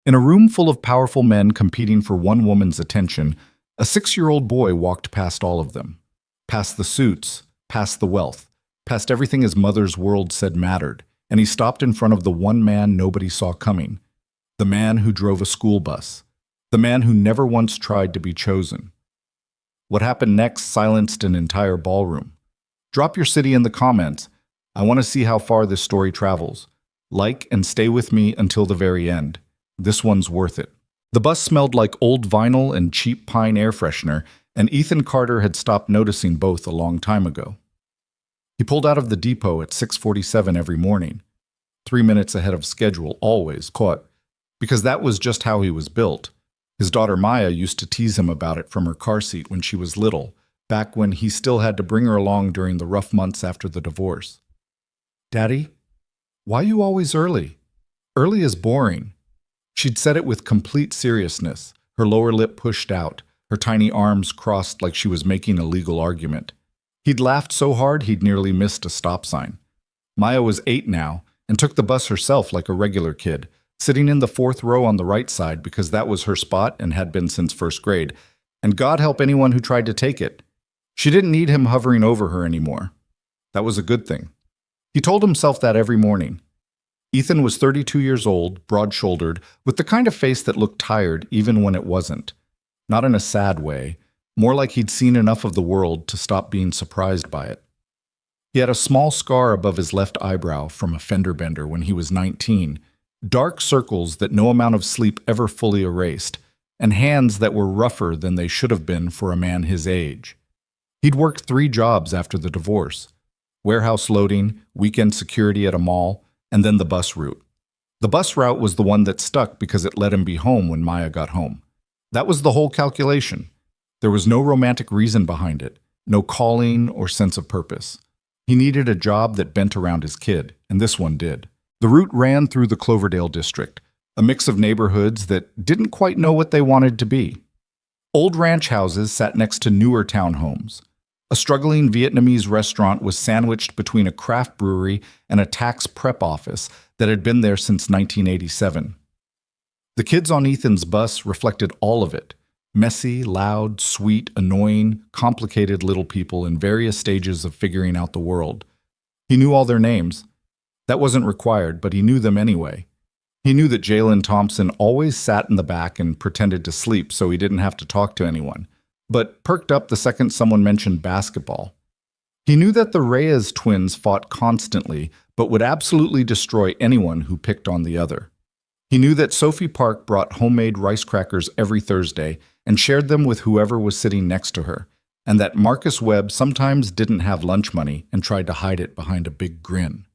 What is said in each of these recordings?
In a room full of powerful men competing for one woman's attention, a 6-year-old boy walked past all of them. Past the suits, past the wealth, past everything his mother's world said mattered, and he stopped in front of the one man nobody saw coming. The man who drove a school bus. The man who never once tried to be chosen. What happened next silenced an entire ballroom. Drop your city in the comments. I want to see how far this story travels. Like and stay with me until the very end. This one's worth it. The bus smelled like old vinyl and cheap pine air freshener, and Ethan Carter had stopped noticing both a long time ago. He pulled out of the depot at 6:47 every morning, 3 minutes ahead of schedule, always caught, because that was just how he was built. His daughter Maya used to tease him about it from her car seat when she was little, back when he still had to bring her along during the rough months after the divorce. "Daddy, why you always early? Early is boring." She'd said it with complete seriousness, her lower lip pushed out, her tiny arms crossed like she was making a legal argument. He'd laughed so hard he'd nearly missed a stop sign. Maya was 8 now, and took the bus herself like a regular kid, sitting in the 4th row on the right side because that was her spot and had been since 1st grade, and God help anyone who tried to take it. She didn't need him hovering over her anymore. That was a good thing. He told himself that every morning. Ethan was 32 years old, broad-shouldered, with the kind of face that looked tired even when it wasn't. Not in a sad way, more like he'd seen enough of the world to stop being surprised by it. He had a small scar above his left eyebrow from a fender bender when he was 19, dark circles that no amount of sleep ever fully erased, and hands that were rougher than they should have been for a man his age. He'd worked 3 jobs after the divorce: warehouse loading, weekend security at a mall, and then the bus route. The bus route was the one that stuck because it let him be home when Maya got home. That was the whole calculation. There was no romantic reason behind it, no calling or sense of purpose. He needed a job that bent around his kid, and this one did. The route ran through the Cloverdale district, a mix of neighborhoods that didn't quite know what they wanted to be. Old ranch houses sat next to newer townhomes. A struggling Vietnamese restaurant was sandwiched between a craft brewery and a tax prep office that had been there since 1987. The kids on Ethan's bus reflected all of it: messy, loud, sweet, annoying, complicated little people in various stages of figuring out the world. He knew all their names. That wasn't required, but he knew them anyway. He knew that Jalen Thompson always sat in the back and pretended to sleep so he didn't have to talk to anyone, but perked up the second someone mentioned basketball. He knew that the Reyes twins fought constantly, but would absolutely destroy anyone who picked on the other. He knew that Sophie Park brought homemade rice crackers every Thursday and shared them with whoever was sitting next to her, and that Marcus Webb sometimes didn't have lunch money and tried to hide it behind a big grin.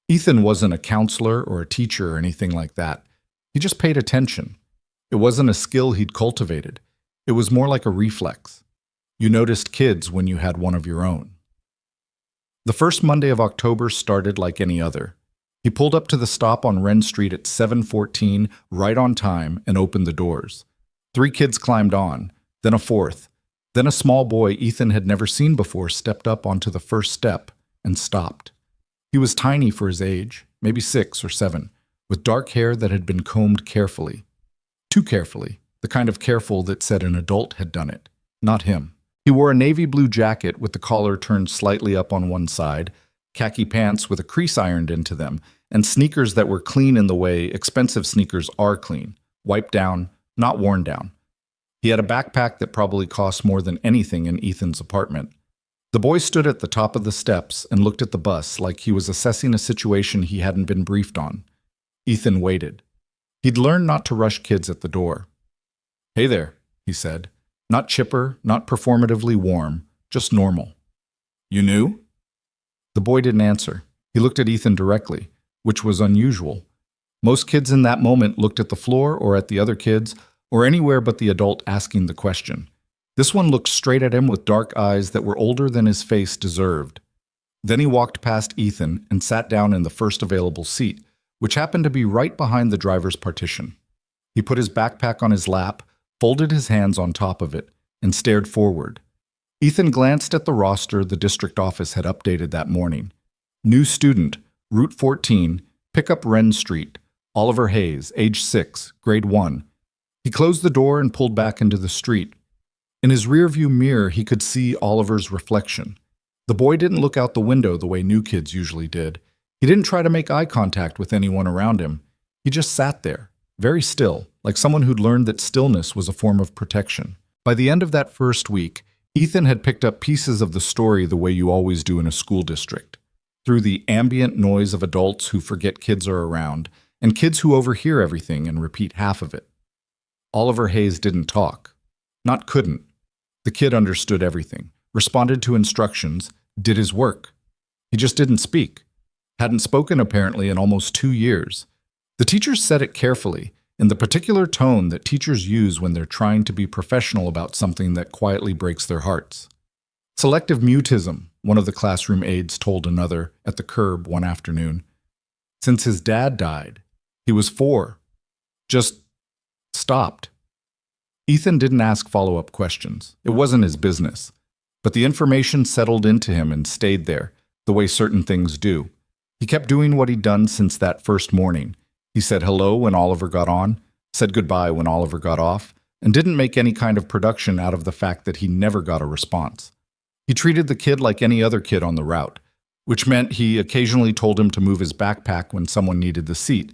Ethan wasn't a counselor or a teacher or anything like that. He just paid attention. It wasn't a skill he'd cultivated. It was more like a reflex. You noticed kids when you had one of your own. The first Monday of October started like any other. He pulled up to the stop on Wren Street at 7:14, right on time, and opened the doors. 3 kids climbed on, then a 4th. Then a small boy Ethan had never seen before stepped up onto the first step and stopped. He was tiny for his age, maybe 6 or 7, with dark hair that had been combed carefully. Too carefully, the kind of careful that said an adult had done it, not him. He wore a navy blue jacket with the collar turned slightly up on one side, khaki pants with a crease ironed into them, and sneakers that were clean in the way expensive sneakers are clean, wiped down, not worn down. He had a backpack that probably cost more than anything in Ethan's apartment. The boy stood at the top of the steps and looked at the bus like he was assessing a situation he hadn't been briefed on. Ethan waited. He'd learned not to rush kids at the door. "Hey there," he said. Not chipper, not performatively warm, just normal. "You new?" The boy didn't answer. He looked at Ethan directly, which was unusual. Most kids in that moment looked at the floor or at the other kids, or anywhere but the adult asking the question. This one looked straight at him with dark eyes that were older than his face deserved. Then he walked past Ethan and sat down in the first available seat, which happened to be right behind the driver's partition. He put his backpack on his lap, folded his hands on top of it, and stared forward. Ethan glanced at the roster the district office had updated that morning. New student, Route 14, pick up Wren Street, Oliver Hayes, age 6, grade 1. He closed the door and pulled back into the street. In his rearview mirror, he could see Oliver's reflection. The boy didn't look out the window the way new kids usually did. He didn't try to make eye contact with anyone around him. He just sat there, very still, like someone who'd learned that stillness was a form of protection. By the end of that first week, Ethan had picked up pieces of the story the way you always do in a school district, through the ambient noise of adults who forget kids are around, and kids who overhear everything and repeat half of it. Oliver Hayes didn't talk. Not couldn't. The kid understood everything, responded to instructions, did his work. He just didn't speak. Hadn't spoken apparently in almost 2 years. The teachers said it carefully, in the particular tone that teachers use when they're trying to be professional about something that quietly breaks their hearts. Selective mutism, one of the classroom aides told another at the curb one afternoon. Since his dad died, he was 4. Just stopped. Ethan didn't ask follow-up questions. It wasn't his business. But the information settled into him and stayed there, the way certain things do. He kept doing what he'd done since that first morning. He said hello when Oliver got on, said goodbye when Oliver got off, and didn't make any kind of production out of the fact that he never got a response. He treated the kid like any other kid on the route, which meant he occasionally told him to move his backpack when someone needed the seat,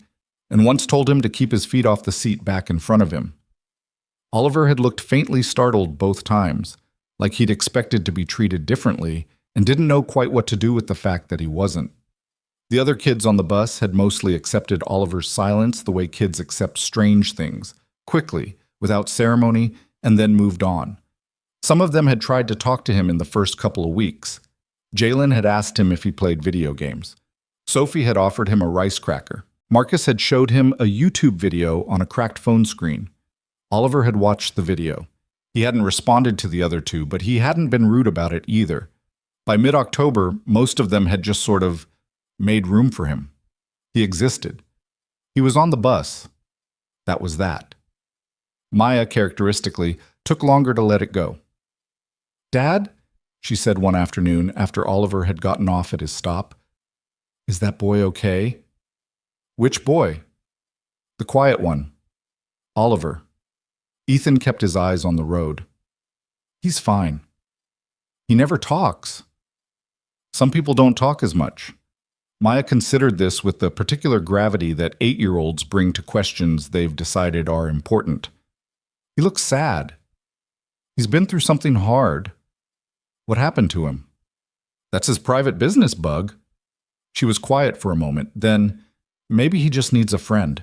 and once told him to keep his feet off the seat back in front of him. Oliver had looked faintly startled both times, like he'd expected to be treated differently, and didn't know quite what to do with the fact that he wasn't. The other kids on the bus had mostly accepted Oliver's silence the way kids accept strange things, quickly, without ceremony, and then moved on. Some of them had tried to talk to him in the first couple of weeks. Jalen had asked him if he played video games. Sophie had offered him a rice cracker. Marcus had showed him a YouTube video on a cracked phone screen. Oliver had watched the video. He hadn't responded to the other two, but he hadn't been rude about it either. By mid-October, most of them had just sort of made room for him. He existed. He was on the bus. That was that. Maya, characteristically, took longer to let it go. "Dad," she said one afternoon after Oliver had gotten off at his stop, "is that boy okay?" "Which boy?" "The quiet one. Oliver." Ethan kept his eyes on the road. "He's fine. He never talks." "Some people don't talk as much." Maya considered this with the particular gravity that 8-year-olds bring to questions they've decided are important. "He looks sad. He's been through something hard. What happened to him?" "That's his private business, Bug." She was quiet for a moment, then, "Maybe he just needs a friend."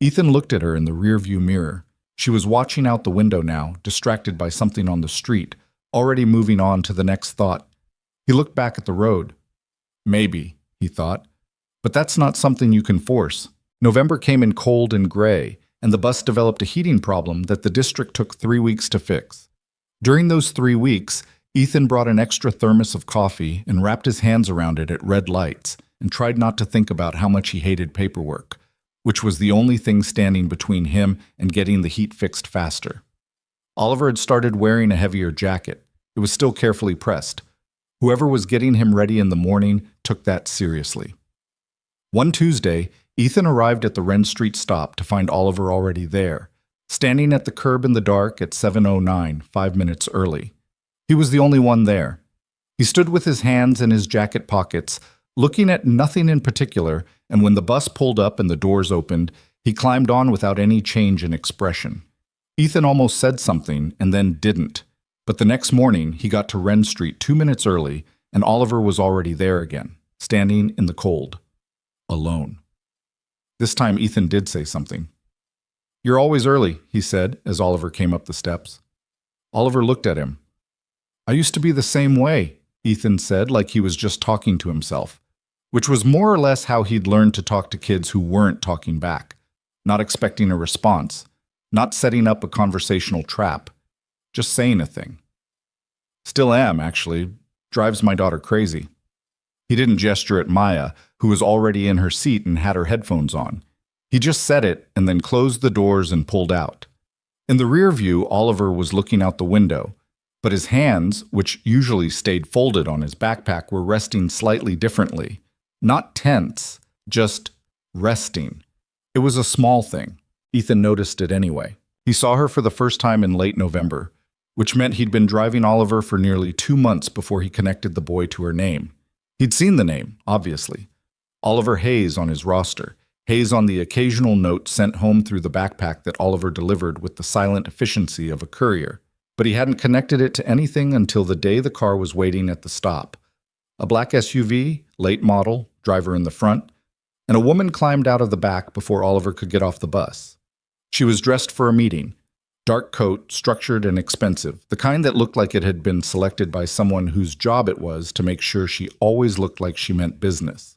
Ethan looked at her in the rearview mirror. She was watching out the window now, distracted by something on the street, already moving on to the next thought. He looked back at the road. Maybe, he thought. But that's not something you can force. November came in cold and gray, and the bus developed a heating problem that the district took 3 weeks to fix. During those 3 weeks, Ethan brought an extra thermos of coffee and wrapped his hands around it at red lights and tried not to think about how much he hated paperwork, which was the only thing standing between him and getting the heat fixed faster. Oliver had started wearing a heavier jacket. It was still carefully pressed. Whoever was getting him ready in the morning took that seriously. One Tuesday, Ethan arrived at the Wren Street stop to find Oliver already there, standing at the curb in the dark at 7:09, 5 minutes early. He was the only one there. He stood with his hands in his jacket pockets, looking at nothing in particular, and when the bus pulled up and the doors opened, he climbed on without any change in expression. Ethan almost said something and then didn't, but the next morning he got to Wren Street 2 minutes early, and Oliver was already there again, standing in the cold, alone. This time Ethan did say something. "You're always early," he said as Oliver came up the steps. Oliver looked at him. "I used to be the same way," Ethan said, like he was just talking to himself, which was more or less how he'd learned to talk to kids who weren't talking back, not expecting a response, not setting up a conversational trap, just saying a thing. "Still am, actually. Drives my daughter crazy." He didn't gesture at Maya, who was already in her seat and had her headphones on. He just said it and then closed the doors and pulled out. In the rear view, Oliver was looking out the window, but his hands, which usually stayed folded on his backpack, were resting slightly differently. Not tense, just resting. It was a small thing. Ethan noticed it anyway. He saw her for the first time in late November, which meant he'd been driving Oliver for nearly 2 months before he connected the boy to her name. He'd seen the name, obviously. Oliver Hayes on his roster. Hayes on the occasional note sent home through the backpack that Oliver delivered with the silent efficiency of a courier. But he hadn't connected it to anything until the day the car was waiting at the stop. A black SUV, late model, driver in the front, and a woman climbed out of the back before Oliver could get off the bus. She was dressed for a meeting. Dark coat, structured and expensive, the kind that looked like it had been selected by someone whose job it was to make sure she always looked like she meant business.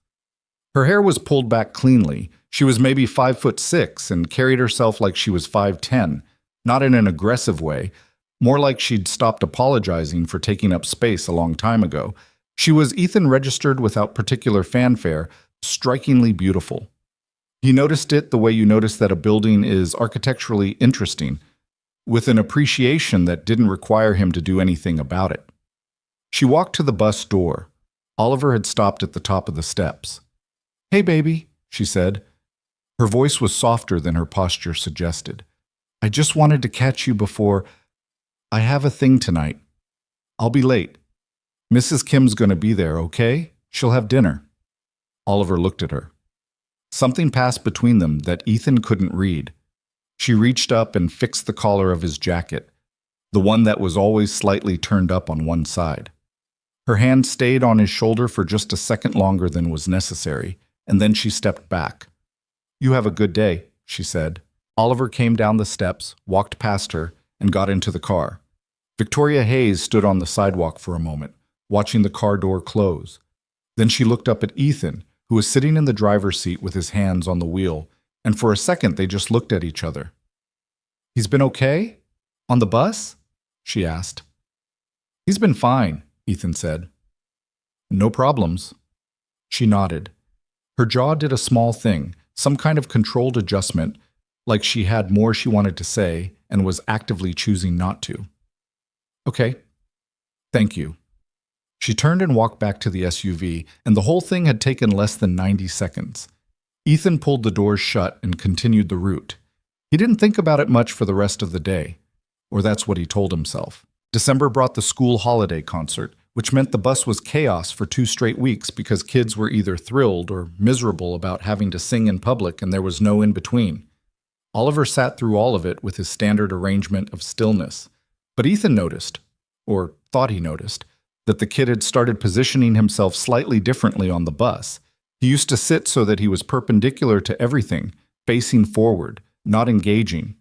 Her hair was pulled back cleanly. She was maybe 5'6" and carried herself like she was 5'10", not in an aggressive way, more like she'd stopped apologizing for taking up space a long time ago. She was Ethan registered without particular fanfare, strikingly beautiful. He noticed it the way you notice that a building is architecturally interesting, with an appreciation that didn't require him to do anything about it. She walked to the bus door. Oliver had stopped at the top of the steps. "Hey, baby," she said. Her voice was softer than her posture suggested. "I just wanted to catch you before. I have a thing tonight. I'll be late. Mrs. Kim's going to be there, okay? She'll have dinner." Oliver looked at her. Something passed between them that Ethan couldn't read. She reached up and fixed the collar of his jacket, the one that was always slightly turned up on one side. Her hand stayed on his shoulder for just a second longer than was necessary, and then she stepped back. "You have a good day," she said. Oliver came down the steps, walked past her, and got into the car. Victoria Hayes stood on the sidewalk for a moment, watching the car door close. Then she looked up at Ethan, who was sitting in the driver's seat with his hands on the wheel, and for a second they just looked at each other. "He's been okay? On the bus?" she asked. "He's been fine," Ethan said. "No problems." She nodded. Her jaw did a small thing, some kind of controlled adjustment, like she had more she wanted to say and was actively choosing not to. "Okay. Thank you." She turned and walked back to the SUV, and the whole thing had taken less than 90 seconds. Ethan pulled the doors shut and continued the route. He didn't think about it much for the rest of the day, or that's what he told himself. December brought the school holiday concert, which meant the bus was chaos for 2 straight weeks because kids were either thrilled or miserable about having to sing in public, and there was no in-between. Oliver sat through all of it with his standard arrangement of stillness. But Ethan noticed, or thought he noticed, that the kid had started positioning himself slightly differently on the bus. He used to sit so that he was perpendicular to everything, facing forward, not engaging.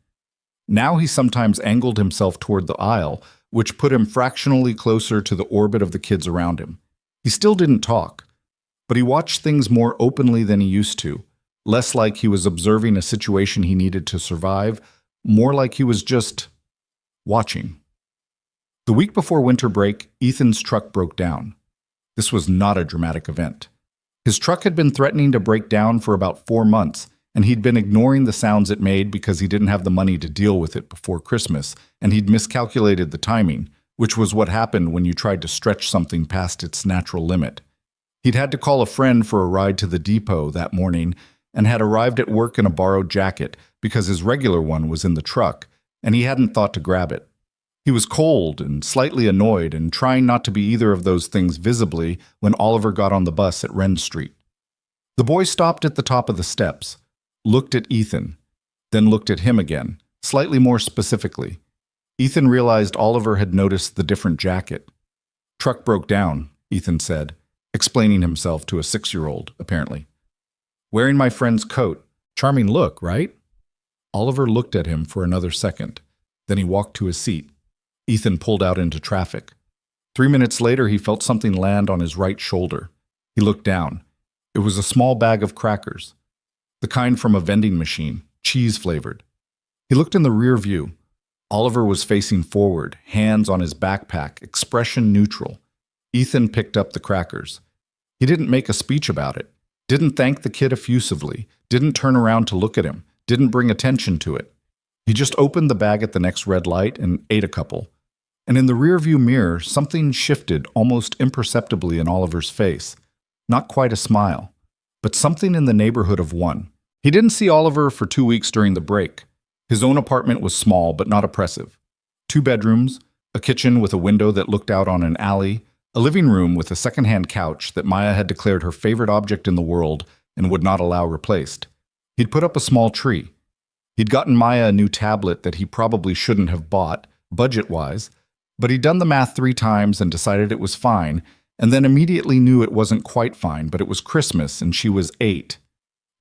Now he sometimes angled himself toward the aisle, which put him fractionally closer to the orbit of the kids around him. He still didn't talk, but he watched things more openly than he used to, less like he was observing a situation he needed to survive, more like he was just watching. The week before winter break, Ethan's truck broke down. This was not a dramatic event. His truck had been threatening to break down for about 4 months, and he'd been ignoring the sounds it made because he didn't have the money to deal with it before Christmas, and he'd miscalculated the timing, which was what happened when you tried to stretch something past its natural limit. He'd had to call a friend for a ride to the depot that morning and had arrived at work in a borrowed jacket because his regular one was in the truck, and he hadn't thought to grab it. He was cold and slightly annoyed and trying not to be either of those things visibly when Oliver got on the bus at Wren Street. The boy stopped at the top of the steps, looked at Ethan, then looked at him again, slightly more specifically. Ethan realized Oliver had noticed the different jacket. "Truck broke down," Ethan said, explaining himself to a 6-year-old, apparently. "Wearing my friend's coat. Charming look, right?" Oliver looked at him for another second. Then he walked to his seat. Ethan pulled out into traffic. 3 minutes later, he felt something land on his right shoulder. He looked down. It was a small bag of crackers, the kind from a vending machine, cheese-flavored. He looked in the rear view. Oliver was facing forward, hands on his backpack, expression neutral. Ethan picked up the crackers. He didn't make a speech about it, didn't thank the kid effusively, didn't turn around to look at him, didn't bring attention to it. He just opened the bag at the next red light and ate a couple. And in the rearview mirror, something shifted almost imperceptibly in Oliver's face. Not quite a smile, but something in the neighborhood of one. He didn't see Oliver for 2 weeks during the break. His own apartment was small but not oppressive. 2 bedrooms, a kitchen with a window that looked out on an alley, a living room with a second-hand couch that Maya had declared her favorite object in the world and would not allow replaced. He'd put up a small tree. He'd gotten Maya a new tablet that he probably shouldn't have bought, budget-wise, but he'd done the math 3 times and decided it was fine, and then immediately knew it wasn't quite fine, but it was Christmas and she was 8.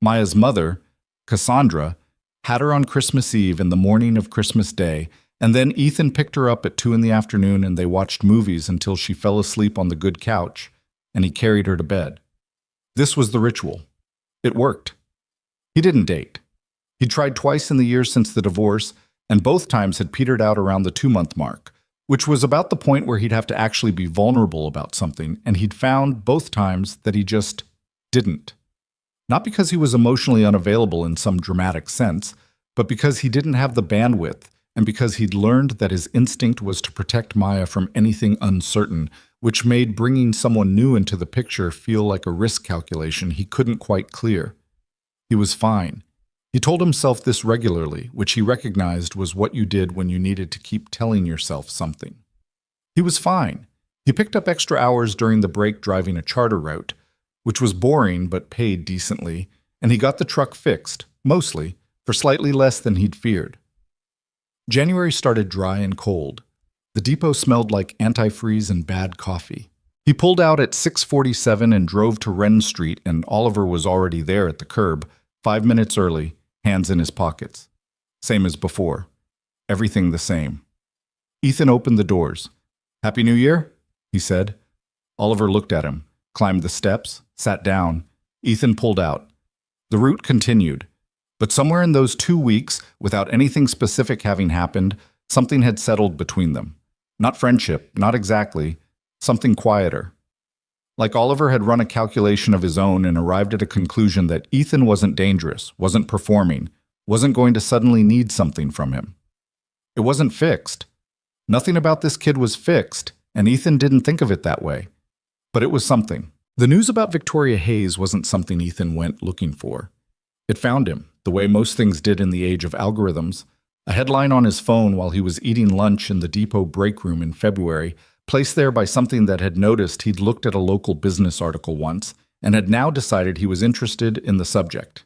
Maya's mother, Cassandra, had her on Christmas Eve in the morning of Christmas Day, and then Ethan picked her up at 2 in the afternoon and they watched movies until she fell asleep on the good couch, and he carried her to bed. This was the ritual. It worked. He didn't date. He'd tried twice in the years since the divorce, and both times had petered out around the 2-month mark, which was about the point where he'd have to actually be vulnerable about something, and he'd found both times that he just didn't. Not because he was emotionally unavailable in some dramatic sense, but because he didn't have the bandwidth, and because he'd learned that his instinct was to protect Maya from anything uncertain, which made bringing someone new into the picture feel like a risk calculation he couldn't quite clear. He was fine. He told himself this regularly, which he recognized was what you did when you needed to keep telling yourself something. He was fine. He picked up extra hours during the break driving a charter route, which was boring but paid decently, and he got the truck fixed, mostly, for slightly less than he'd feared. January started dry and cold. The depot smelled like antifreeze and bad coffee. He pulled out at 6:47 and drove to Wren Street, and Oliver was already there at the curb, 5 minutes early, hands in his pockets. Same as before. Everything the same. Ethan opened the doors. "Happy New Year," he said. Oliver looked at him, climbed the steps, sat down. Ethan pulled out. The route continued. But somewhere in those 2 weeks, without anything specific having happened, something had settled between them. Not friendship, not exactly, something quieter. Like Oliver had run a calculation of his own and arrived at a conclusion that Ethan wasn't dangerous, wasn't performing, wasn't going to suddenly need something from him. It wasn't fixed. Nothing about this kid was fixed, and Ethan didn't think of it that way. But it was something. The news about Victoria Hayes wasn't something Ethan went looking for. It found him, the way most things did in the age of algorithms. A headline on his phone while he was eating lunch in the depot break room in February, placed there by something that had noticed he'd looked at a local business article once and had now decided he was interested in the subject.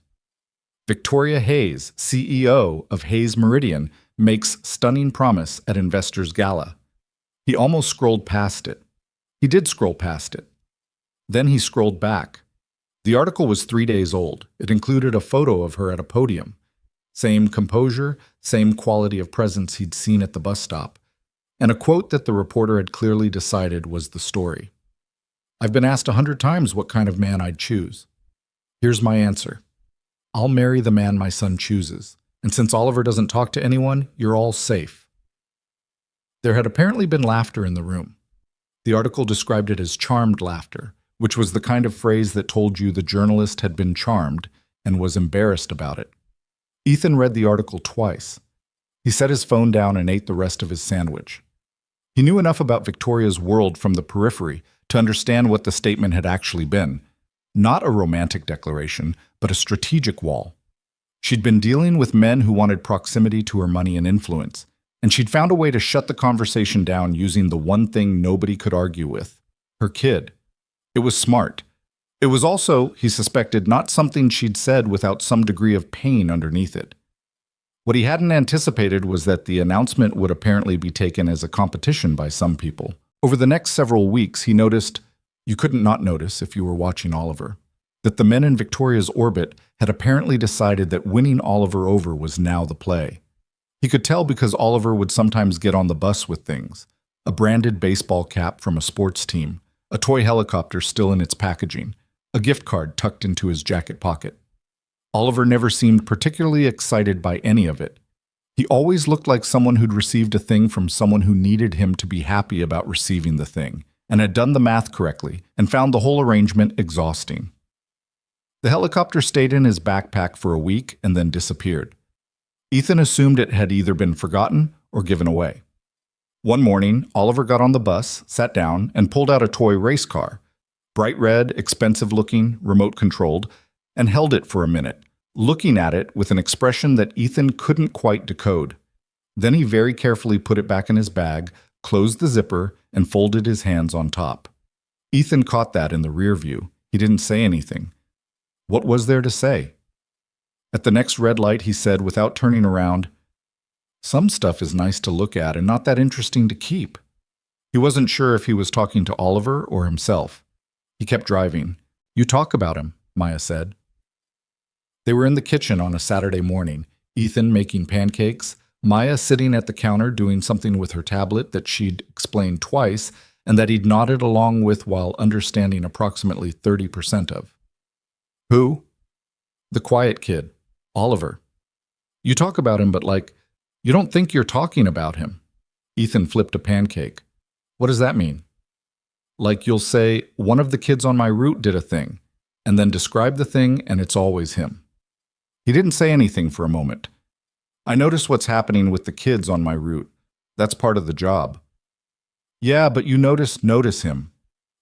Victoria Hayes, CEO of Hayes Meridian, makes stunning promise at Investors Gala. He almost scrolled past it. He did scroll past it. Then he scrolled back. The article was 3 days old. It included a photo of her at a podium. Same composure, same quality of presence he'd seen at the bus stop, and a quote that the reporter had clearly decided was the story. "I've been asked 100 times what kind of man I'd choose. Here's my answer. I'll marry the man my son chooses, and since Oliver doesn't talk to anyone, you're all safe." There had apparently been laughter in the room. The article described it as charmed laughter, which was the kind of phrase that told you the journalist had been charmed and was embarrassed about it. Ethan read the article twice. He set his phone down and ate the rest of his sandwich. He knew enough about Victoria's world from the periphery to understand what the statement had actually been. Not a romantic declaration, but a strategic wall. She'd been dealing with men who wanted proximity to her money and influence, and she'd found a way to shut the conversation down using the one thing nobody could argue with: her kid. It was smart. It was also, he suspected, not something she'd said without some degree of pain underneath it. What he hadn't anticipated was that the announcement would apparently be taken as a competition by some people. Over the next several weeks, he noticed, you couldn't not notice if you were watching Oliver, that the men in Victoria's orbit had apparently decided that winning Oliver over was now the play. He could tell because Oliver would sometimes get on the bus with things: a branded baseball cap from a sports team, a toy helicopter still in its packaging, a gift card tucked into his jacket pocket. Oliver never seemed particularly excited by any of it. He always looked like someone who'd received a thing from someone who needed him to be happy about receiving the thing, and had done the math correctly, and found the whole arrangement exhausting. The helicopter stayed in his backpack for a week and then disappeared. Ethan assumed it had either been forgotten or given away. One morning, Oliver got on the bus, sat down, and pulled out a toy race car. Bright red, expensive-looking, remote-controlled, and held it for a minute, looking at it with an expression that Ethan couldn't quite decode. Then he very carefully put it back in his bag, closed the zipper, and folded his hands on top. Ethan caught that in the rear view. He didn't say anything. What was there to say? At the next red light, he said without turning around, "Some stuff is nice to look at and not that interesting to keep." He wasn't sure if he was talking to Oliver or himself. He kept driving. "You talk about him," Maya said. They were in the kitchen on a Saturday morning, Ethan making pancakes, Maya sitting at the counter doing something with her tablet that she'd explained twice and that he'd nodded along with while understanding approximately 30% of. "Who?" "The quiet kid, Oliver." "You talk about him, but you don't think you're talking about him." Ethan flipped a pancake. "What does that mean?" "Like you'll say, one of the kids on my route did a thing, and then describe the thing and it's always him." He didn't say anything for a moment. "I notice what's happening with the kids on my route. That's part of the job." "Yeah, but you notice him."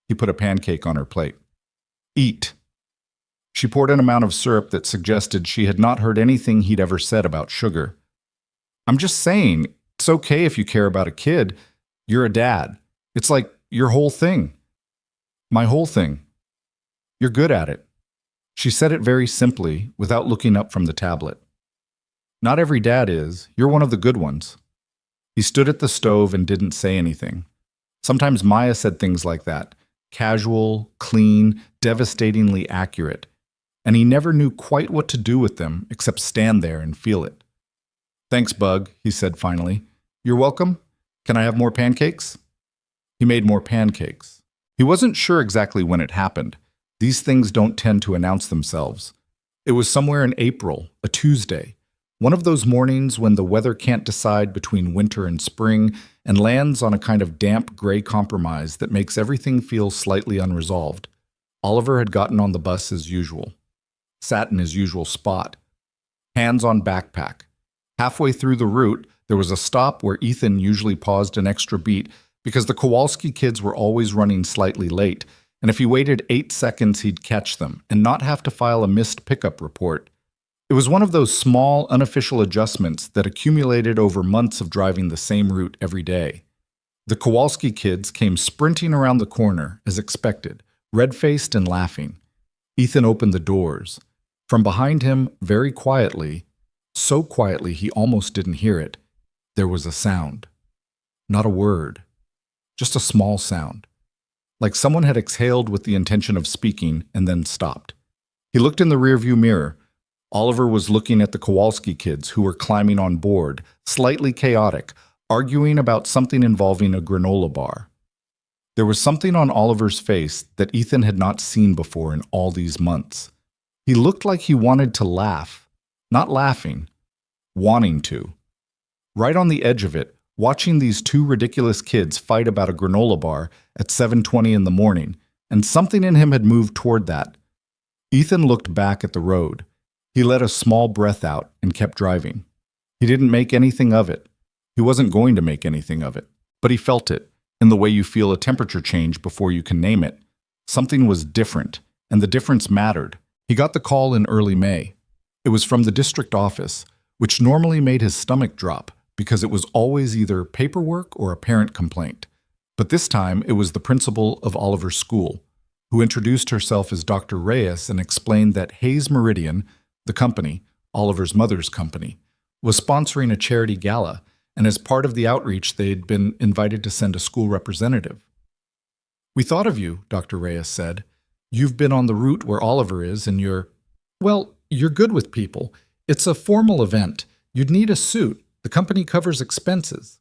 He put a pancake on her plate. "Eat." She poured an amount of syrup that suggested she had not heard anything he'd ever said about sugar. "I'm just saying, it's okay if you care about a kid. You're a dad. It's like your whole thing." "My whole thing." "You're good at it." She said it very simply, without looking up from the tablet. "Not every dad is. You're one of the good ones." He stood at the stove and didn't say anything. Sometimes Maya said things like that, casual, clean, devastatingly accurate, and he never knew quite what to do with them except stand there and feel it. "Thanks, Bug," he said finally. "You're welcome. Can I have more pancakes?" He made more pancakes. He wasn't sure exactly when it happened. These things don't tend to announce themselves. It was somewhere in April, a Tuesday, one of those mornings when the weather can't decide between winter and spring and lands on a kind of damp gray compromise that makes everything feel slightly unresolved. Oliver had gotten on the bus as usual, sat in his usual spot, hands on backpack. Halfway through the route, there was a stop where Ethan usually paused an extra beat because the Kowalski kids were always running slightly late, and if he waited 8 seconds, he'd catch them and not have to file a missed pickup report. It was one of those small, unofficial adjustments that accumulated over months of driving the same route every day. The Kowalski kids came sprinting around the corner, as expected, red-faced and laughing. Ethan opened the doors. From behind him, very quietly, so quietly he almost didn't hear it, there was a sound. Not a word, just a small sound. Like someone had exhaled with the intention of speaking and then stopped. He looked in the rearview mirror. Oliver was looking at the Kowalski kids who were climbing on board, slightly chaotic, arguing about something involving a granola bar. There was something on Oliver's face that Ethan had not seen before in all these months. He looked like he wanted to laugh, not laughing, wanting to. Right on the edge of it, watching these two ridiculous kids fight about a granola bar at 7:20 in the morning, and something in him had moved toward that. Ethan looked back at the road. He let a small breath out and kept driving. He didn't make anything of it. He wasn't going to make anything of it. But he felt it, in the way you feel a temperature change before you can name it. Something was different, and the difference mattered. He got the call in early May. It was from the district office, which normally made his stomach drop because it was always either paperwork or a parent complaint. But this time it was the principal of Oliver's school, who introduced herself as Dr. Reyes and explained that Hayes Meridian, the company, Oliver's mother's company, was sponsoring a charity gala, and as part of the outreach they'd been invited to send a school representative. "We thought of you," Dr. Reyes said. "You've been on the route where Oliver is, and you're good with people. It's a formal event. You'd need a suit. The company covers expenses."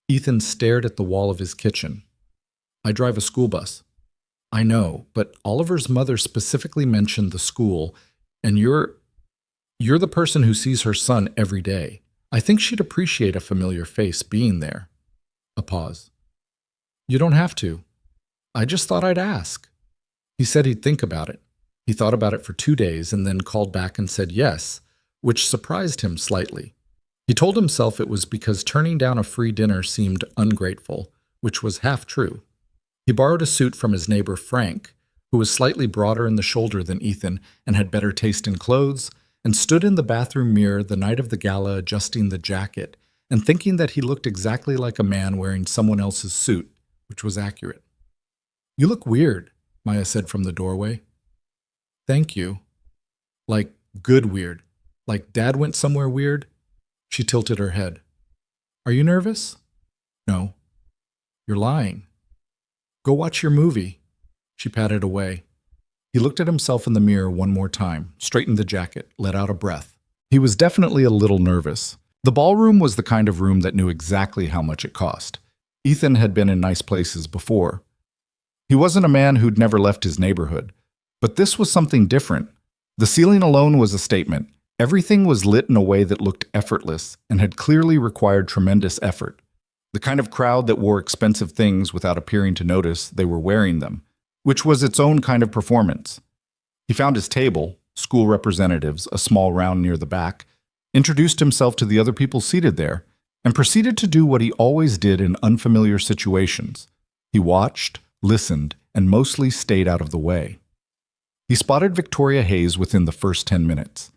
Ethan stared at the wall of his kitchen. "I drive a school bus." "I know, but Oliver's mother specifically mentioned the school, and you're the person who sees her son every day. I think she'd appreciate a familiar face being there." A pause. "You don't have to. I just thought I'd ask." He said he'd think about it. He thought about it for 2 days and then called back and said yes, which surprised him slightly. He told himself it was because turning down a free dinner seemed ungrateful, which was half true. He borrowed a suit from his neighbor Frank, who was slightly broader in the shoulder than Ethan and had better taste in clothes, and stood in the bathroom mirror the night of the gala adjusting the jacket and thinking that he looked exactly like a man wearing someone else's suit, which was accurate. "You look weird," Maya said from the doorway. "Thank you." Like, good weird. Like Dad went somewhere weird? She tilted her head. "Are you nervous?" "No." "You're lying." "Go watch your movie." She patted away. He looked at himself in the mirror one more time, straightened the jacket, let out a breath. He was definitely a little nervous. The ballroom was the kind of room that knew exactly how much it cost. Ethan had been in nice places before. He wasn't a man who'd never left his neighborhood. But this was something different. The ceiling alone was a statement. Everything was lit in a way that looked effortless and had clearly required tremendous effort. The kind of crowd that wore expensive things without appearing to notice they were wearing them, which was its own kind of performance. He found his table, school representatives, a small round near the back, introduced himself to the other people seated there, and proceeded to do what he always did in unfamiliar situations. He watched, listened, and mostly stayed out of the way. He spotted Victoria Hayes within the first 10 minutes.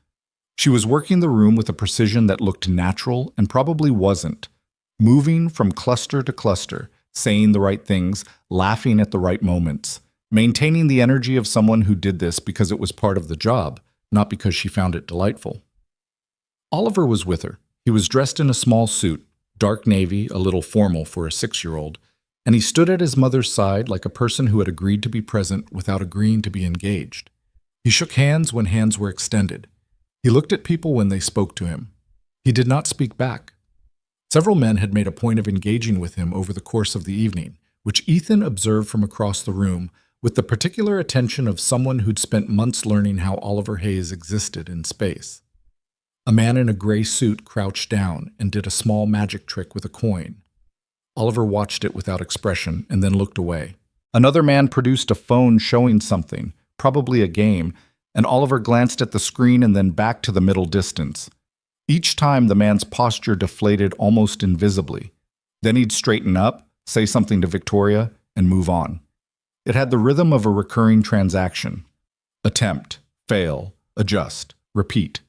She was working the room with a precision that looked natural and probably wasn't, moving from cluster to cluster, saying the right things, laughing at the right moments, maintaining the energy of someone who did this because it was part of the job, not because she found it delightful. Oliver was with her. He was dressed in a small suit, dark navy, a little formal for a 6-year-old, and he stood at his mother's side like a person who had agreed to be present without agreeing to be engaged. He shook hands when hands were extended. He looked at people when they spoke to him. He did not speak back. Several men had made a point of engaging with him over the course of the evening, which Ethan observed from across the room with the particular attention of someone who'd spent months learning how Oliver Hayes existed in space. A man in a gray suit crouched down and did a small magic trick with a coin. Oliver watched it without expression and then looked away. Another man produced a phone showing something, probably a game, and Oliver glanced at the screen and then back to the middle distance. Each time the man's posture deflated almost invisibly. Then he'd straighten up, say something to Victoria, and move on. It had the rhythm of a recurring transaction. Attempt, fail, adjust, repeat.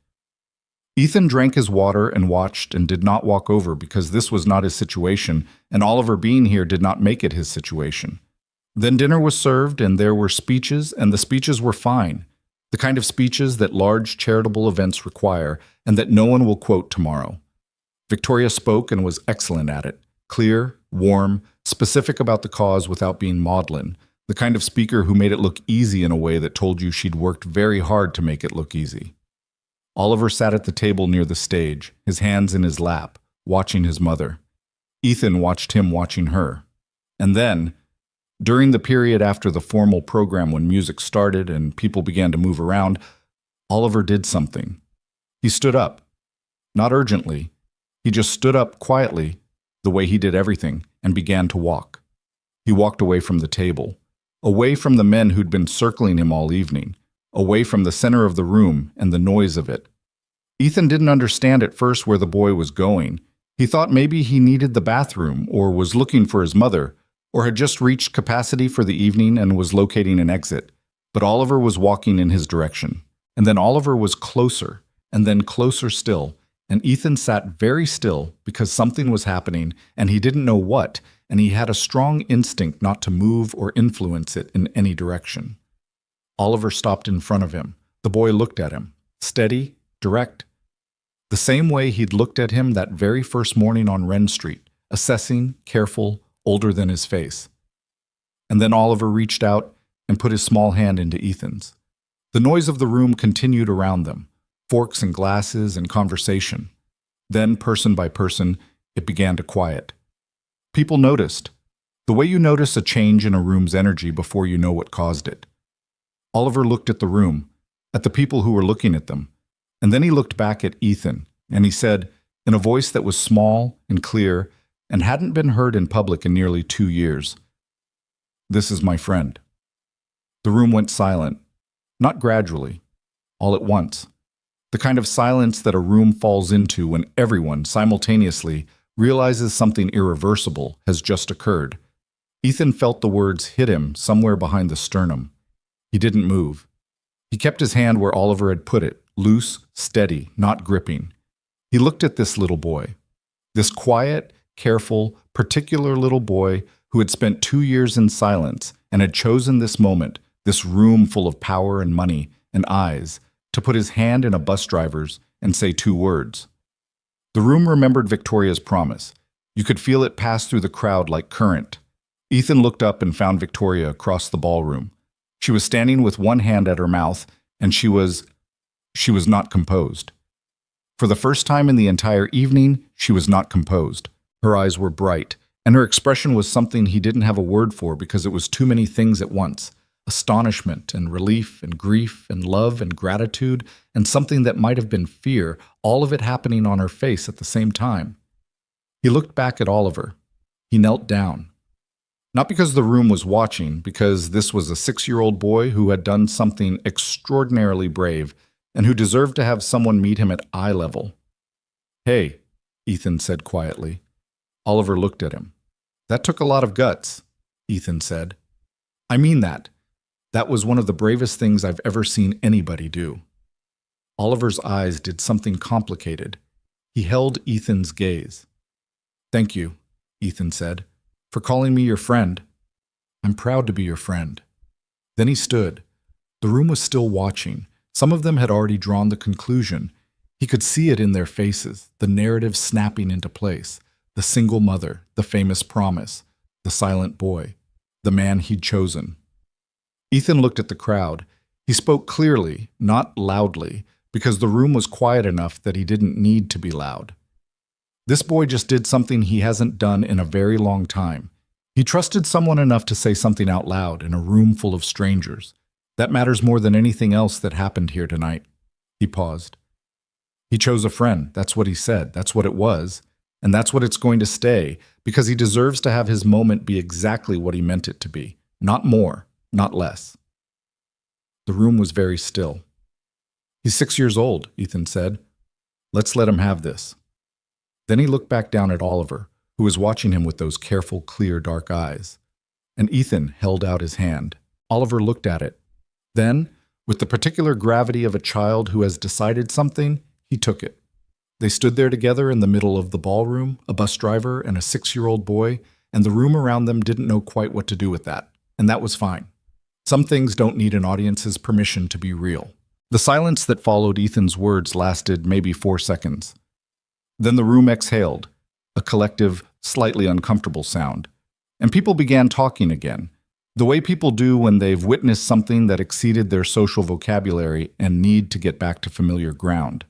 Ethan drank his water and watched and did not walk over because this was not his situation, and Oliver being here did not make it his situation. Then dinner was served, and there were speeches, and the speeches were fine. The kind of speeches that large charitable events require, and that no one will quote tomorrow. Victoria spoke and was excellent at it. Clear, warm, specific about the cause without being maudlin. The kind of speaker who made it look easy in a way that told you she'd worked very hard to make it look easy. Oliver sat at the table near the stage, his hands in his lap, watching his mother. Ethan watched him watching her. And then, during the period after the formal program when music started and people began to move around, Oliver did something. He stood up. Not urgently. He just stood up quietly, the way he did everything, and began to walk. He walked away from the table, away from the men who'd been circling him all evening, away from the center of the room and the noise of it. Ethan didn't understand at first where the boy was going. He thought maybe he needed the bathroom, or was looking for his mother, or had just reached capacity for the evening and was locating an exit. But Oliver was walking in his direction. And then Oliver was closer, and then closer still, and Ethan sat very still because something was happening, and he didn't know what, and he had a strong instinct not to move or influence it in any direction. Oliver stopped in front of him. The boy looked at him, steady, direct, the same way he'd looked at him that very first morning on Wren Street, assessing, careful, older than his face. And then Oliver reached out and put his small hand into Ethan's. The noise of the room continued around them, forks and glasses and conversation. Then, person by person, it began to quiet. People noticed, the way you notice a change in a room's energy before you know what caused it. Oliver looked at the room, at the people who were looking at them, and then he looked back at Ethan, and he said, in a voice that was small and clear and hadn't been heard in public in nearly 2 years, "This is my friend." The room went silent, not gradually, all at once. The kind of silence that a room falls into when everyone, simultaneously, realizes something irreversible has just occurred. Ethan felt the words hit him somewhere behind the sternum. He didn't move. He kept his hand where Oliver had put it, loose, steady, not gripping. He looked at this little boy. This quiet, careful, particular little boy who had spent 2 years in silence and had chosen this moment, this room full of power and money and eyes, to put his hand in a bus driver's and say 2 words. The room remembered Victoria's promise. You could feel it pass through the crowd like current. Ethan looked up and found Victoria across the ballroom. She was standing with one hand at her mouth, and she was not composed. For the first time in the entire evening, she was not composed. Her eyes were bright, and her expression was something he didn't have a word for because it was too many things at once. Astonishment and relief and grief and love and gratitude and something that might have been fear, all of it happening on her face at the same time. He looked back at Oliver. He knelt down. Not because the room was watching, because this was a 6-year-old boy who had done something extraordinarily brave and who deserved to have someone meet him at eye level. "Hey," Ethan said quietly. Oliver looked at him. "That took a lot of guts," Ethan said. "I mean that. That was one of the bravest things I've ever seen anybody do." Oliver's eyes did something complicated. He held Ethan's gaze. "Thank you," Ethan said, "for calling me your friend. I'm proud to be your friend." Then he stood. The room was still watching. Some of them had already drawn the conclusion. He could see it in their faces, the narrative snapping into place. The single mother, the famous promise, the silent boy, the man he'd chosen. Ethan looked at the crowd. He spoke clearly, not loudly, because the room was quiet enough that he didn't need to be loud. This boy just did something he hasn't done in a very long time. He trusted someone enough to say something out loud in a room full of strangers. That matters more than anything else that happened here tonight. He paused. He chose a friend. That's what he said. That's what it was. And that's what it's going to stay, because he deserves to have his moment be exactly what he meant it to be. Not more, not less. The room was very still. "He's 6 years old," Ethan said. "Let's let him have this." Then he looked back down at Oliver, who was watching him with those careful, clear, dark eyes. And Ethan held out his hand. Oliver looked at it. Then, with the particular gravity of a child who has decided something, he took it. They stood there together in the middle of the ballroom, a bus driver and a 6-year-old boy, and the room around them didn't know quite what to do with that. And that was fine. Some things don't need an audience's permission to be real. The silence that followed Ethan's words lasted maybe 4 seconds. Then the room exhaled, a collective, slightly uncomfortable sound, and people began talking again, the way people do when they've witnessed something that exceeded their social vocabulary and need to get back to familiar ground.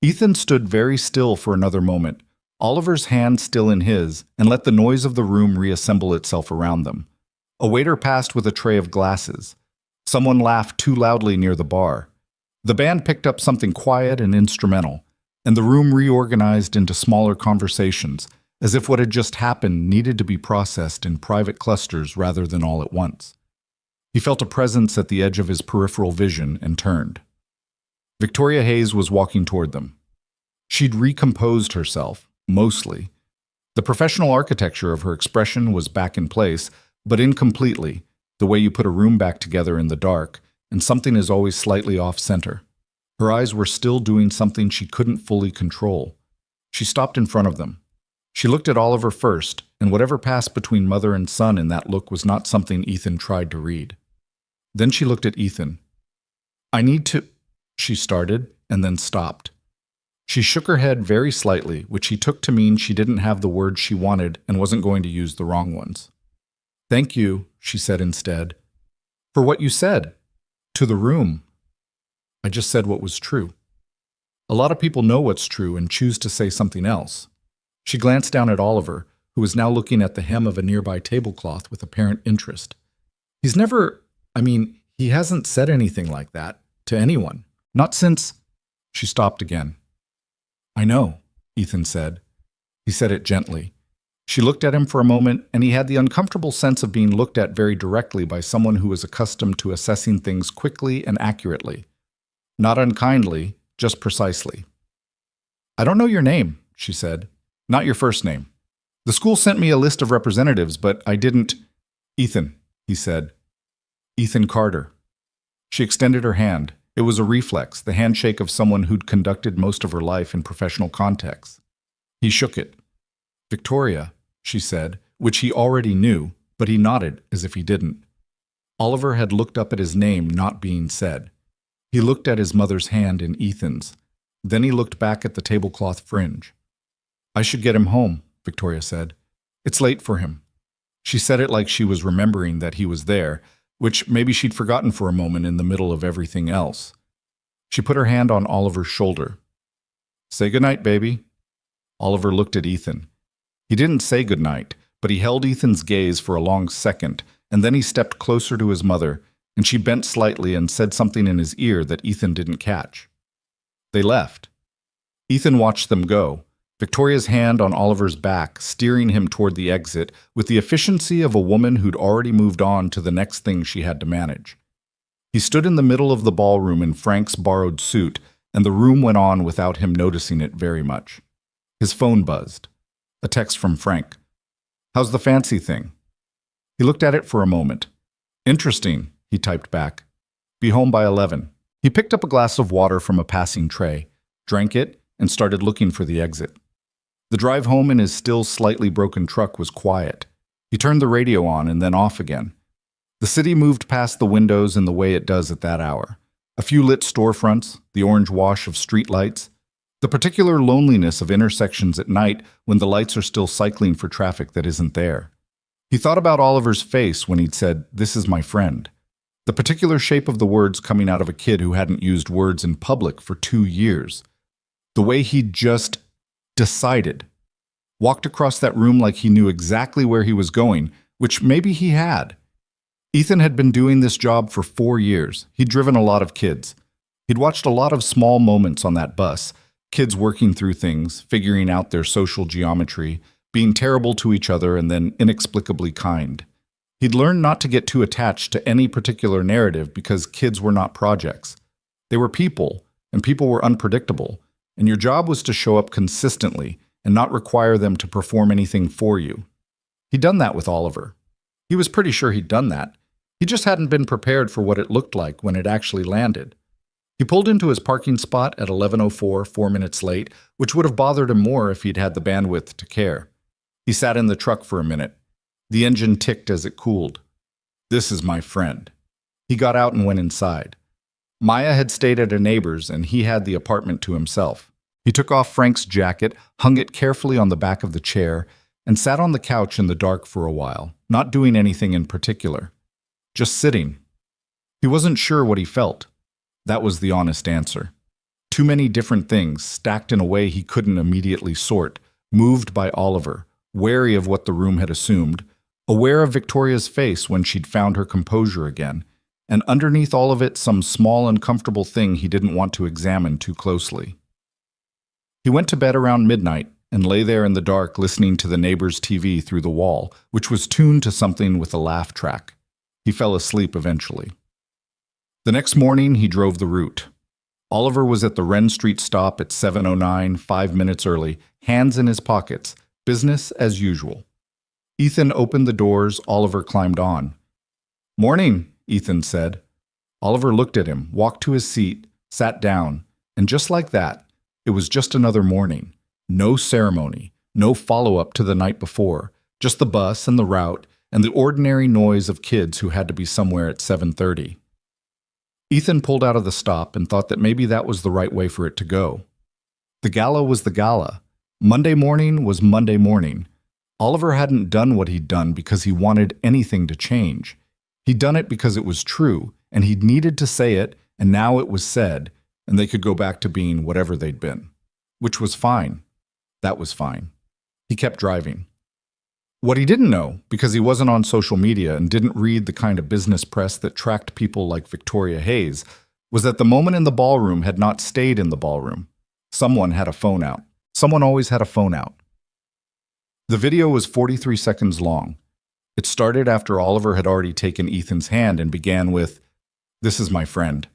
Ethan stood very still for another moment, Oliver's hand still in his, and let the noise of the room reassemble itself around them. A waiter passed with a tray of glasses. Someone laughed too loudly near the bar. The band picked up something quiet and instrumental, and the room reorganized into smaller conversations, as if what had just happened needed to be processed in private clusters rather than all at once. He felt a presence at the edge of his peripheral vision and turned. Victoria Hayes was walking toward them. She'd recomposed herself, mostly. The professional architecture of her expression was back in place, but incompletely, the way you put a room back together in the dark, and something is always slightly off-center. Her eyes were still doing something she couldn't fully control. She stopped in front of them. She looked at Oliver first, and whatever passed between mother and son in that look was not something Ethan tried to read. Then she looked at Ethan. "I need to," she started, and then stopped. She shook her head very slightly, which he took to mean she didn't have the words she wanted and wasn't going to use the wrong ones. "Thank you," she said instead. "For what you said. To the room." "I just said what was true. A lot of people know what's true and choose to say something else." She glanced down at Oliver, who was now looking at the hem of a nearby tablecloth with apparent interest. He hasn't said anything like that to anyone. Not since. She stopped again. "I know," Ethan said. He said it gently. She looked at him for a moment, and he had the uncomfortable sense of being looked at very directly by someone who was accustomed to assessing things quickly and accurately. Not unkindly, just precisely. "I don't know your name," she said. "Not your first name. The school sent me a list of representatives, but I didn't—" "Ethan," he said. "Ethan Carter." She extended her hand. It was a reflex, the handshake of someone who'd conducted most of her life in professional contexts. He shook it. "Victoria," she said, which he already knew, but he nodded as if he didn't. Oliver had looked up at his name not being said. He looked at his mother's hand in Ethan's. Then he looked back at the tablecloth fringe. "I should get him home," Victoria said. "It's late for him." She said it like she was remembering that he was there, which maybe she'd forgotten for a moment in the middle of everything else. She put her hand on Oliver's shoulder. "Say goodnight, baby." Oliver looked at Ethan. He didn't say goodnight, but he held Ethan's gaze for a long second, and then he stepped closer to his mother, and she bent slightly and said something in his ear that Ethan didn't catch. They left. Ethan watched them go, Victoria's hand on Oliver's back, steering him toward the exit with the efficiency of a woman who'd already moved on to the next thing she had to manage. He stood in the middle of the ballroom in Frank's borrowed suit, and the room went on without him noticing it very much. His phone buzzed. A text from Frank. "How's the fancy thing?" He looked at it for a moment. "Interesting," he typed back. "Be home by 11. He picked up a glass of water from a passing tray, drank it, and started looking for the exit. The drive home in his still slightly broken truck was quiet. He turned the radio on and then off again. The city moved past the windows in the way it does at that hour. A few lit storefronts, the orange wash of street lights, the particular loneliness of intersections at night when the lights are still cycling for traffic that isn't there. He thought about Oliver's face when he'd said, "This is my friend." The particular shape of the words coming out of a kid who hadn't used words in public for 2 years. The way he'd just decided. Walked across that room like he knew exactly where he was going, which maybe he had. Ethan had been doing this job for 4 years. He'd driven a lot of kids. He'd watched a lot of small moments on that bus, kids working through things, figuring out their social geometry, being terrible to each other and then inexplicably kind. He'd learned not to get too attached to any particular narrative because kids were not projects. They were people, and people were unpredictable, and your job was to show up consistently and not require them to perform anything for you. He'd done that with Oliver. He was pretty sure he'd done that. He just hadn't been prepared for what it looked like when it actually landed. He pulled into his parking spot at 11:04, 4 minutes late, which would have bothered him more if he'd had the bandwidth to care. He sat in the truck for a minute. The engine ticked as it cooled. "This is my friend." He got out and went inside. Maya had stayed at a neighbor's and he had the apartment to himself. He took off Frank's jacket, hung it carefully on the back of the chair, and sat on the couch in the dark for a while, not doing anything in particular. Just sitting. He wasn't sure what he felt. That was the honest answer. Too many different things, stacked in a way he couldn't immediately sort, moved by Oliver, wary of what the room had assumed, aware of Victoria's face when she'd found her composure again, and underneath all of it some small uncomfortable thing he didn't want to examine too closely. He went to bed around midnight and lay there in the dark listening to the neighbor's TV through the wall, which was tuned to something with a laugh track. He fell asleep eventually. The next morning he drove the route. Oliver was at the Wren Street stop at 7:09, 5 minutes early, hands in his pockets, business as usual. Ethan opened the doors, Oliver climbed on. "Morning," Ethan said. Oliver looked at him, walked to his seat, sat down, and just like that, it was just another morning. No ceremony, no follow-up to the night before, just the bus and the route and the ordinary noise of kids who had to be somewhere at 7:30. Ethan pulled out of the stop and thought that maybe that was the right way for it to go. The gala was the gala. Monday morning was Monday morning. Oliver hadn't done what he'd done because he wanted anything to change. He'd done it because it was true, and he'd needed to say it, and now it was said, and they could go back to being whatever they'd been. Which was fine. That was fine. He kept driving. What he didn't know, because he wasn't on social media and didn't read the kind of business press that tracked people like Victoria Hayes, was that the moment in the ballroom had not stayed in the ballroom. Someone had a phone out. Someone always had a phone out. The video was 43 seconds long. It started after Oliver had already taken Ethan's hand and began with, "This is my friend,"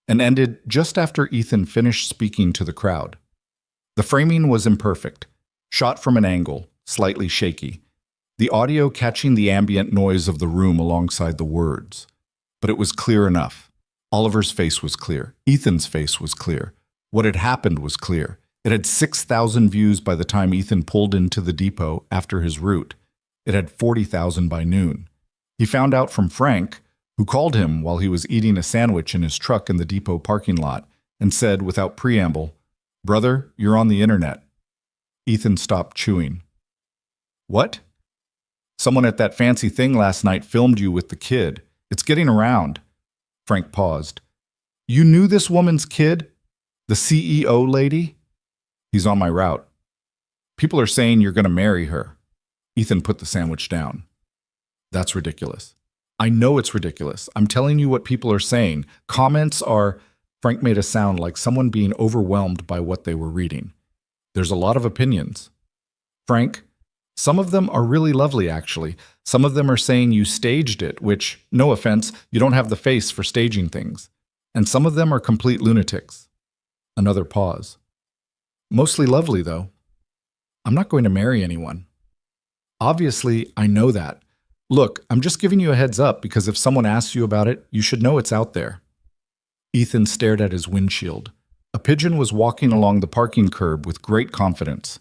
and ended just after Ethan finished speaking to the crowd. The framing was imperfect, shot from an angle, slightly shaky, the audio catching the ambient noise of the room alongside the words. But it was clear enough. Oliver's face was clear. Ethan's face was clear. What had happened was clear. It had 6,000 views by the time Ethan pulled into the depot after his route. It had 40,000 by noon. He found out from Frank, who called him while he was eating a sandwich in his truck in the depot parking lot, and said without preamble, "Brother, you're on the internet." Ethan stopped chewing. "What?" "Someone at that fancy thing last night filmed you with the kid. It's getting around." Frank paused. "You knew this woman's kid? The CEO lady?" "He's on my route. People are saying you're going to marry her." Ethan put the sandwich down. "That's ridiculous." "I know it's ridiculous. I'm telling you what people are saying. Comments are—" Frank made a sound like someone being overwhelmed by what they were reading. "There's a lot of opinions." "Frank, some of them are really lovely, actually. Some of them are saying you staged it, which, no offense, you don't have the face for staging things. And some of them are complete lunatics." Another pause. "Mostly lovely, though." "I'm not going to marry anyone." "Obviously, I know that. Look, I'm just giving you a heads up because if someone asks you about it, you should know it's out there." Ethan stared at his windshield. A pigeon was walking along the parking curb with great confidence.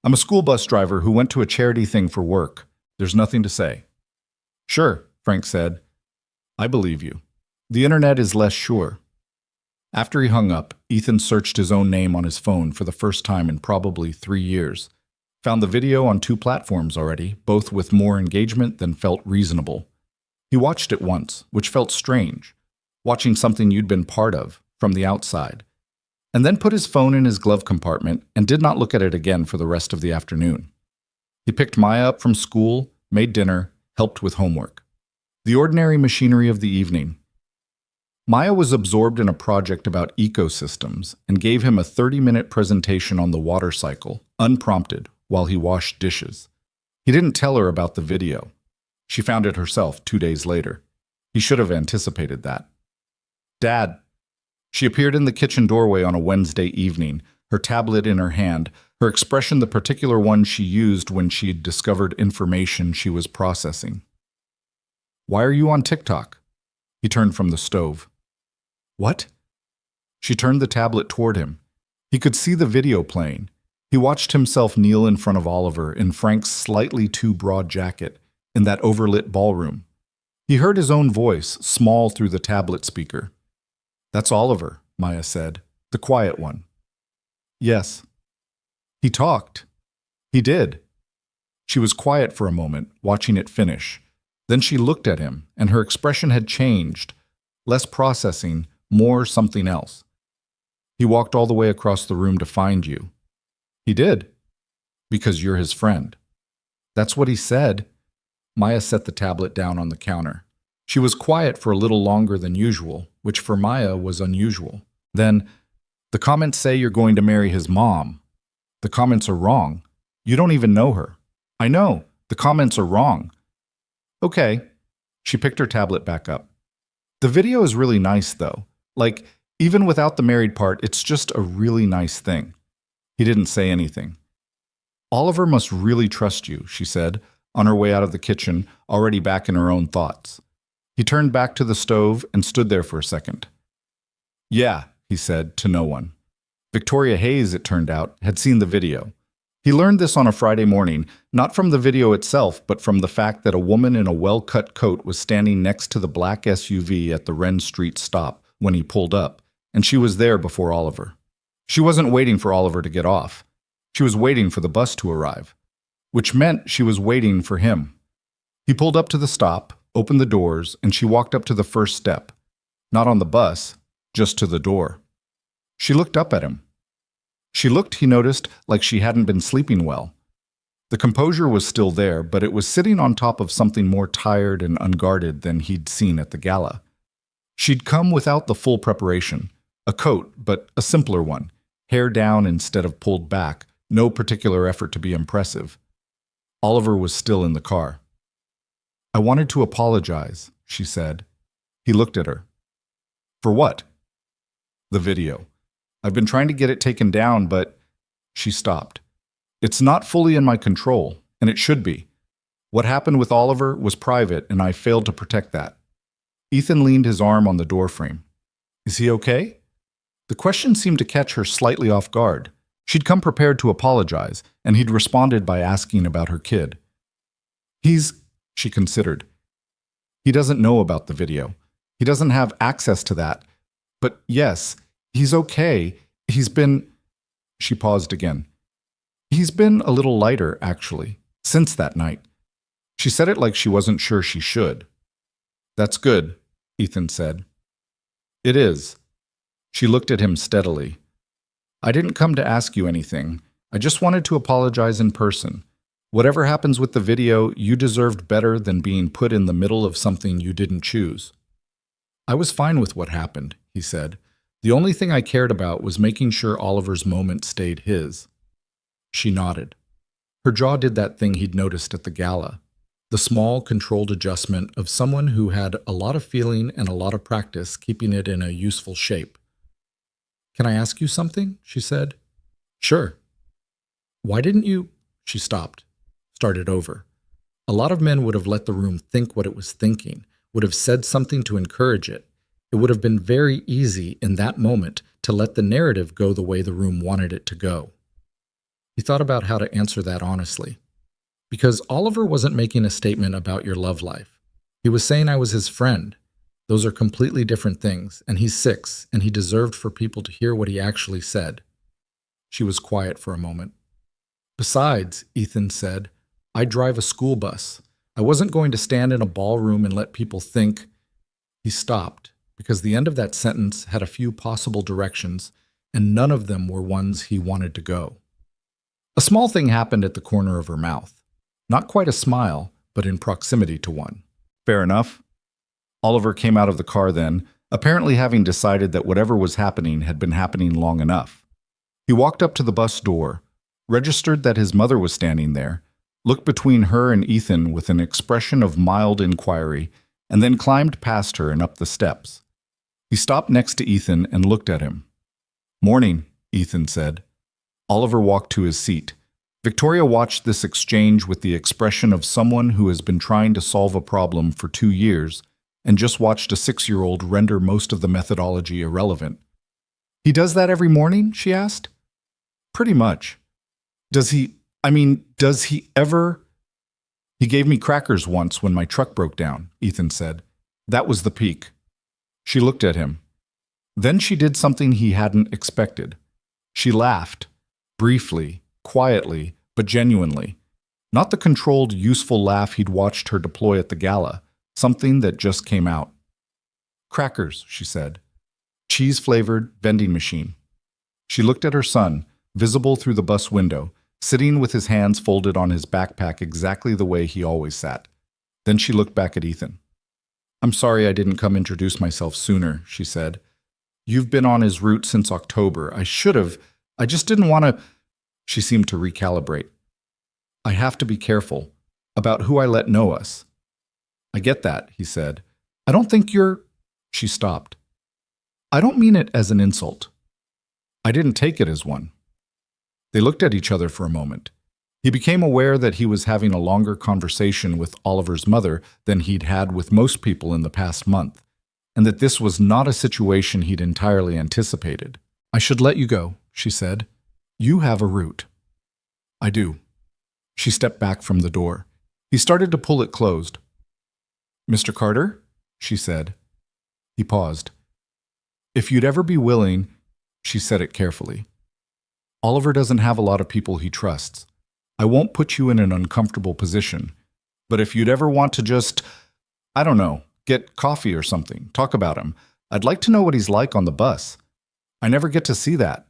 "I'm a school bus driver who went to a charity thing for work. There's nothing to say." "Sure," Frank said. "I believe you. The internet is less sure." After he hung up, Ethan searched his own name on his phone for the first time in probably 3 years. Found the video on 2 platforms already, both with more engagement than felt reasonable. He watched it once, which felt strange, watching something you'd been part of, from the outside, and then put his phone in his glove compartment and did not look at it again for the rest of the afternoon. He picked Maya up from school, made dinner, helped with homework. The ordinary machinery of the evening. Maya was absorbed in a project about ecosystems and gave him a 30-minute presentation on the water cycle, unprompted, while he washed dishes. He didn't tell her about the video. She found it herself 2 days later. He should have anticipated that. "Dad." She appeared in the kitchen doorway on a Wednesday evening, her tablet in her hand, her expression the particular one she used when she had discovered information she was processing. "Why are you on TikTok?" He turned from the stove. "What?" She turned the tablet toward him. He could see the video playing. He watched himself kneel in front of Oliver in Frank's slightly too broad jacket in that overlit ballroom. He heard his own voice, small through the tablet speaker. "That's Oliver," Maya said, "the quiet one." "Yes." "He talked." "He did." She was quiet for a moment, watching it finish. Then she looked at him, and her expression had changed. Less processing, more something else. "He walked all the way across the room to find you." "He did." "Because you're his friend." "That's what he said." Maya set the tablet down on the counter. She was quiet for a little longer than usual, which for Maya was unusual. Then, "The comments say you're going to marry his mom." "The comments are wrong. You don't even know her." "I know. The comments are wrong." "Okay." She picked her tablet back up. "The video is really nice, though. Like, even without the married part, it's just a really nice thing." He didn't say anything. "Oliver must really trust you," she said, on her way out of the kitchen, already back in her own thoughts. He turned back to the stove and stood there for a second. "Yeah," he said, to no one. Victoria Hayes, it turned out, had seen the video. He learned this on a Friday morning, not from the video itself, but from the fact that a woman in a well-cut coat was standing next to the black SUV at the Wren Street stop when he pulled up, and she was there before Oliver. She wasn't waiting for Oliver to get off. She was waiting for the bus to arrive, which meant she was waiting for him. He pulled up to the stop, opened the doors, and she walked up to the first step. Not on the bus, just to the door. She looked up at him. She looked, he noticed, like she hadn't been sleeping well. The composure was still there, but it was sitting on top of something more tired and unguarded than he'd seen at the gala. She'd come without the full preparation. A coat, but a simpler one. Hair down instead of pulled back. No particular effort to be impressive. Oliver was still in the car. "I wanted to apologize," she said. He looked at her. "For what?" "The video. I've been trying to get it taken down, but—" She stopped. "It's not fully in my control, and it should be. What happened with Oliver was private, and I failed to protect that." Ethan leaned his arm on the doorframe. Is he okay? The question seemed to catch her slightly off guard. She'd come prepared to apologize, and he'd responded by asking about her kid. She considered. He doesn't know about the video. He doesn't have access to that. But yes, he's okay. She paused again. He's been a little lighter, actually, since that night. She said it like she wasn't sure she should. That's good, Ethan said. It is. She looked at him steadily. I didn't come to ask you anything. I just wanted to apologize in person. Whatever happens with the video, you deserved better than being put in the middle of something you didn't choose. I was fine with what happened, he said. The only thing I cared about was making sure Oliver's moment stayed his. She nodded. Her jaw did that thing he'd noticed at the gala. The small, controlled adjustment of someone who had a lot of feeling and a lot of practice keeping it in a useful shape. Can I ask you something? She said. Sure. Why didn't you? She stopped, started over. A lot of men would have let the room think what it was thinking, would have said something to encourage it. It would have been very easy in that moment to let the narrative go the way the room wanted it to go. He thought about how to answer that honestly. Because Oliver wasn't making a statement about your love life. He was saying I was his friend. Those are completely different things, and he's 6, and he deserved for people to hear what he actually said. She was quiet for a moment. Besides, Ethan said, I drive a school bus. I wasn't going to stand in a ballroom and let people think. He stopped, because the end of that sentence had a few possible directions, and none of them were ones he wanted to go. A small thing happened at the corner of her mouth. Not quite a smile, but in proximity to one. Fair enough. Oliver came out of the car then, apparently having decided that whatever was happening had been happening long enough. He walked up to the bus door, registered that his mother was standing there, looked between her and Ethan with an expression of mild inquiry, and then climbed past her and up the steps. He stopped next to Ethan and looked at him. Morning, Ethan said. Oliver walked to his seat. Victoria watched this exchange with the expression of someone who has been trying to solve a problem for 2 years and just watched a 6-year-old render most of the methodology irrelevant. He does that every morning? She asked. Pretty much. Does he ever? He gave me crackers once when my truck broke down, Ethan said. That was the peak. She looked at him. Then she did something he hadn't expected. She laughed, briefly, quietly, but genuinely. Not the controlled, useful laugh he'd watched her deploy at the gala, something that just came out. Crackers, she said. Cheese-flavored vending machine. She looked at her son, visible through the bus window, sitting with his hands folded on his backpack exactly the way he always sat. Then she looked back at Ethan. I'm sorry I didn't come introduce myself sooner, she said. You've been on his route since October. I should have. I just didn't want to. She seemed to recalibrate. I have to be careful about who I let know us. I get that, he said. I don't think you're. She stopped. I don't mean it as an insult. I didn't take it as one. They looked at each other for a moment. He became aware that he was having a longer conversation with Oliver's mother than he'd had with most people in the past month, and that this was not a situation he'd entirely anticipated. I should let you go, she said. You have a route. I do. She stepped back from the door. He started to pull it closed. Mr. Carter? She said. He paused. If you'd ever be willing, she said it carefully. Oliver doesn't have a lot of people he trusts. I won't put you in an uncomfortable position, but if you'd ever want to just, I don't know, get coffee or something, talk about him, I'd like to know what he's like on the bus. I never get to see that.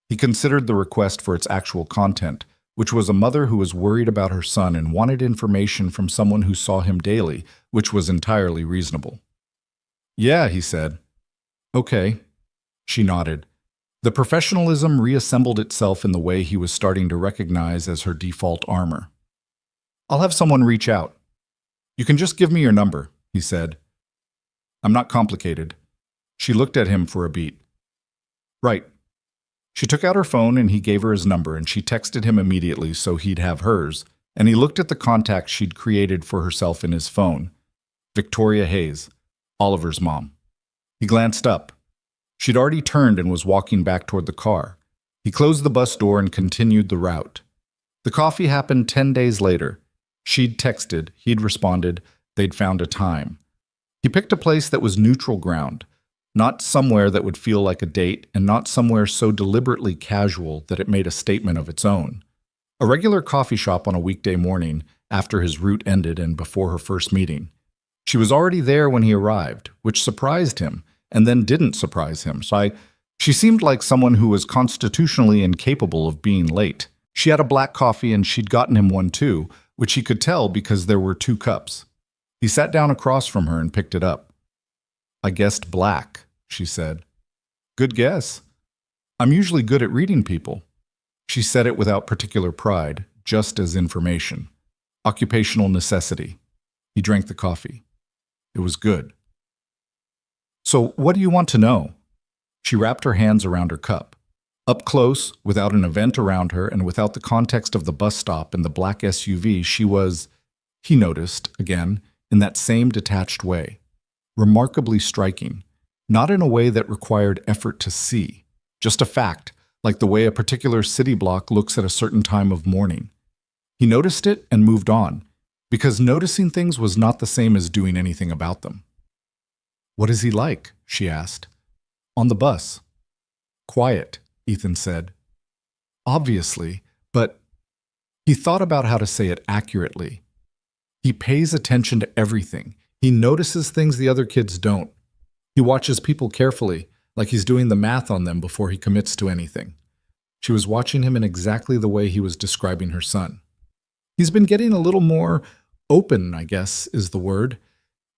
He considered the request for its actual content, which was a mother who was worried about her son and wanted information from someone who saw him daily, which was entirely reasonable. Yeah, he said. Okay. She nodded. The professionalism reassembled itself in the way he was starting to recognize as her default armor. I'll have someone reach out. You can just give me your number, he said. I'm not complicated. She looked at him for a beat. Right. She took out her phone and he gave her his number and she texted him immediately so he'd have hers, and he looked at the contacts she'd created for herself in his phone. Victoria Hayes, Oliver's mom. He glanced up. She'd already turned and was walking back toward the car. He closed the bus door and continued the route. The coffee happened 10 days later. She'd texted, he'd responded, they'd found a time. He picked a place that was neutral ground, not somewhere that would feel like a date and not somewhere so deliberately casual that it made a statement of its own. A regular coffee shop on a weekday morning after his route ended and before her first meeting. She was already there when he arrived, which surprised him and then didn't surprise him. She seemed like someone who was constitutionally incapable of being late. She had a black coffee and she'd gotten him one too, which he could tell because there were 2 cups. He sat down across from her and picked it up. "I guessed black," she said. "Good guess. I'm usually good at reading people." She said it without particular pride, just as information. Occupational necessity. He drank the coffee. It was good. "So what do you want to know?" She wrapped her hands around her cup. Up close, without an event around her and without the context of the bus stop and the black SUV, she was, he noticed, again, in that same detached way. Remarkably striking. Not in a way that required effort to see. Just a fact, like the way a particular city block looks at a certain time of morning. He noticed it and moved on, because noticing things was not the same as doing anything about them. "What is he like?" she asked. "On the bus." "Quiet," Ethan said. "Obviously, but..." He thought about how to say it accurately. He pays attention to everything. He notices things the other kids don't. He watches people carefully, like he's doing the math on them before he commits to anything. She was watching him in exactly the way he was describing her son. He's been getting a little more open, I guess, is the word.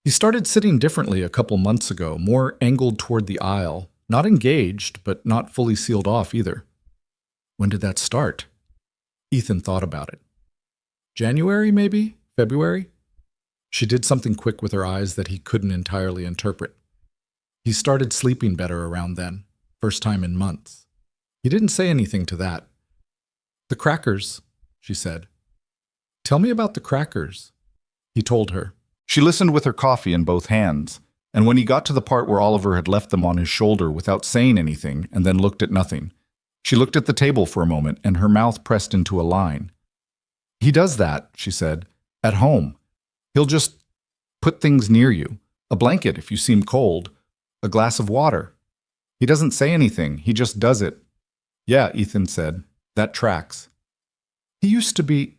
He started sitting differently a couple months ago, more angled toward the aisle, not engaged, but not fully sealed off either. When did that start? Ethan thought about it. January, maybe? February? She did something quick with her eyes that he couldn't entirely interpret. He started sleeping better around then, first time in months. He didn't say anything to that. "The crackers," she said. "Tell me about the crackers," he told her. She listened with her coffee in both hands, and when he got to the part where Oliver had left them on his shoulder without saying anything and then looked at nothing, she looked at the table for a moment and her mouth pressed into a line. "He does that," she said, "at home. He'll just put things near you. A blanket if you seem cold. A glass of water. He doesn't say anything, he just does it." "Yeah," Ethan said, "that tracks." "He used to be..."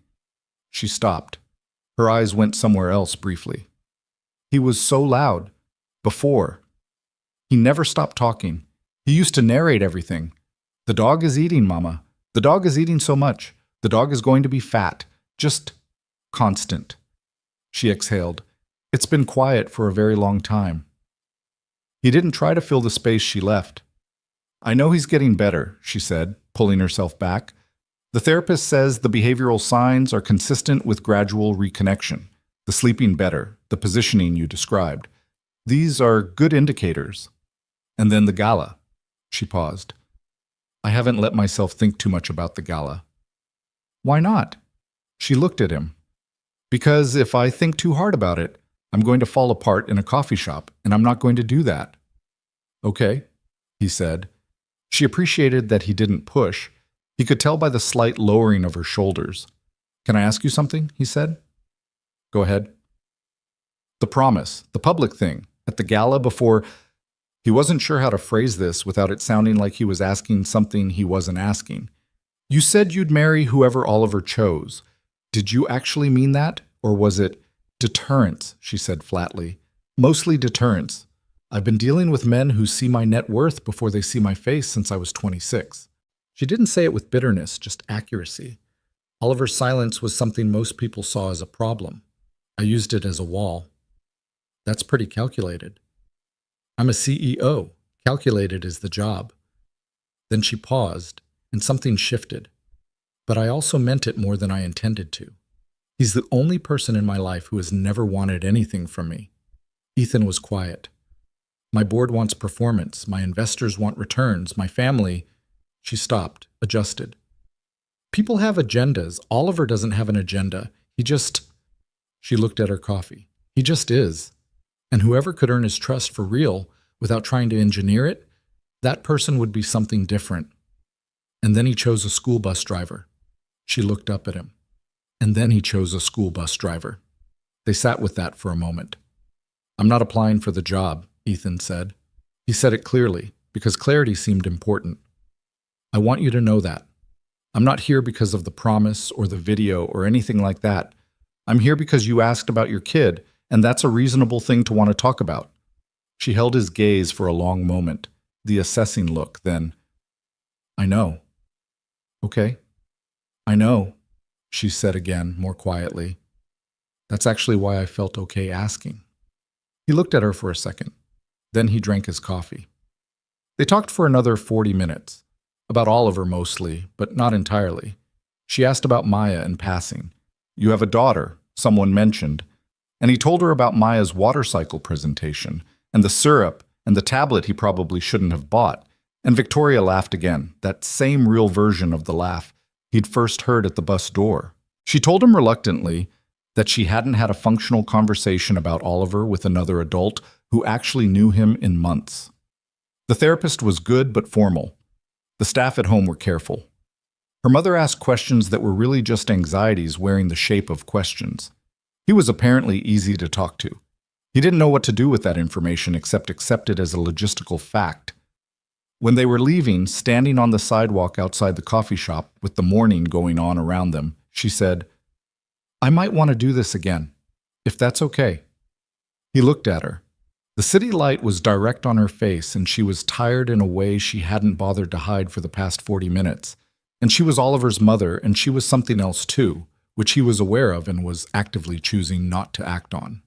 She stopped. Her eyes went somewhere else briefly. "He was so loud. Before. He never stopped talking. He used to narrate everything. 'The dog is eating, Mama. The dog is eating so much. The dog is going to be fat.' Just constant." She exhaled. "It's been quiet for a very long time." He didn't try to fill the space she left. "I know he's getting better," she said, pulling herself back. "The therapist says the behavioral signs are consistent with gradual reconnection, the sleeping better, the positioning you described. These are good indicators." "And then the gala." She paused. "I haven't let myself think too much about the gala." "Why not?" She looked at him. "Because if I think too hard about it, I'm going to fall apart in a coffee shop, and I'm not going to do that." "Okay," he said. She appreciated that he didn't push. He could tell by the slight lowering of her shoulders. "Can I ask you something?" he said. "Go ahead." "The promise, the public thing, at the gala before..." He wasn't sure how to phrase this without it sounding like he was asking something he wasn't asking. "You said you'd marry whoever Oliver chose. Did you actually mean that, or was it..." "Deterrence," she said flatly. "Mostly deterrence. I've been dealing with men who see my net worth before they see my face since I was 26. She didn't say it with bitterness, just accuracy. Oliver's silence was something most people saw as a problem. I used it as a wall. That's pretty calculated. I'm a CEO. Calculated is the job. Then she paused, and something shifted. But I also meant it more than I intended to. He's the only person in my life who has never wanted anything from me. Ethan was quiet. My board wants performance. My investors want returns. My family... She stopped, adjusted. People have agendas. Oliver doesn't have an agenda. He just... She looked at her coffee. He just is. And whoever could earn his trust for real, without trying to engineer it, That person would be something different. And then he chose a school bus driver. She looked up at him. And then he chose a school bus driver. They sat with that for a moment. I'm not applying for the job, Ethan said. He said it clearly, because clarity seemed important. I want you to know that. I'm not here because of the promise or the video or anything like that. I'm here because you asked about your kid, and that's a reasonable thing to want to talk about. She held his gaze for a long moment, the assessing look, then, I know. Okay. I know, she said again, more quietly. That's actually why I felt okay asking. He looked at her for a second. Then he drank his coffee. They talked for another 40 minutes. About Oliver mostly, but not entirely. She asked about Maya in passing. You have a daughter, someone mentioned. And he told her about Maya's water cycle presentation, and the syrup, and the tablet he probably shouldn't have bought. And Victoria laughed again, that same real version of the laugh he'd first heard at the bus door. She told him reluctantly that she hadn't had a functional conversation about Oliver with another adult who actually knew him in months. The therapist was good but formal. The staff at home were careful. Her mother asked questions that were really just anxieties wearing the shape of questions. He was apparently easy to talk to. He didn't know what to do with that information except accept it as a logistical fact. When they were leaving, standing on the sidewalk outside the coffee shop with the morning going on around them, she said, I might want to do this again, if that's okay. He looked at her. The city light was direct on her face, and she was tired in a way she hadn't bothered to hide for the past 40 minutes. And she was Oliver's mother, and she was something else too, which he was aware of and was actively choosing not to act on.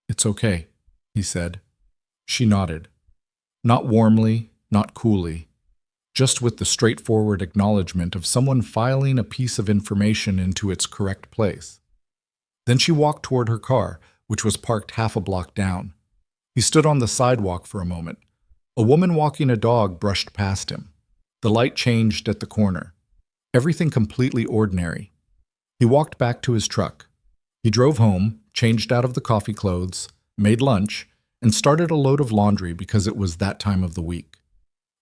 It's okay, he said. She nodded. Not warmly, not coolly, just with the straightforward acknowledgement of someone filing a piece of information into its correct place. Then she walked toward her car, which was parked half a block down. He stood on the sidewalk for a moment. A woman walking a dog brushed past him. The light changed at the corner. Everything completely ordinary. He walked back to his truck. He drove home, changed out of the coffee clothes, made lunch, and started a load of laundry because it was that time of the week.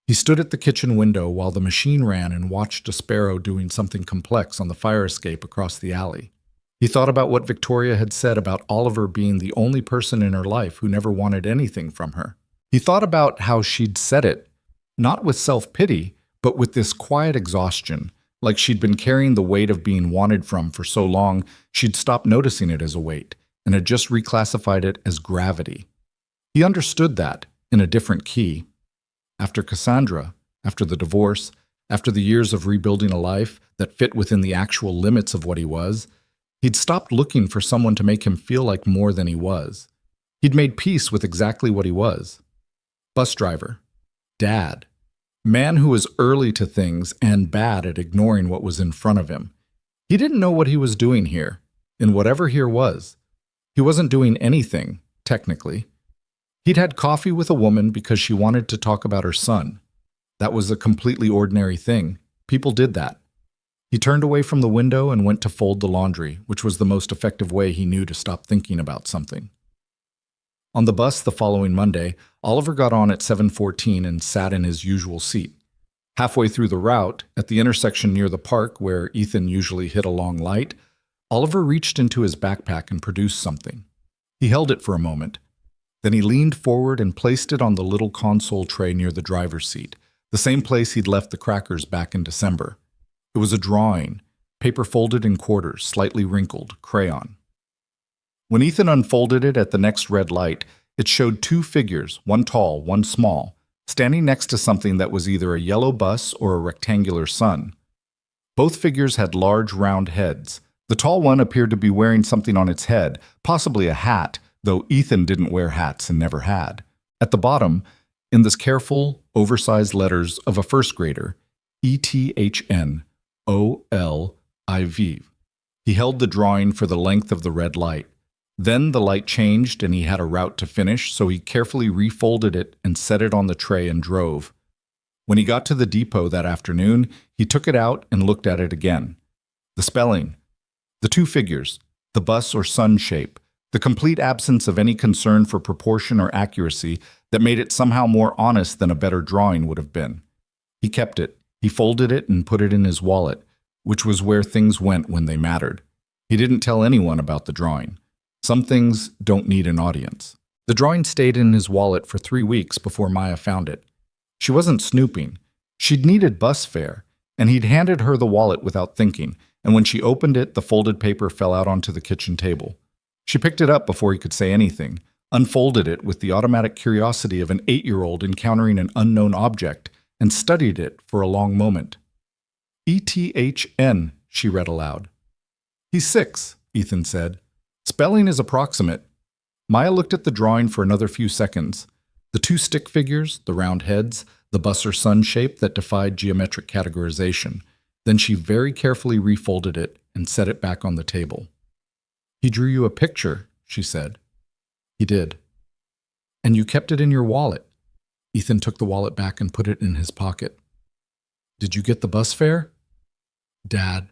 He stood at the kitchen window while the machine ran and watched a sparrow doing something complex on the fire escape across the alley. He thought about what Victoria had said about Oliver being the only person in her life who never wanted anything from her. He thought about how she'd said it, not with self-pity, but with this quiet exhaustion, like she'd been carrying the weight of being wanted from for so long she'd stopped noticing it as a weight and had just reclassified it as gravity. He understood that, in a different key. After Cassandra, after the divorce, after the years of rebuilding a life that fit within the actual limits of what he was, he'd stopped looking for someone to make him feel like more than he was. He'd made peace with exactly what he was. Bus driver. Dad. Man who was early to things and bad at ignoring what was in front of him. He didn't know what he was doing here, in whatever here was. He wasn't doing anything, technically. He'd had coffee with a woman because she wanted to talk about her son. That was a completely ordinary thing. People did that. He turned away from the window and went to fold the laundry, which was the most effective way he knew to stop thinking about something. On the bus the following Monday, Oliver got on at 7:14 and sat in his usual seat. Halfway through the route, at the intersection near the park where Ethan usually hit a long light, Oliver reached into his backpack and produced something. He held it for a moment. Then he leaned forward and placed it on the little console tray near the driver's seat, the same place he'd left the crackers back in December. It was a drawing, paper folded in quarters, slightly wrinkled, crayon. When Ethan unfolded it at the next red light, it showed two figures, one tall, one small, standing next to something that was either a yellow bus or a rectangular sun. Both figures had large, round heads. The tall one appeared to be wearing something on its head, possibly a hat, though Ethan didn't wear hats and never had. At the bottom, in the careful, oversized letters of a first grader, ETHN. OLIV. He held the drawing for the length of the red light. Then the light changed and he had a route to finish, so he carefully refolded it and set it on the tray and drove. When he got to the depot that afternoon, he took it out and looked at it again. The spelling, the two figures, the bus or sun shape, the complete absence of any concern for proportion or accuracy, that made it somehow more honest than a better drawing would have been. He kept it. He folded it and put it in his wallet, which was where things went when they mattered. He didn't tell anyone about the drawing. Some things don't need an audience. The drawing stayed in his wallet for 3 weeks before Maya found it. She wasn't snooping. She'd needed bus fare, and he'd handed her the wallet without thinking, and when she opened it, the folded paper fell out onto the kitchen table. She picked it up before he could say anything, unfolded it with the automatic curiosity of an 8-year-old encountering an unknown object, and studied it for a long moment. ETHN, she read aloud. He's 6, Ethan said. Spelling is approximate. Maya looked at the drawing for another few seconds. The 2 stick figures, the round heads, the bus or sun shape that defied geometric categorization. Then she very carefully refolded it and set it back on the table. He drew you a picture, she said. He did. And you kept it in your wallet. Ethan took the wallet back and put it in his pocket. Did you get the bus fare? Dad.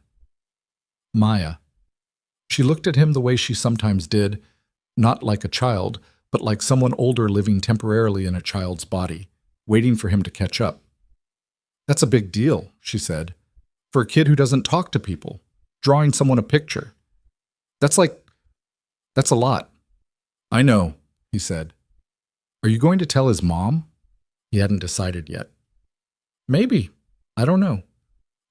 Maya. She looked at him the way she sometimes did, not like a child, but like someone older living temporarily in a child's body, waiting for him to catch up. That's a big deal, she said, for a kid who doesn't talk to people, drawing someone a picture. That's a lot. I know, he said. Are you going to tell his mom? He hadn't decided yet. Maybe. I don't know.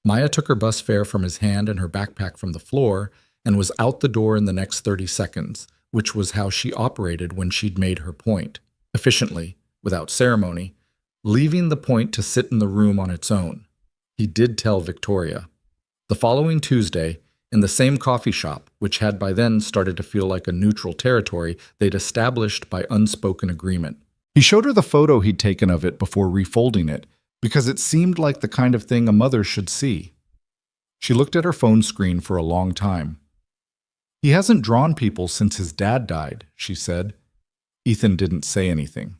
Maya took her bus fare from his hand and her backpack from the floor and was out the door in the next 30 seconds, which was how she operated when she'd made her point, efficiently, without ceremony, leaving the point to sit in the room on its own. He did tell Victoria. The following Tuesday, in the same coffee shop, which had by then started to feel like a neutral territory they'd established by unspoken agreement. He showed her the photo he'd taken of it before refolding it, because it seemed like the kind of thing a mother should see. She looked at her phone screen for a long time. He hasn't drawn people since his dad died, she said. Ethan didn't say anything.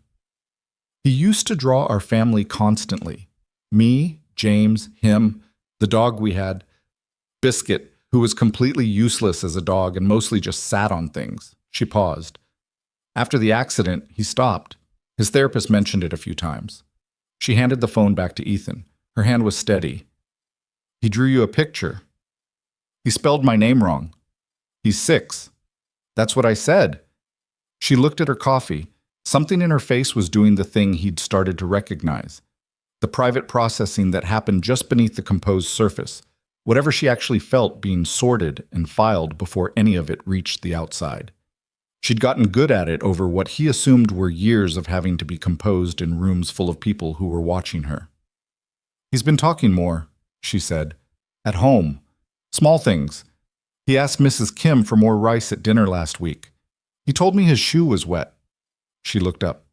He used to draw our family constantly. Me, James, him, the dog we had, Biscuit, who was completely useless as a dog and mostly just sat on things. She paused. After the accident, he stopped. His therapist mentioned it a few times. She handed the phone back to Ethan. Her hand was steady. He drew you a picture. He spelled my name wrong. He's 6. That's what I said. She looked at her coffee. Something in her face was doing the thing he'd started to recognize. The private processing that happened just beneath the composed surface. Whatever she actually felt being sorted and filed before any of it reached the outside. She'd gotten good at it over what he assumed were years of having to be composed in rooms full of people who were watching her. He's been talking more, she said. At home. Small things. He asked Mrs. Kim for more rice at dinner last week. He told me his shoe was wet. She looked up.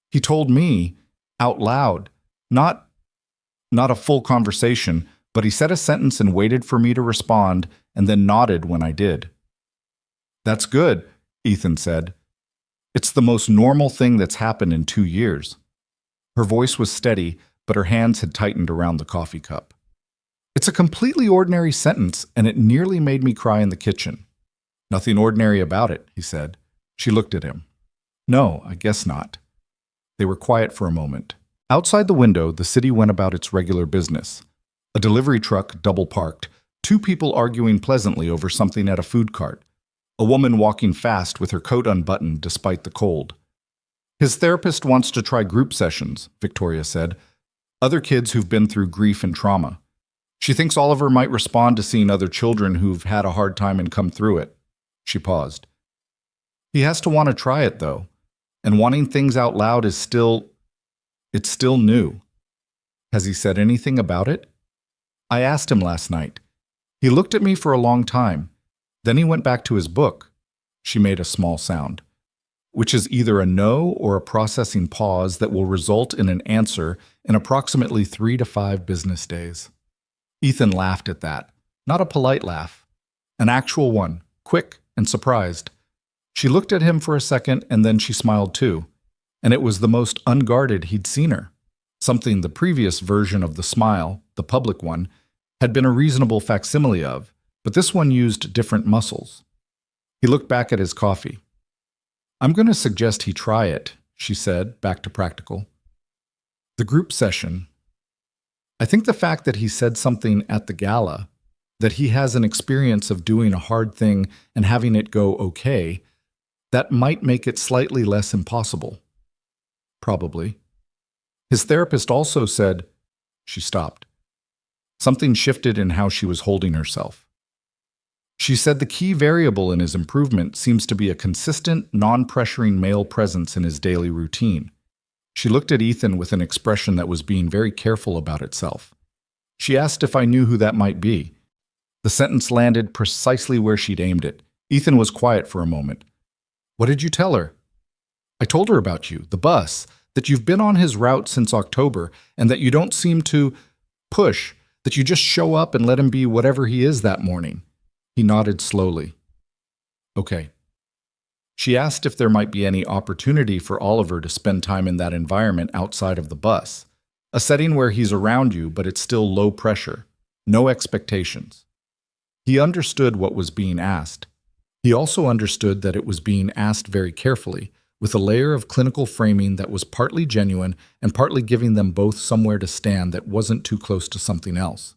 He told me, out loud, not a full conversation, but he said a sentence and waited for me to respond and then nodded when I did. That's good, Ethan said. It's the most normal thing that's happened in 2 years. Her voice was steady, but her hands had tightened around the coffee cup. It's a completely ordinary sentence, and it nearly made me cry in the kitchen. Nothing ordinary about it, he said. She looked at him. No, I guess not. They were quiet for a moment. Outside the window, the city went about its regular business. A delivery truck double-parked, 2 people arguing pleasantly over something at a food cart, a woman walking fast with her coat unbuttoned despite the cold. His therapist wants to try group sessions, Victoria said. Other kids who've been through grief and trauma. She thinks Oliver might respond to seeing other children who've had a hard time and come through it. She paused. He has to want to try it, though, and wanting things out loud is still new. Has he said anything about it? I asked him last night. He looked at me for a long time. Then he went back to his book. She made a small sound, which is either a no or a processing pause that will result in an answer in approximately 3 to 5 business days. Ethan laughed at that. Not a polite laugh. An actual one, quick and surprised. She looked at him for a second and then she smiled too. And it was the most unguarded he'd seen her. Something the previous version of the smile, the public one, had been a reasonable facsimile of, but this one used different muscles. He looked back at his coffee. I'm going to suggest he try it, she said, back to practical. The group session. I think the fact that he said something at the gala, that he has an experience of doing a hard thing and having it go okay, that might make it slightly less impossible. Probably. His therapist also said, she stopped. Something shifted in how she was holding herself. She said the key variable in his improvement seems to be a consistent, non-pressuring male presence in his daily routine. She looked at Ethan with an expression that was being very careful about itself. She asked if I knew who that might be. The sentence landed precisely where she'd aimed it. Ethan was quiet for a moment. What did you tell her? I told her about you, the bus, that you've been on his route since October, and that you don't seem to push, that you just show up and let him be whatever he is that morning. He nodded slowly. Okay. She asked if there might be any opportunity for Oliver to spend time in that environment outside of the bus, a setting where he's around you but it's still low pressure, no expectations. He understood what was being asked. He also understood that it was being asked very carefully, with a layer of clinical framing that was partly genuine and partly giving them both somewhere to stand that wasn't too close to something else.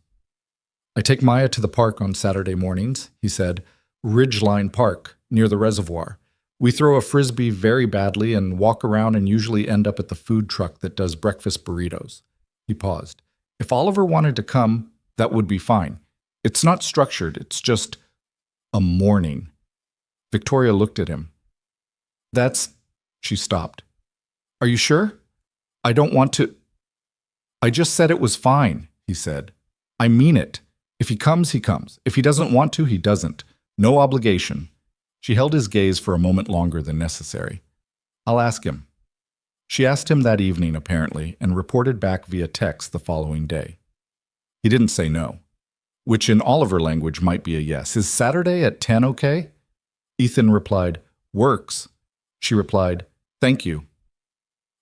I take Maya to the park on Saturday mornings, he said, Ridgeline Park, near the reservoir. We throw a frisbee very badly and walk around and usually end up at the food truck that does breakfast burritos. He paused. If Oliver wanted to come, that would be fine. It's not structured, it's just a morning. Victoria looked at him. She stopped. Are you sure? I don't want to. I just said it was fine, he said. I mean it. If he comes, he comes. If he doesn't want to, he doesn't. No obligation. She held his gaze for a moment longer than necessary. I'll ask him. She asked him that evening, apparently, and reported back via text the following day. He didn't say no, which in Oliver language might be a yes. Is Saturday at 10 okay? Ethan replied, works. She replied, thank you.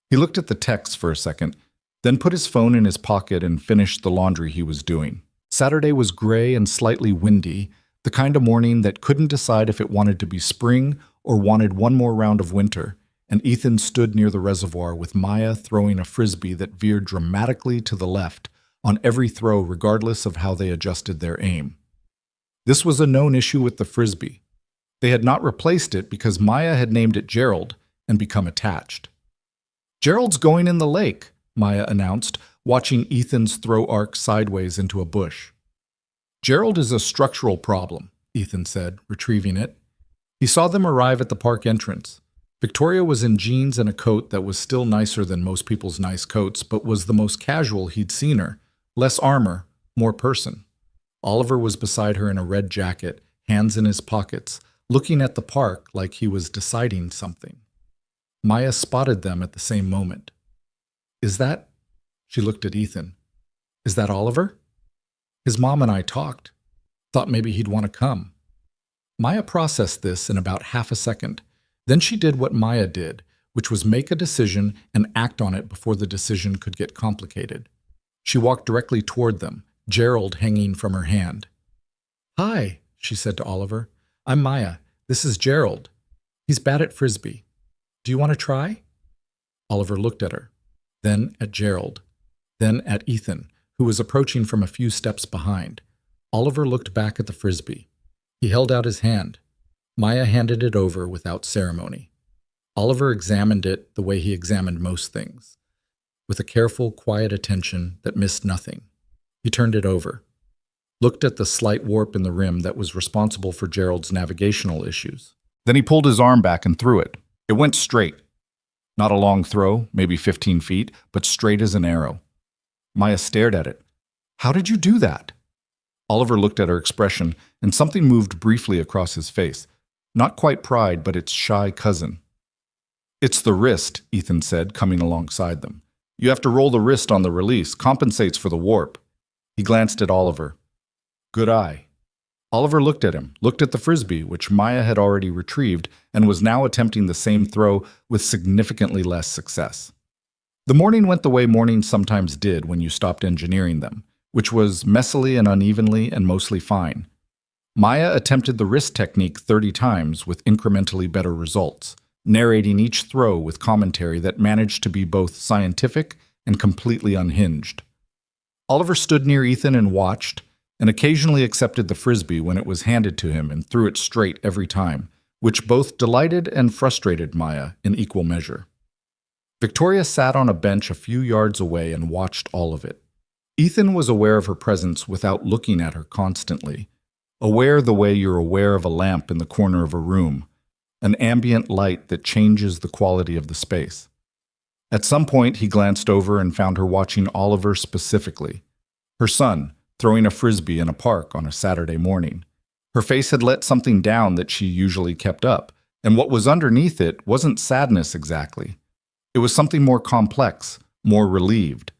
He looked at the text for a second, then put his phone in his pocket and finished the laundry he was doing. Saturday was gray and slightly windy, the kind of morning that couldn't decide if it wanted to be spring or wanted one more round of winter, and Ethan stood near the reservoir with Maya throwing a frisbee that veered dramatically to the left on every throw regardless of how they adjusted their aim. This was a known issue with the frisbee. They had not replaced it because Maya had named it Gerald and become attached. Gerald's going in the lake, Maya announced, watching Ethan's throw arc sideways into a bush. Gerald is a structural problem, Ethan said, retrieving it. He saw them arrive at the park entrance. Victoria was in jeans and a coat that was still nicer than most people's nice coats, but was the most casual he'd seen her. Less armor, more person. Oliver was beside her in a red jacket, hands in his pockets, looking at the park like he was deciding something. Maya spotted them at the same moment. Is that? She looked at Ethan. Is that Oliver? His mom and I talked. Thought maybe he'd want to come. Maya processed this in about half a second. Then she did what Maya did, which was make a decision and act on it before the decision could get complicated. She walked directly toward them, Gerald hanging from her hand. Hi, she said to Oliver. I'm Maya. This is Gerald. He's bad at frisbee. Do you want to try? Oliver looked at her, then at Gerald, then at Ethan, who was approaching from a few steps behind. Oliver looked back at the frisbee. He held out his hand. Maya handed it over without ceremony. Oliver examined it the way he examined most things, with a careful, quiet attention that missed nothing. He turned it over, looked at the slight warp in the rim that was responsible for Gerald's navigational issues. Then he pulled his arm back and threw it. It went straight. Not a long throw, maybe 15 feet, but straight as an arrow. Maya stared at it. How did you do that? Oliver looked at her expression, and something moved briefly across his face. Not quite pride, but its shy cousin. It's the wrist, Ethan said, coming alongside them. You have to roll the wrist on the release, compensates for the warp. He glanced at Oliver. Good eye. Oliver looked at him, looked at the frisbee, which Maya had already retrieved, and was now attempting the same throw with significantly less success. The morning went the way mornings sometimes did when you stopped engineering them, which was messily and unevenly and mostly fine. Maya attempted the wrist technique 30 times with incrementally better results. narrating each throw with commentary that managed to be both scientific and completely unhinged. Oliver stood near Ethan and watched, and occasionally accepted the frisbee when it was handed to him and threw it straight every time, which both delighted and frustrated Maya in equal measure. Victoria sat on a bench a few yards away and watched all of it. Ethan was aware of her presence without looking at her constantly, aware the way you're aware of a lamp in the corner of a room, an ambient light that changes the quality of the space. At some point, he glanced over and found her watching Oliver specifically, her son, throwing a frisbee in a park on a Saturday morning. Her face had let something down that she usually kept up, and what was underneath it wasn't sadness exactly. It was something more complex, more relieved,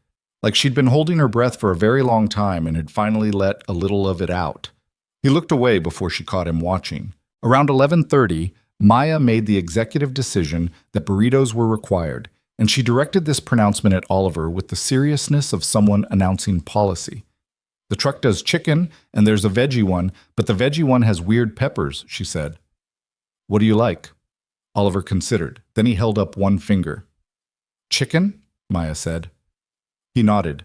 like she'd been holding her breath for a very long time and had finally let a little of it out. He looked away before she caught him watching. Around 11:30, Maya made the executive decision that burritos were required, and she directed this pronouncement at Oliver with the seriousness of someone announcing policy. "The truck does chicken, and there's a veggie one, but the veggie one has weird peppers," she said. "What do you like?" Oliver considered. Then he held up one finger. "Chicken?" Maya said. He nodded.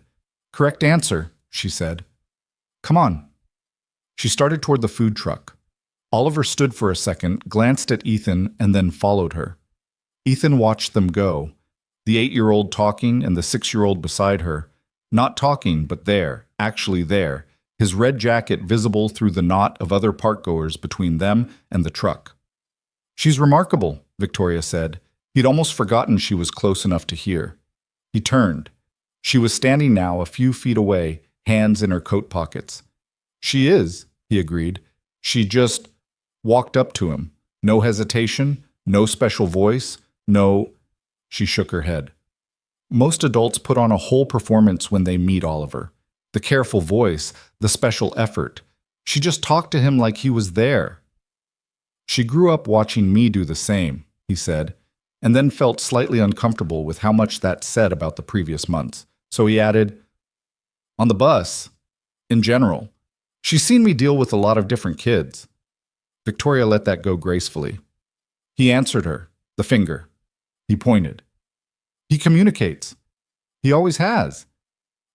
"Correct answer," she said. "Come on." She started toward the food truck. Oliver stood for a second, glanced at Ethan, and then followed her. Ethan watched them go, the 8-year-old talking and the 6-year-old beside her, not talking, but there, actually there, his red jacket visible through the knot of other parkgoers between them and the truck. "She's remarkable," Victoria said. He'd almost forgotten she was close enough to hear. He turned. She was standing now a few feet away, hands in her coat pockets. "She is," he agreed. She just walked up to him. No hesitation, no special voice, no... She shook her head. Most adults put on a whole performance when they meet Oliver. The careful voice, the special effort. She just talked to him like he was there. "She grew up watching me do the same," he said, and then felt slightly uncomfortable with how much that said about the previous months. So he added, "On the bus, in general. She's seen me deal with a lot of different kids." Victoria let that go gracefully. He answered her, the finger. He pointed. "He communicates. He always has.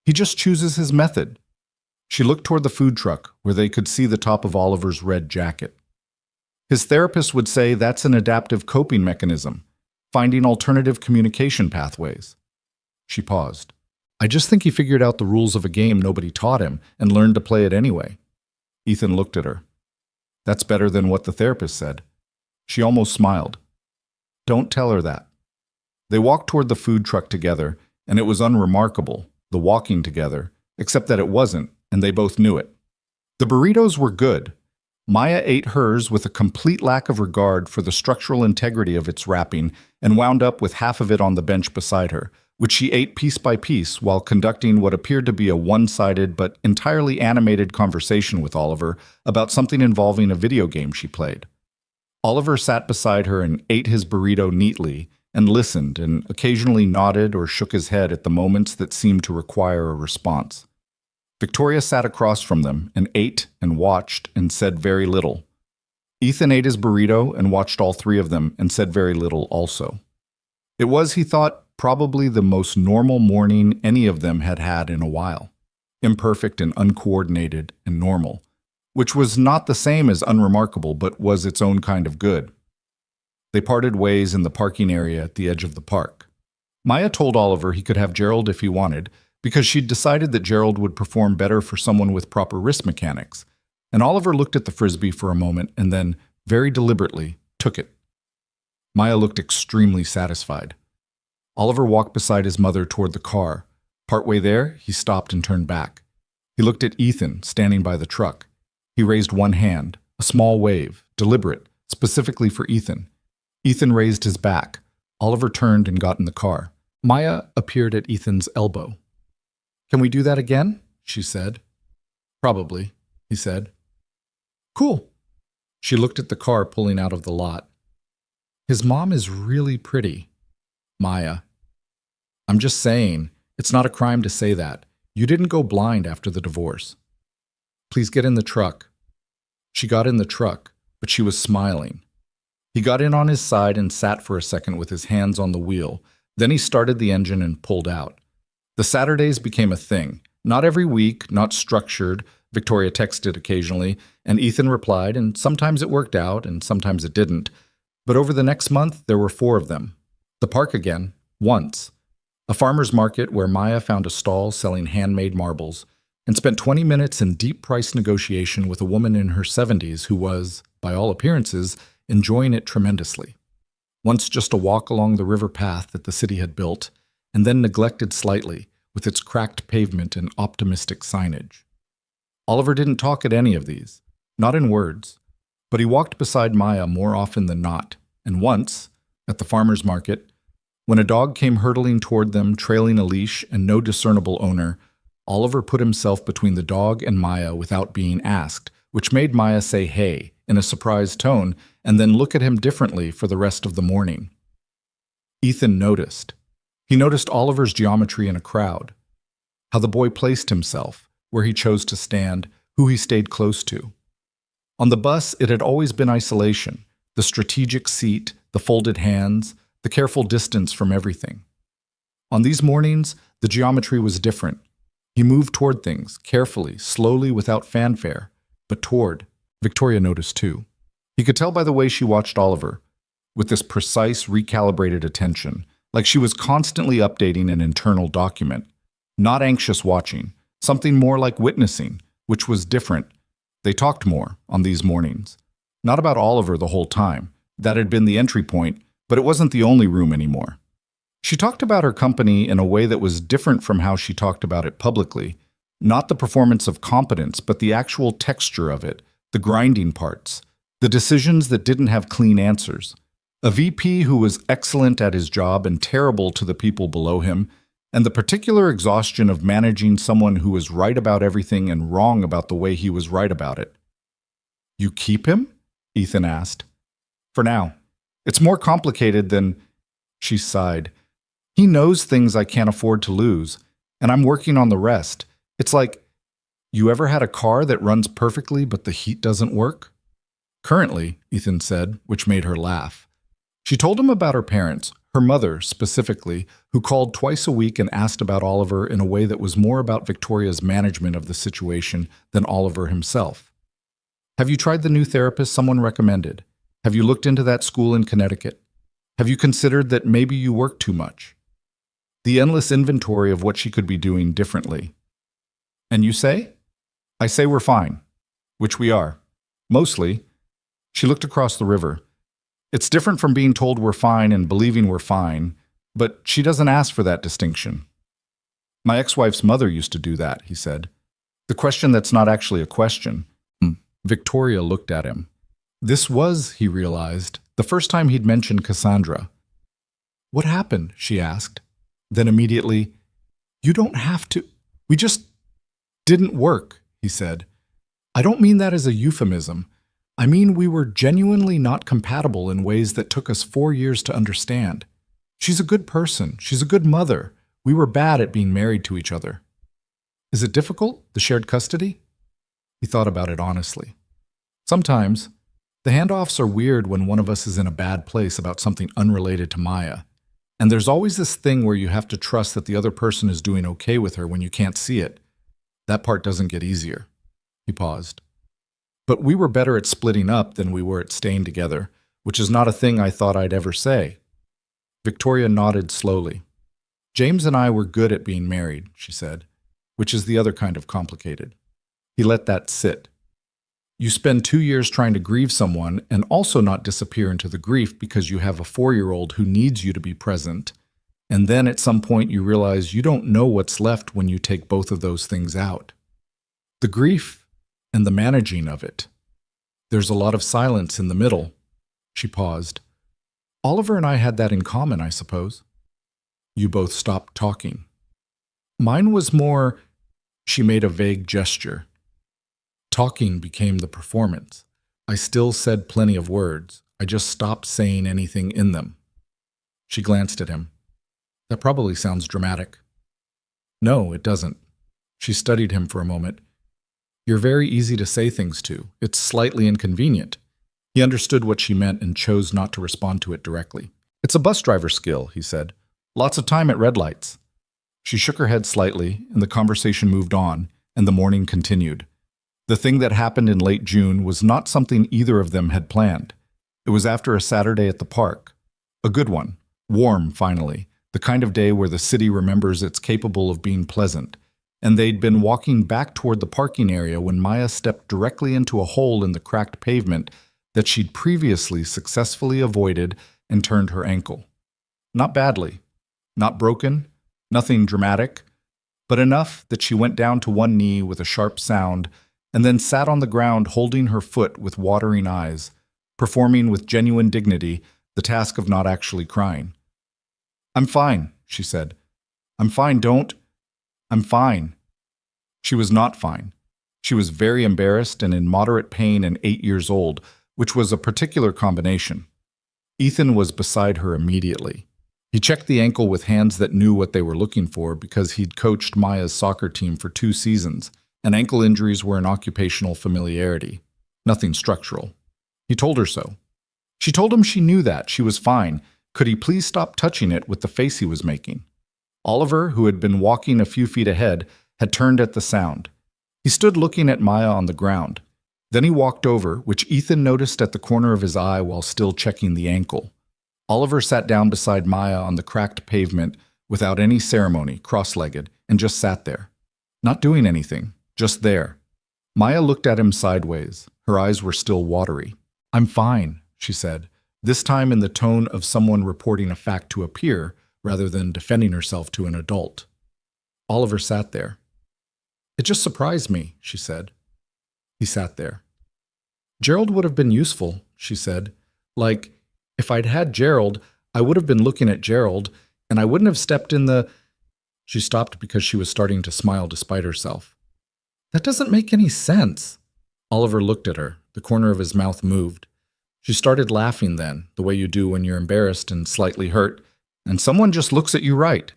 He just chooses his method." She looked toward the food truck, where they could see the top of Oliver's red jacket. "His therapist would say that's an adaptive coping mechanism, finding alternative communication pathways." She paused. "I just think he figured out the rules of a game nobody taught him and learned to play it anyway." Ethan looked at her. "That's better than what the therapist said." She almost smiled. "Don't tell her that." They walked toward the food truck together, and it was unremarkable, the walking together, except that it wasn't, and they both knew it. The burritos were good. Maya ate hers with a complete lack of regard for the structural integrity of its wrapping and wound up with half of it on the bench beside her, which she ate piece by piece while conducting what appeared to be a one-sided but entirely animated conversation with Oliver about something involving a video game she played. Oliver sat beside her and ate his burrito neatly and listened and occasionally nodded or shook his head at the moments that seemed to require a response. Victoria sat across from them and ate and watched and said very little. Ethan ate his burrito and watched all three of them and said very little also. It was, he thought, probably the most normal morning any of them had had in a while. Imperfect and uncoordinated and normal, which was not the same as unremarkable but was its own kind of good. They parted ways in the parking area at the edge of the park. Maya told Oliver he could have Gerald if he wanted, because she'd decided that Gerald would perform better for someone with proper wrist mechanics, and Oliver looked at the frisbee for a moment and then, very deliberately, took it. Maya looked extremely satisfied. Oliver walked beside his mother toward the car. Partway there, he stopped and turned back. He looked at Ethan, standing by the truck. He raised one hand, a small wave, deliberate, specifically for Ethan. Ethan raised his back. Oliver turned and got in the car. Maya appeared at Ethan's elbow. "Can we do that again?" she said. "Probably," he said. "Cool." She looked at the car pulling out of the lot. "His mom is really pretty." "Maya." "I'm just saying, it's not a crime to say that. You didn't go blind after the divorce." "Please get in the truck." She got in the truck, but she was smiling. He got in on his side and sat for a second with his hands on the wheel. Then he started the engine and pulled out. The Saturdays became a thing. Not every week, not structured. Victoria texted occasionally, and Ethan replied, and sometimes it worked out, and sometimes it didn't. But over the next month, there were 4 of them. The park again, once. A farmer's market where Maya found a stall selling handmade marbles, and spent 20 minutes in deep price negotiation with a woman in her 70s who was, by all appearances, enjoying it tremendously. Once just a walk along the river path that the city had built, and then neglected slightly, with its cracked pavement and optimistic signage. Oliver didn't talk at any of these, not in words, but he walked beside Maya more often than not, and once, at the farmer's market, when a dog came hurtling toward them trailing a leash and no discernible owner, Oliver put himself between the dog and Maya without being asked, which made Maya say hey in a surprised tone and then look at him differently for the rest of the morning. Ethan noticed. He noticed Oliver's geometry in a crowd, how the boy placed himself, where he chose to stand, who he stayed close to. On the bus, it had always been isolation, the strategic seat, the folded hands, the careful distance from everything. On these mornings, the geometry was different. He moved toward things, carefully, slowly, without fanfare, but toward. Victoria noticed too. He could tell by the way she watched Oliver, with this precise, recalibrated attention, like she was constantly updating an internal document. Not anxious watching, something more like witnessing, which was different. They talked more on these mornings. Not about Oliver the whole time. That had been the entry point, but it wasn't the only room anymore. She talked about her company in a way that was different from how she talked about it publicly. Not the performance of competence, but the actual texture of it, the grinding parts, the decisions that didn't have clean answers. A VP who was excellent at his job and terrible to the people below him, and the particular exhaustion of managing someone who was right about everything and wrong about the way he was right about it. "You keep him?" Ethan asked. "For now. It's more complicated than—" She sighed. "He knows things I can't afford to lose, and I'm working on the rest. It's like, you ever had a car that runs perfectly but the heat doesn't work?" "Currently," Ethan said, which made her laugh. She told him about her parents, her mother specifically, who called twice a week and asked about Oliver in a way that was more about Victoria's management of the situation than Oliver himself. "Have you tried the new therapist someone recommended? Have you looked into that school in Connecticut? Have you considered that maybe you work too much?" The endless inventory of what she could be doing differently. "And you say?" "I say we're fine." "Which we are. Mostly." She looked across the river. "It's different from being told we're fine and believing we're fine, but she doesn't ask for that distinction." "My ex-wife's mother used to do that," he said. "The question that's not actually a question." Victoria looked at him. This was, he realized, the first time he'd mentioned Cassandra. "What happened?" she asked. Then immediately, "You don't have to. We just didn't work," he said. "I don't mean that as a euphemism. I mean we were genuinely not compatible in ways that took us 4 years to understand. She's a good person. She's a good mother. We were bad at being married to each other." "Is it difficult, the shared custody?" He thought about it honestly. "Sometimes. The handoffs are weird when one of us is in a bad place about something unrelated to Maya. And there's always this thing where you have to trust that the other person is doing okay with her when you can't see it. That part doesn't get easier." He paused. "But we were better at splitting up than we were at staying together, which is not a thing I thought I'd ever say." Victoria nodded slowly. "James and I were good at being married," she said, "which is the other kind of complicated." He let that sit. You spend 2 years trying to grieve someone and also not disappear into the grief because you have a 4-year-old who needs you to be present, and then at some point you realize you don't know what's left when you take both of those things out. The grief and the managing of it. There's a lot of silence in the middle." She paused. "Oliver and I had that in common, I suppose." "You both stopped talking." "Mine was more—" She made a vague gesture. "Talking became the performance. I still said plenty of words. I just stopped saying anything in them." She glanced at him. "That probably sounds dramatic." "No, it doesn't." She studied him for a moment. "You're very easy to say things to. It's slightly inconvenient. He understood what she meant and chose not to respond to it directly. It's a bus driver skill, he said. Lots of time at red lights. She shook her head slightly, and the conversation moved on, and the morning continued. The thing that happened in late June was not something either of them had planned. It was after a Saturday at the park. A good one. Warm, finally. The kind of day where the city remembers it's capable of being pleasant. And they'd been walking back toward the parking area when Maya stepped directly into a hole in the cracked pavement that she'd previously successfully avoided and turned her ankle. Not badly. Not broken. Nothing dramatic. But enough that she went down to one knee with a sharp sound and then sat on the ground holding her foot with watering eyes, performing with genuine dignity the task of not actually crying. "I'm fine," she said. "I'm fine, don't. I'm fine." She was not fine. She was very embarrassed and in moderate pain and 8 years old, which was a particular combination. Ethan was beside her immediately. He checked the ankle with hands that knew what they were looking for because he'd coached Maya's soccer team for 2 seasons, and ankle injuries were an occupational familiarity, nothing structural. He told her so. She told him she knew that, she was fine. Could he please stop touching it with the face he was making? Oliver, who had been walking a few feet ahead, had turned at the sound. He stood looking at Maya on the ground. Then he walked over, which Ethan noticed at the corner of his eye while still checking the ankle. Oliver sat down beside Maya on the cracked pavement without any ceremony, cross-legged, and just sat there. Not doing anything, just there. Maya looked at him sideways. Her eyes were still watery. "I'm fine," she said, this time in the tone of someone reporting a fact to a peer rather than defending herself to an adult. Oliver sat there. "It just surprised me," she said. He sat there. "Gerald would have been useful," she said. "Like, if I'd had Gerald, I would have been looking at Gerald, and I wouldn't have stepped in the—" She stopped because she was starting to smile despite herself. "That doesn't make any sense." Oliver looked at her. The corner of his mouth moved. She started laughing then, the way you do when you're embarrassed and slightly hurt, and someone just looks at you right.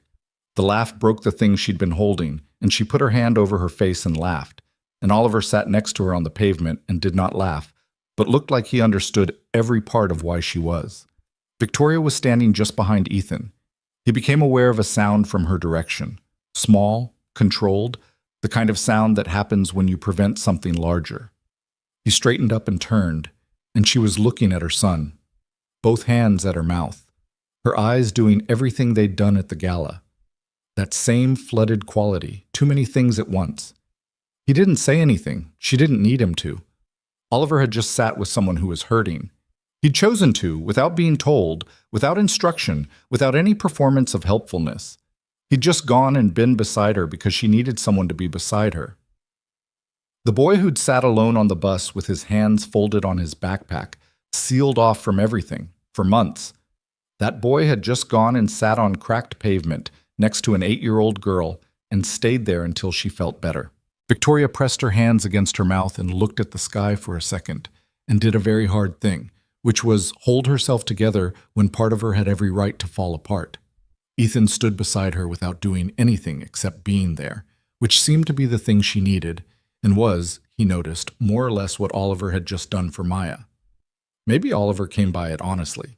The laugh broke the thing she'd been holding, and she put her hand over her face and laughed. And Oliver sat next to her on the pavement and did not laugh, but looked like he understood every part of why she was. Victoria was standing just behind Ethan. He became aware of a sound from her direction. Small, controlled, the kind of sound that happens when you prevent something larger. He straightened up and turned, and she was looking at her son, both hands at her mouth, her eyes doing everything they'd done at the gala. That same flooded quality, too many things at once. He didn't say anything. She didn't need him to. Oliver had just sat with someone who was hurting. He'd chosen to, without being told, without instruction, without any performance of helpfulness. He'd just gone and been beside her because she needed someone to be beside her. The boy who'd sat alone on the bus with his hands folded on his backpack, sealed off from everything, for months. That boy had just gone and sat on cracked pavement next to an 8-year-old girl and stayed there until she felt better. Victoria pressed her hands against her mouth and looked at the sky for a second, and did a very hard thing, which was hold herself together when part of her had every right to fall apart. Ethan stood beside her without doing anything except being there, which seemed to be the thing she needed, and was, he noticed, more or less what Oliver had just done for Maya. Maybe Oliver came by it honestly.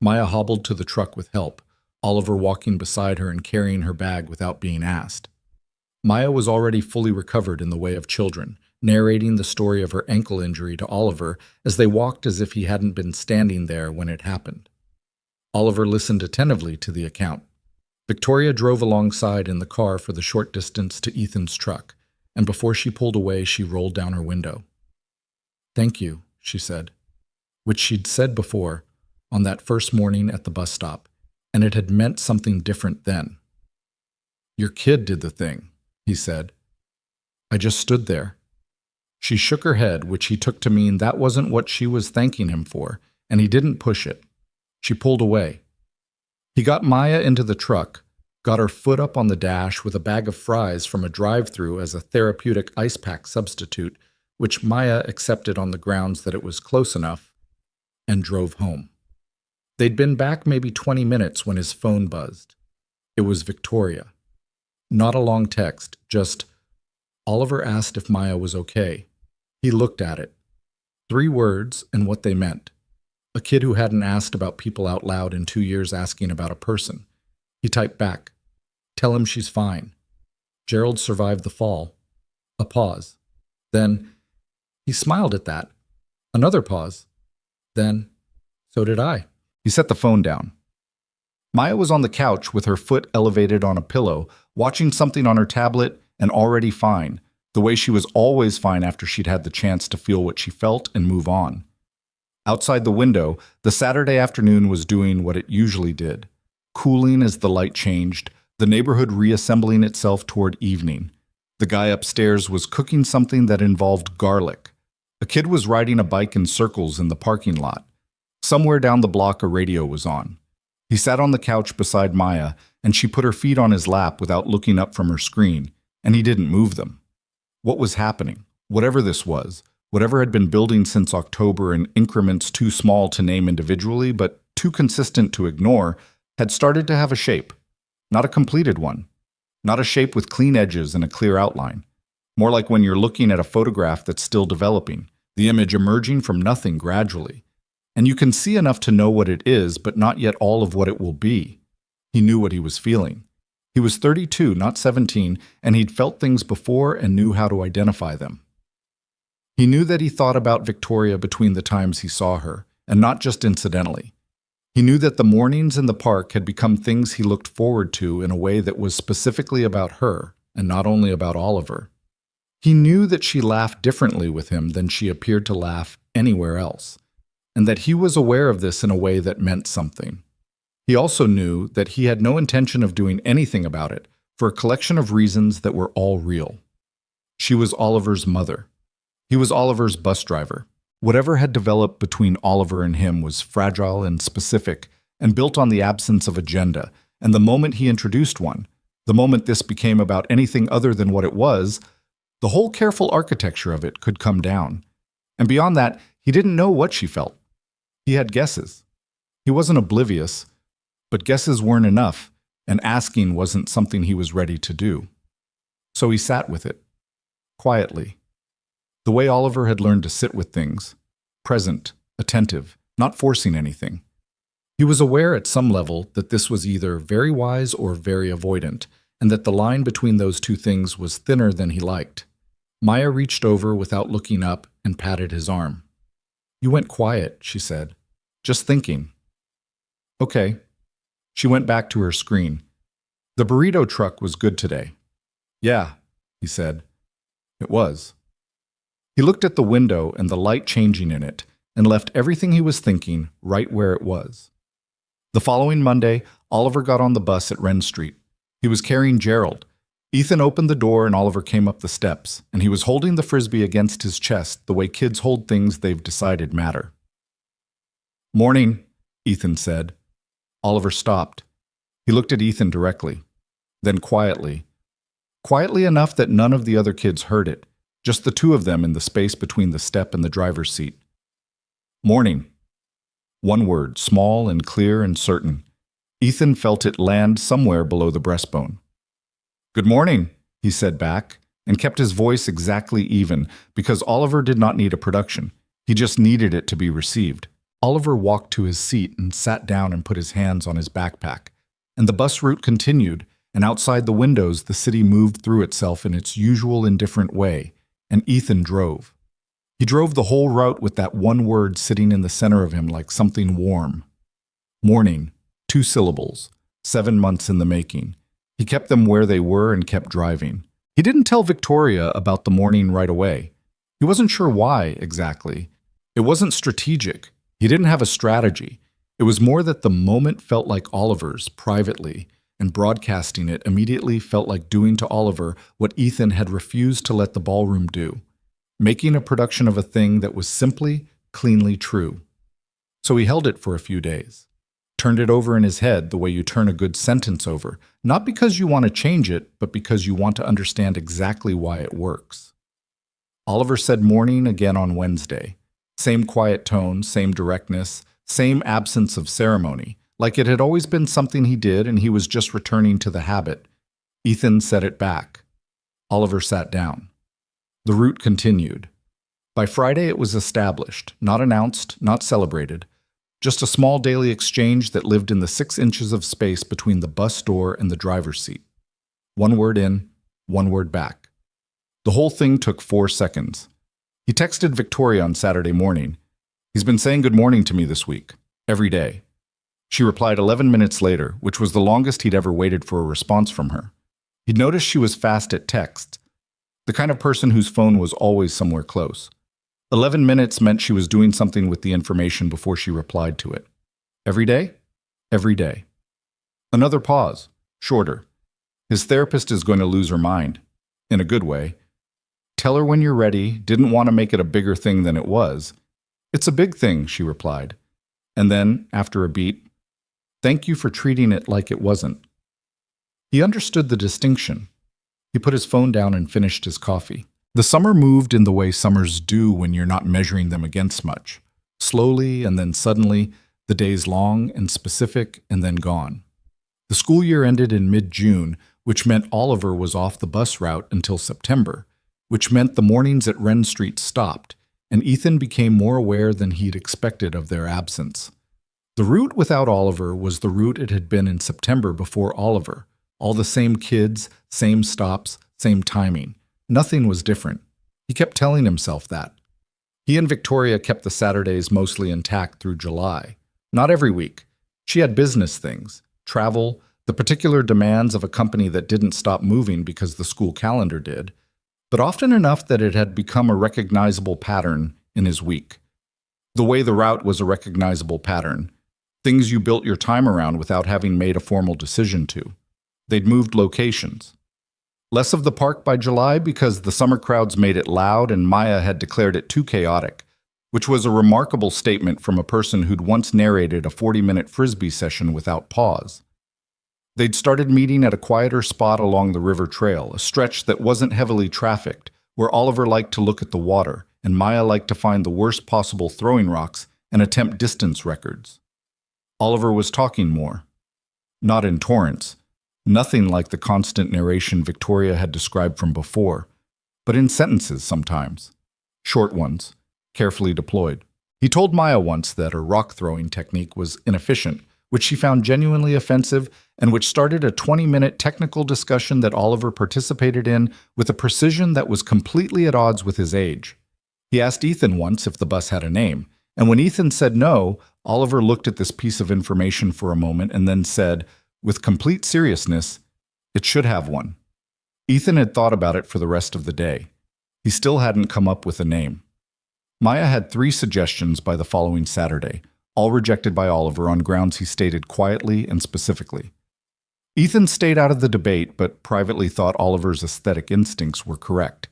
Maya hobbled to the truck with help, Oliver walking beside her and carrying her bag without being asked. Maya was already fully recovered in the way of children, narrating the story of her ankle injury to Oliver as they walked as if he hadn't been standing there when it happened. Oliver listened attentively to the account. Victoria drove alongside in the car for the short distance to Ethan's truck, and before she pulled away, she rolled down her window. "Thank you," she said, which she'd said before, on that first morning at the bus stop, and it had meant something different then. "Your kid did the thing," he said. "I just stood there." She shook her head, which he took to mean that wasn't what she was thanking him for, and he didn't push it. She pulled away. He got Maya into the truck, got her foot up on the dash with a bag of fries from a drive-thru as a therapeutic ice pack substitute, which Maya accepted on the grounds that it was close enough, and drove home. They'd been back maybe 20 minutes when his phone buzzed. It was Victoria. Not a long text, just, Oliver asked if Maya was okay. He looked at it. 3 words and what they meant. A kid who hadn't asked about people out loud in 2 years asking about a person. He typed back, "Tell him she's fine." Gerald survived the fall. A pause. Then, he smiled at that. Another pause. Then, so did I. He set the phone down. Maya was on the couch with her foot elevated on a pillow, watching something on her tablet and already fine, the way she was always fine after she'd had the chance to feel what she felt and move on. Outside the window, the Saturday afternoon was doing what it usually did, cooling as the light changed, the neighborhood reassembling itself toward evening. The guy upstairs was cooking something that involved garlic. A kid was riding a bike in circles in the parking lot. Somewhere down the block a radio was on. He sat on the couch beside Maya, and she put her feet on his lap without looking up from her screen, and he didn't move them. What was happening? Whatever this was, whatever had been building since October in increments too small to name individually but too consistent to ignore, had started to have a shape. Not a completed one. Not a shape with clean edges and a clear outline. More like when you're looking at a photograph that's still developing, the image emerging from nothing gradually. And you can see enough to know what it is, but not yet all of what it will be. He knew what he was feeling. He was 32, not 17, and he'd felt things before and knew how to identify them. He knew that he thought about Victoria between the times he saw her, and not just incidentally. He knew that the mornings in the park had become things he looked forward to in a way that was specifically about her, and not only about Oliver. He knew that she laughed differently with him than she appeared to laugh anywhere else, and that he was aware of this in a way that meant something. He also knew that he had no intention of doing anything about it for a collection of reasons that were all real. She was Oliver's mother. He was Oliver's bus driver. Whatever had developed between Oliver and him was fragile and specific and built on the absence of agenda, and the moment he introduced one, the moment this became about anything other than what it was, the whole careful architecture of it could come down. And beyond that, he didn't know what she felt. He had guesses. He wasn't oblivious, but guesses weren't enough, and asking wasn't something he was ready to do. So he sat with it, quietly. The way Oliver had learned to sit with things, present, attentive, not forcing anything. He was aware at some level that this was either very wise or very avoidant, and that the line between those two things was thinner than he liked. Maya reached over without looking up and patted his arm. "You went quiet," she said. "Just thinking." "Okay." She went back to her screen. "The burrito truck was good today." "Yeah," he said. "It was." He looked at the window and the light changing in it, and left everything he was thinking right where it was. The following Monday, Oliver got on the bus at Wren Street. He was carrying Gerald. Ethan opened the door and Oliver came up the steps, and he was holding the frisbee against his chest the way kids hold things they've decided matter. "Morning," Ethan said. Oliver stopped. He looked at Ethan directly, then quietly. Quietly enough that none of the other kids heard it. Just the two of them in the space between the step and the driver's seat. "Morning." One word, small and clear and certain. Ethan felt it land somewhere below the breastbone. "Good morning," he said back, and kept his voice exactly even, because Oliver did not need a production. He just needed it to be received. Oliver walked to his seat and sat down and put his hands on his backpack. And the bus route continued, and outside the windows the city moved through itself in its usual indifferent way. And Ethan drove. He drove the whole route with that one word sitting in the center of him like something warm. Morning, 2 syllables, 7 months in the making. He kept them where they were and kept driving. He didn't tell Victoria about the morning right away. He wasn't sure why, exactly. It wasn't strategic. He didn't have a strategy. It was more that the moment felt like Oliver's, privately, and broadcasting it immediately felt like doing to Oliver what Ethan had refused to let the ballroom do, making a production of a thing that was simply, cleanly true. So he held it for a few days, turned it over in his head the way you turn a good sentence over, not because you want to change it, but because you want to understand exactly why it works. Oliver said morning again on Wednesday. Same quiet tone, same directness, same absence of ceremony. Like it had always been something he did and he was just returning to the habit. Ethan said it back. Oliver sat down. The route continued. By Friday, it was established, not announced, not celebrated, just a small daily exchange that lived in the 6 inches of space between the bus door and the driver's seat. One word in, one word back. The whole thing took 4 seconds. He texted Victoria on Saturday morning. He's been saying good morning to me this week, every day. She replied 11 minutes later, which was the longest he'd ever waited for a response from her. He'd noticed she was fast at text, the kind of person whose phone was always somewhere close. 11 minutes meant she was doing something with the information before she replied to it. Every day? Every day. Another pause, shorter. His therapist is going to lose her mind, in a good way. Tell her when you're ready, didn't want to make it a bigger thing than it was. It's a big thing, she replied. And then, after a beat, thank you for treating it like it wasn't. He understood the distinction. He put his phone down and finished his coffee. The summer moved in the way summers do when you're not measuring them against much. Slowly and then suddenly, the days long and specific and then gone. The school year ended in mid-June, which meant Oliver was off the bus route until September, which meant the mornings at Wren Street stopped, and Ethan became more aware than he'd expected of their absence. The route without Oliver was the route it had been in September before Oliver. All the same kids, same stops, same timing. Nothing was different. He kept telling himself that. He and Victoria kept the Saturdays mostly intact through July. Not every week. She had business things, travel, the particular demands of a company that didn't stop moving because the school calendar did, but often enough that it had become a recognizable pattern in his week. The way the route was a recognizable pattern. Things you built your time around without having made a formal decision to. They'd moved locations. Less of the park by July because the summer crowds made it loud and Maya had declared it too chaotic, which was a remarkable statement from a person who'd once narrated a 40-minute Frisbee session without pause. They'd started meeting at a quieter spot along the river trail, a stretch that wasn't heavily trafficked, where Oliver liked to look at the water and Maya liked to find the worst possible throwing rocks and attempt distance records. Oliver was talking more. Not in torrents. Nothing like the constant narration Victoria had described from before, but in sentences sometimes. Short ones, carefully deployed. He told Maya once that her rock-throwing technique was inefficient, which she found genuinely offensive and which started a 20-minute technical discussion that Oliver participated in with a precision that was completely at odds with his age. He asked Ethan once if the bus had a name, and when Ethan said no, Oliver looked at this piece of information for a moment and then said, with complete seriousness, it should have one. Ethan had thought about it for the rest of the day. He still hadn't come up with a name. Maya had 3 suggestions by the following Saturday, all rejected by Oliver on grounds he stated quietly and specifically. Ethan stayed out of the debate, but privately thought Oliver's aesthetic instincts were correct.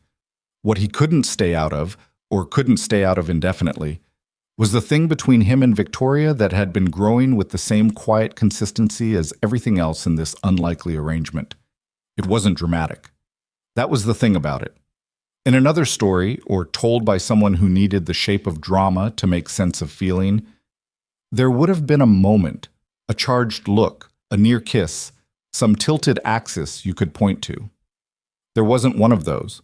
What he couldn't stay out of, or couldn't stay out of indefinitely, was the thing between him and Victoria that had been growing with the same quiet consistency as everything else in this unlikely arrangement. It wasn't dramatic. That was the thing about it. In another story, or told by someone who needed the shape of drama to make sense of feeling, there would have been a moment, a charged look, a near kiss, some tilted axis you could point to. There wasn't one of those.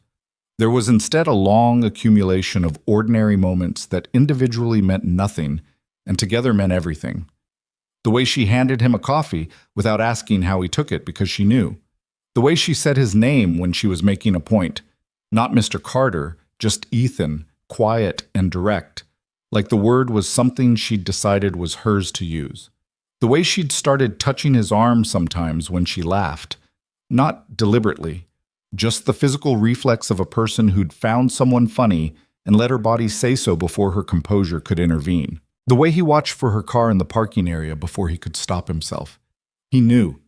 There was instead a long accumulation of ordinary moments that individually meant nothing and together meant everything. The way she handed him a coffee without asking how he took it because she knew. The way she said his name when she was making a point. Not Mr. Carter, just Ethan, quiet and direct, like the word was something she'd decided was hers to use. The way she'd started touching his arm sometimes when she laughed. Not deliberately. Just the physical reflex of a person who'd found someone funny and let her body say so before her composure could intervene. The way he watched for her car in the parking area before he could stop himself. He knew.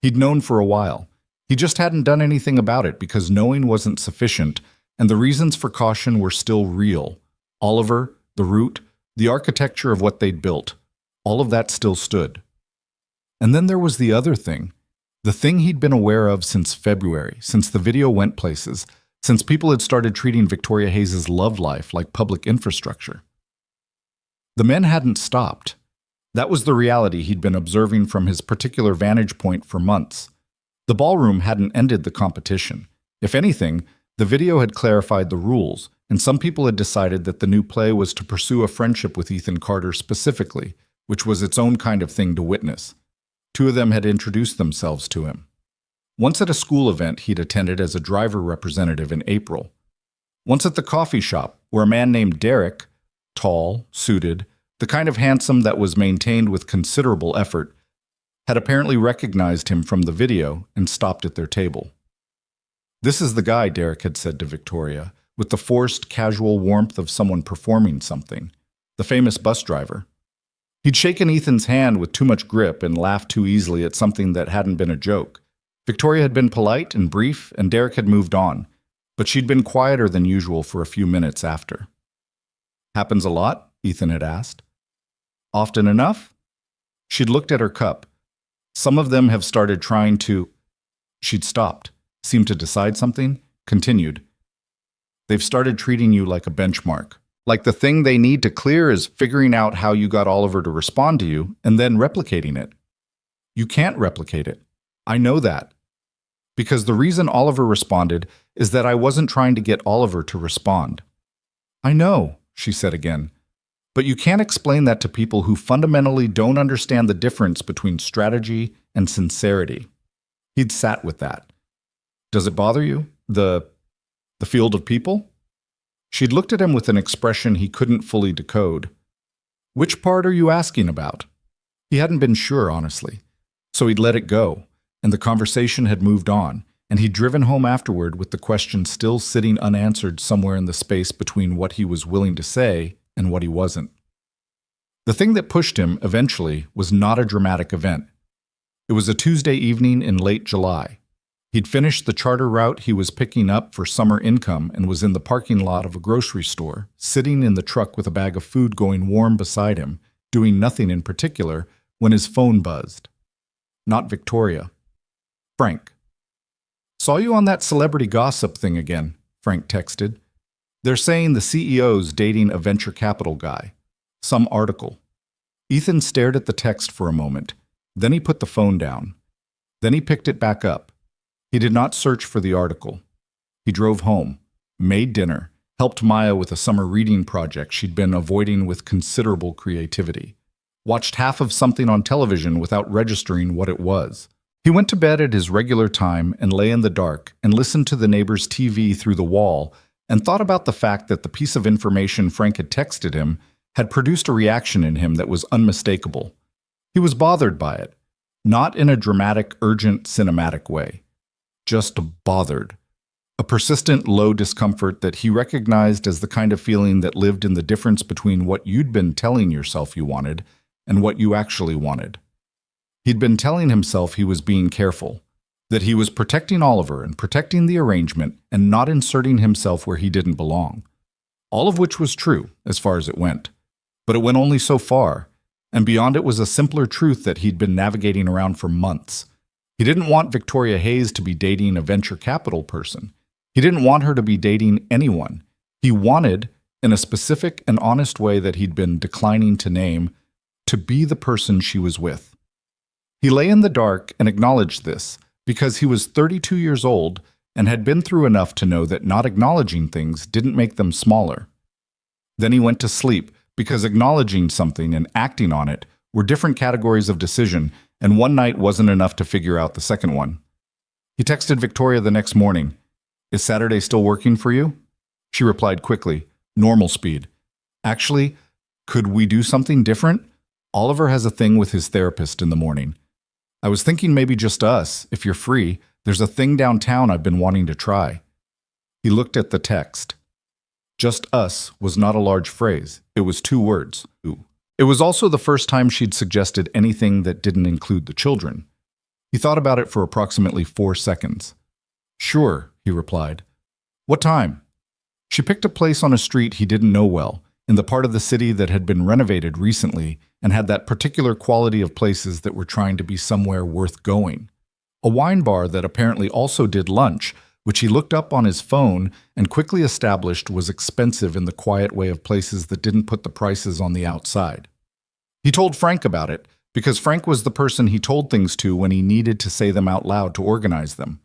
He'd known for a while. He just hadn't done anything about it because knowing wasn't sufficient, and the reasons for caution were still real. Oliver, the route, the architecture of what they'd built, all of that still stood. And then there was the other thing. The thing he'd been aware of since February, since the video went places, since people had started treating Victoria Hayes' love life like public infrastructure. The men hadn't stopped. That was the reality he'd been observing from his particular vantage point for months. The ballroom hadn't ended the competition. If anything, the video had clarified the rules, and some people had decided that the new play was to pursue a friendship with Ethan Carter specifically, which was its own kind of thing to witness. Two of them had introduced themselves to him. Once at a school event he'd attended as a driver representative in April. Once at the coffee shop, where a man named Derek, tall, suited, the kind of handsome that was maintained with considerable effort, had apparently recognized him from the video and stopped at their table. "This is the guy," Derek had said to Victoria, with the forced, casual warmth of someone performing something, the famous bus driver. He'd shaken Ethan's hand with too much grip and laughed too easily at something that hadn't been a joke. Victoria had been polite and brief, and Derek had moved on, but she'd been quieter than usual for a few minutes after. "Happens a lot?" Ethan had asked. "Often enough?" She'd looked at her cup. "Some of them have started trying to—" She'd stopped, seemed to decide something, continued. "They've started treating you like a benchmark. Like the thing they need to clear is figuring out how you got Oliver to respond to you and then replicating it. You can't replicate it. I know that. Because the reason Oliver responded is that I wasn't trying to get Oliver to respond." "I know," she said again. "But you can't explain that to people who fundamentally don't understand the difference between strategy and sincerity." He'd sat with that. "Does it bother you? The field of people?" She'd looked at him with an expression he couldn't fully decode. "Which part are you asking about?" He hadn't been sure, honestly. So he'd let it go, and the conversation had moved on, and he'd driven home afterward with the question still sitting unanswered somewhere in the space between what he was willing to say and what he wasn't. The thing that pushed him, eventually, was not a dramatic event. It was a Tuesday evening in late July. He'd finished the charter route he was picking up for summer income and was in the parking lot of a grocery store, sitting in the truck with a bag of food going warm beside him, doing nothing in particular, when his phone buzzed. Not Victoria. Frank. "Saw you on that celebrity gossip thing again," Frank texted. "They're saying the CEO's dating a venture capital guy. Some article." Ethan stared at the text for a moment. Then he put the phone down. Then he picked it back up. He did not search for the article. He drove home, made dinner, helped Maya with a summer reading project she'd been avoiding with considerable creativity, watched half of something on television without registering what it was. He went to bed at his regular time and lay in the dark and listened to the neighbor's TV through the wall and thought about the fact that the piece of information Frank had texted him had produced a reaction in him that was unmistakable. He was bothered by it, not in a dramatic, urgent, cinematic way. Just bothered. A persistent low discomfort that he recognized as the kind of feeling that lived in the difference between what you'd been telling yourself you wanted and what you actually wanted. He'd been telling himself he was being careful, that he was protecting Oliver and protecting the arrangement and not inserting himself where he didn't belong. All of which was true, as far as it went. But it went only so far, and beyond it was a simpler truth that he'd been navigating around for months. He didn't want Victoria Hayes to be dating a venture capital person. He didn't want her to be dating anyone. He wanted, in a specific and honest way that he'd been declining to name, to be the person she was with. He lay in the dark and acknowledged this because he was 32 years old and had been through enough to know that not acknowledging things didn't make them smaller. Then he went to sleep because acknowledging something and acting on it were different categories of decision, and one night wasn't enough to figure out the second one. He texted Victoria the next morning. "Is Saturday still working for you?" She replied quickly, normal speed. "Actually, could we do something different? Oliver has a thing with his therapist in the morning. I was thinking maybe just us, if you're free. There's a thing downtown I've been wanting to try." He looked at the text. Just us was not a large phrase. It was 2 words. Ooh. It was also the first time she'd suggested anything that didn't include the children. He thought about it for approximately 4 seconds. "Sure," he replied. "What time?" She picked a place on a street he didn't know well, in the part of the city that had been renovated recently and had that particular quality of places that were trying to be somewhere worth going. A wine bar that apparently also did lunch, which he looked up on his phone and quickly established was expensive in the quiet way of places that didn't put the prices on the outside. He told Frank about it, because Frank was the person he told things to when he needed to say them out loud to organize them.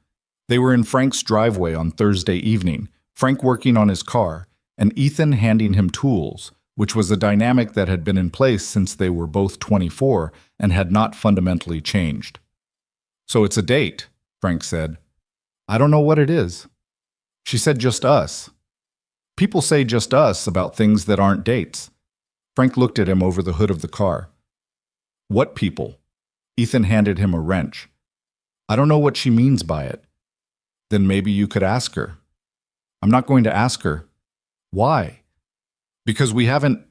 They were in Frank's driveway on Thursday evening, Frank working on his car, and Ethan handing him tools, which was a dynamic that had been in place since they were both 24 and had not fundamentally changed. "So it's a date," Frank said. "I don't know what it is." She said, "Just us." "People say just us about things that aren't dates." Frank looked at him over the hood of the car. "What people?" Ethan handed him a wrench. "I don't know what she means by it." "Then maybe you could ask her." "I'm not going to ask her." "Why?" "Because we haven't.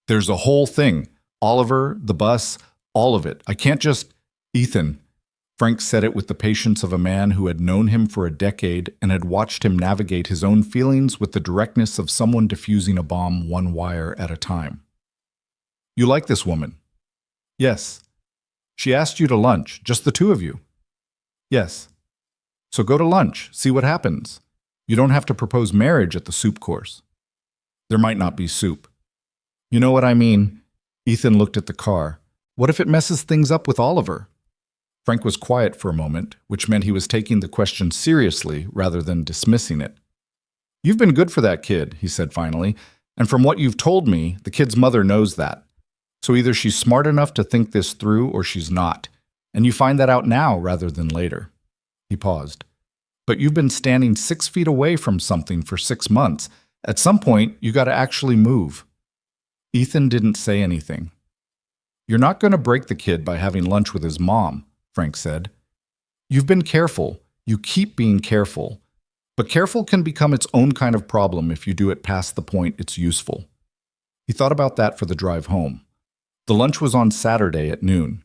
There's a whole thing. Oliver, the bus, all of it. I can't just—" "Ethan." Frank said it with the patience of a man who had known him for a decade and had watched him navigate his own feelings with the directness of someone diffusing a bomb one wire at a time. "You like this woman?" "Yes." "She asked you to lunch, just the two of you?" "Yes." "So go to lunch, see what happens. You don't have to propose marriage at the soup course." "There might not be soup." "You know what I mean." Ethan looked at the car. "What if it messes things up with Oliver?" Frank was quiet for a moment, which meant he was taking the question seriously rather than dismissing it. "You've been good for that kid," he said finally, "and from what you've told me, the kid's mother knows that. So either she's smart enough to think this through or she's not, and you find that out now rather than later." He paused. "But you've been standing 6 feet away from something for 6 months. At some point, you got to actually move." Ethan didn't say anything. "You're not going to break the kid by having lunch with his mom," Frank said. "You've been careful. You keep being careful. But careful can become its own kind of problem if you do it past the point it's useful." He thought about that for the drive home. The lunch was on Saturday at noon.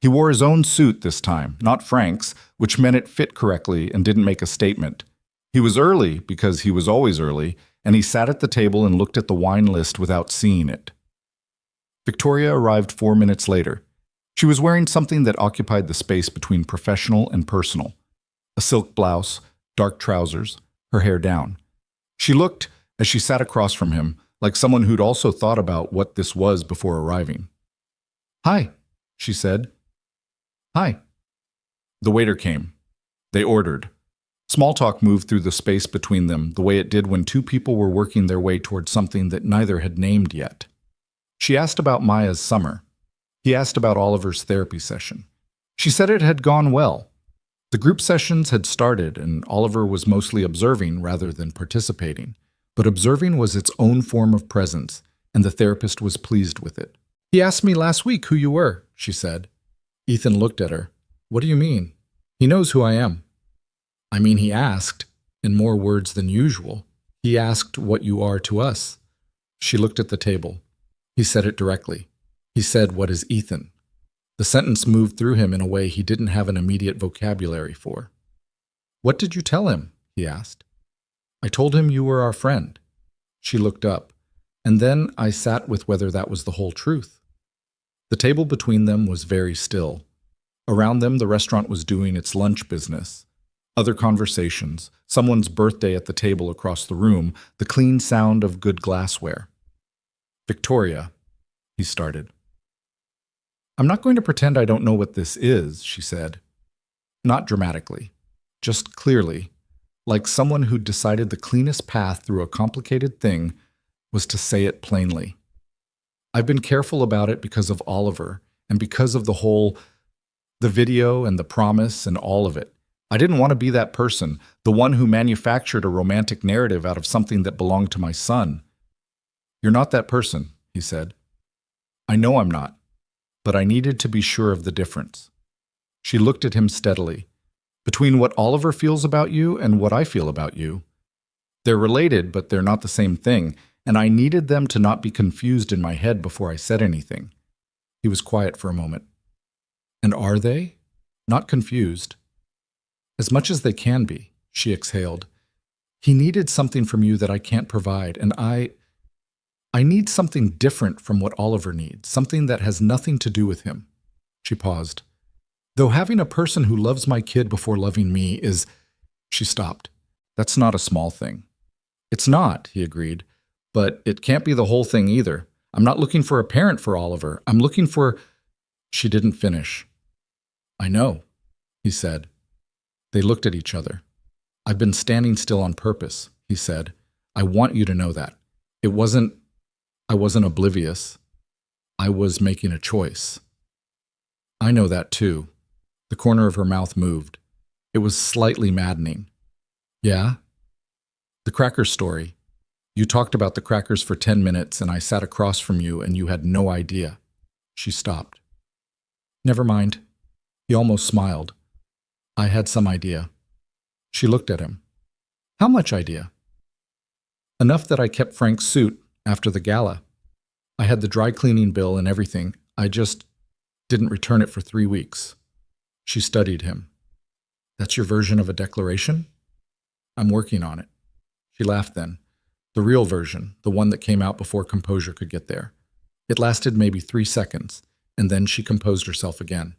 He wore his own suit this time, not Frank's, which meant it fit correctly and didn't make a statement. He was early because he was always early, and he sat at the table and looked at the wine list without seeing it. Victoria arrived 4 minutes later. She was wearing something that occupied the space between professional and personal. A silk blouse, dark trousers, her hair down. She looked, as she sat across from him, like someone who'd also thought about what this was before arriving. "Hi," she said. "Hi." The waiter came. They ordered. Small talk moved through the space between them the way it did when two people were working their way toward something that neither had named yet. She asked about Maya's summer. He asked about Oliver's therapy session. She said it had gone well. The group sessions had started, and Oliver was mostly observing rather than participating. But observing was its own form of presence, and the therapist was pleased with it. "He asked me last week who you were," she said. Ethan looked at her. "What do you mean?" "He knows who I am." "I mean, he asked, in more words than usual. He asked what you are to us." She looked at the table. He said it directly. He said, "What is Ethan?" The sentence moved through him in a way he didn't have an immediate vocabulary for. "What did you tell him?" he asked. "I told him you were our friend." She looked up, and then I sat with whether that was the whole truth. The table between them was very still. Around them, the restaurant was doing its lunch business. Other conversations, someone's birthday at the table across the room, the clean sound of good glassware. "Victoria," he started. "I'm not going to pretend I don't know what this is," she said. Not dramatically, just clearly, like someone who'd decided the cleanest path through a complicated thing was to say it plainly. "I've been careful about it because of Oliver, and because of the video and the promise and all of it. I didn't want to be that person, the one who manufactured a romantic narrative out of something that belonged to my son." "You're not that person," he said. "I know I'm not, but I needed to be sure of the difference." She looked at him steadily. "Between what Oliver feels about you and what I feel about you. They're related, but they're not the same thing, and I needed them to not be confused in my head before I said anything." He was quiet for a moment. "And are they? Not confused?" "As much as they can be," she exhaled. "He needed something from you that I can't provide, and I need something different from what Oliver needs, something that has nothing to do with him." She paused. "Though having a person who loves my kid before loving me is—" She stopped. "That's not a small thing." "It's not," he agreed, "but it can't be the whole thing either. I'm not looking for a parent for Oliver. I'm looking for—" She didn't finish. "I know," he said. They looked at each other. "I've been standing still on purpose," he said. "I want you to know that. It wasn't, I wasn't oblivious. I was making a choice. I know that too. The corner of her mouth moved. It was slightly maddening. Yeah? The cracker story. You talked about the crackers for 10 minutes and I sat across from you and you had no idea. She stopped. Never mind. He almost smiled. I had some idea. She looked at him. How much idea? Enough that I kept Frank's suit after the gala. I had the dry cleaning bill and everything. I just didn't return it for 3 weeks. She studied him. That's your version of a declaration? I'm working on it. She laughed then. The real version, the one that came out before composure could get there. It lasted maybe 3 seconds, and then she composed herself again.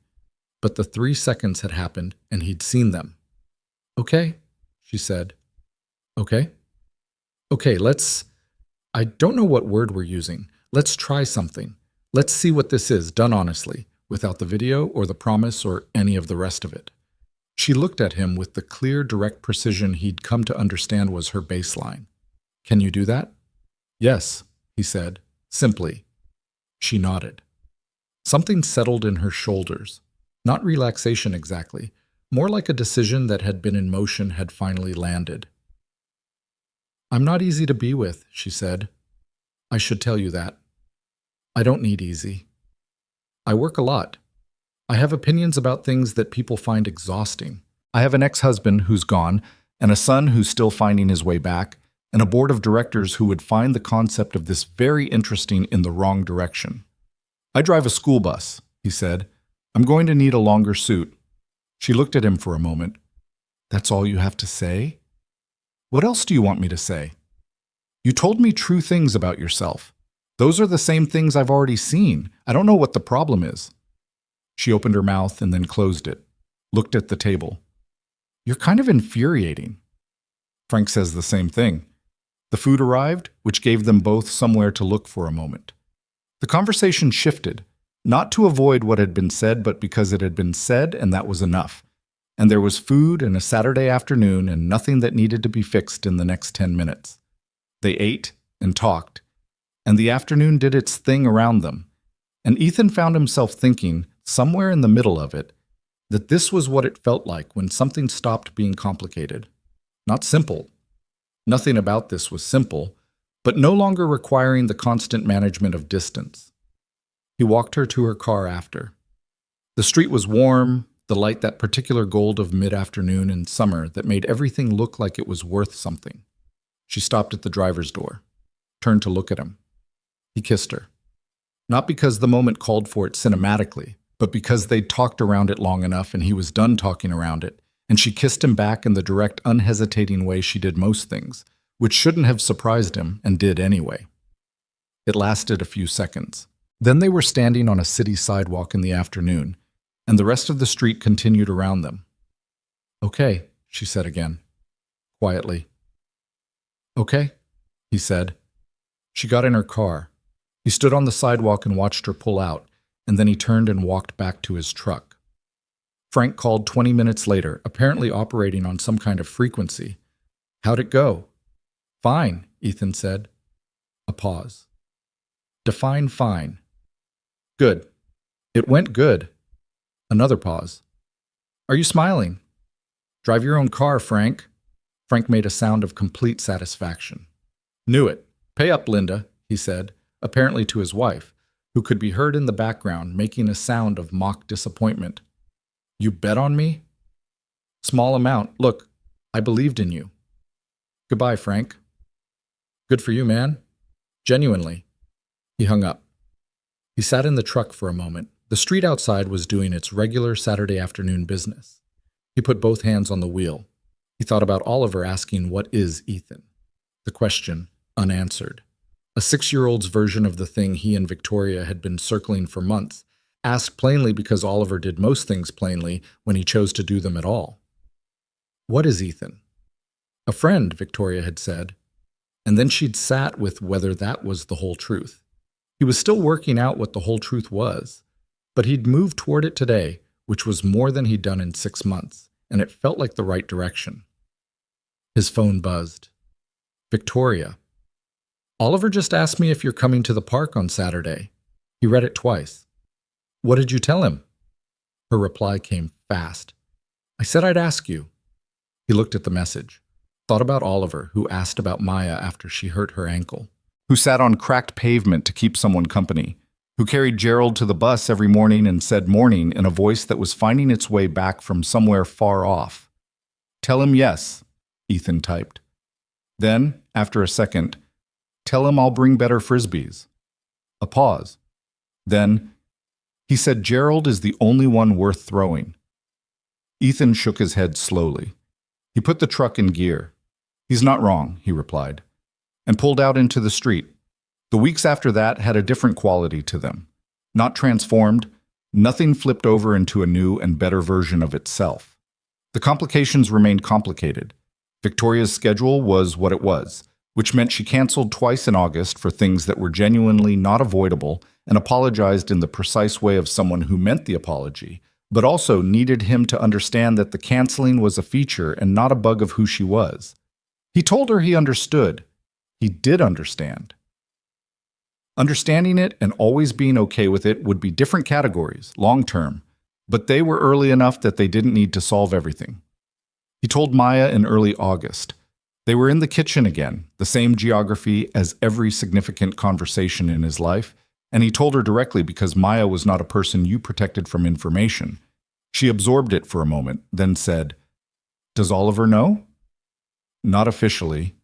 But the 3 seconds had happened, and he'd seen them. Okay, she said. Okay? Okay, I don't know what word we're using. Let's try something. Let's see what this is, done honestly, without the video or the promise or any of the rest of it. She looked at him with the clear, direct precision he'd come to understand was her baseline. Can you do that? Yes, he said, simply. She nodded. Something settled in her shoulders. Not relaxation exactly, more like a decision that had been in motion had finally landed. I'm not easy to be with, she said. I should tell you that. I don't need easy. I work a lot. I have opinions about things that people find exhausting. I have an ex-husband who's gone, and a son who's still finding his way back, and a board of directors who would find the concept of this very interesting in the wrong direction. I drive a school bus, he said. I'm going to need a longer suit. She looked at him for a moment. That's all you have to say? What else do you want me to say? You told me true things about yourself. Those are the same things I've already seen. I don't know what the problem is. She opened her mouth and then closed it, looked at the table. You're kind of infuriating. Frank says the same thing. The food arrived, which gave them both somewhere to look for a moment. The conversation shifted, not to avoid what had been said, but because it had been said and that was enough. And there was food and a Saturday afternoon and nothing that needed to be fixed in the next 10 minutes. They ate and talked, and the afternoon did its thing around them. And Ethan found himself thinking, somewhere in the middle of it, that this was what it felt like when something stopped being complicated. Not simple. Nothing about this was simple, but no longer requiring the constant management of distance. He walked her to her car after. The street was warm, the light that particular gold of mid-afternoon in summer that made everything look like it was worth something. She stopped at the driver's door, turned to look at him. He kissed her. Not because the moment called for it cinematically, but because they'd talked around it long enough and he was done talking around it, and she kissed him back in the direct, unhesitating way she did most things, which shouldn't have surprised him and did anyway. It lasted a few seconds. Then they were standing on a city sidewalk in the afternoon, and the rest of the street continued around them. Okay, she said again, quietly. Okay, he said. She got in her car. He stood on the sidewalk and watched her pull out, and then he turned and walked back to his truck. Frank called 20 minutes later, apparently operating on some kind of frequency. How'd it go? Fine, Ethan said. A pause. Define fine. Good. It went good. Another pause. Are you smiling? Drive your own car, Frank. Frank made a sound of complete satisfaction. Knew it. Pay up, Linda, he said, apparently to his wife, who could be heard in the background making a sound of mock disappointment. You bet on me? Small amount. Look, I believed in you. Goodbye, Frank. Good for you, man. Genuinely. He hung up. He sat in the truck for a moment. The street outside was doing its regular Saturday afternoon business. He put both hands on the wheel. He thought about Oliver asking, "What is Ethan?" The question, unanswered. A 6-year-old's version of the thing he and Victoria had been circling for months, asked plainly because Oliver did most things plainly when he chose to do them at all. What is Ethan? A friend, Victoria had said. And then she'd sat with whether that was the whole truth. He was still working out what the whole truth was, but he'd moved toward it today, which was more than he'd done in 6 months, and it felt like the right direction. His phone buzzed. Victoria. Oliver just asked me if you're coming to the park on Saturday. He read it twice. What did you tell him? Her reply came fast. I said I'd ask you. He looked at the message, thought about Oliver, who asked about Maya after she hurt her ankle, who sat on cracked pavement to keep someone company, who carried Gerald to the bus every morning and said morning in a voice that was finding its way back from somewhere far off. Tell him yes, Ethan typed. Then, after a second, tell him I'll bring better frisbees. A pause. Then, he said Gerald is the only one worth throwing. Ethan shook his head slowly. He put the truck in gear. He's not wrong, he replied, and pulled out into the street. The weeks after that had a different quality to them. Not transformed, nothing flipped over into a new and better version of itself. The complications remained complicated. Victoria's schedule was what it was, which meant she canceled twice in August for things that were genuinely not avoidable and apologized in the precise way of someone who meant the apology, but also needed him to understand that the canceling was a feature and not a bug of who she was. He told her he understood. He did understand. Understanding it and always being okay with it would be different categories, long-term, but they were early enough that they didn't need to solve everything. He told Maya in early August. They were in the kitchen again, the same geography as every significant conversation in his life, and he told her directly because Maya was not a person you protected from information. She absorbed it for a moment, then said, Does Oliver know? Not officially.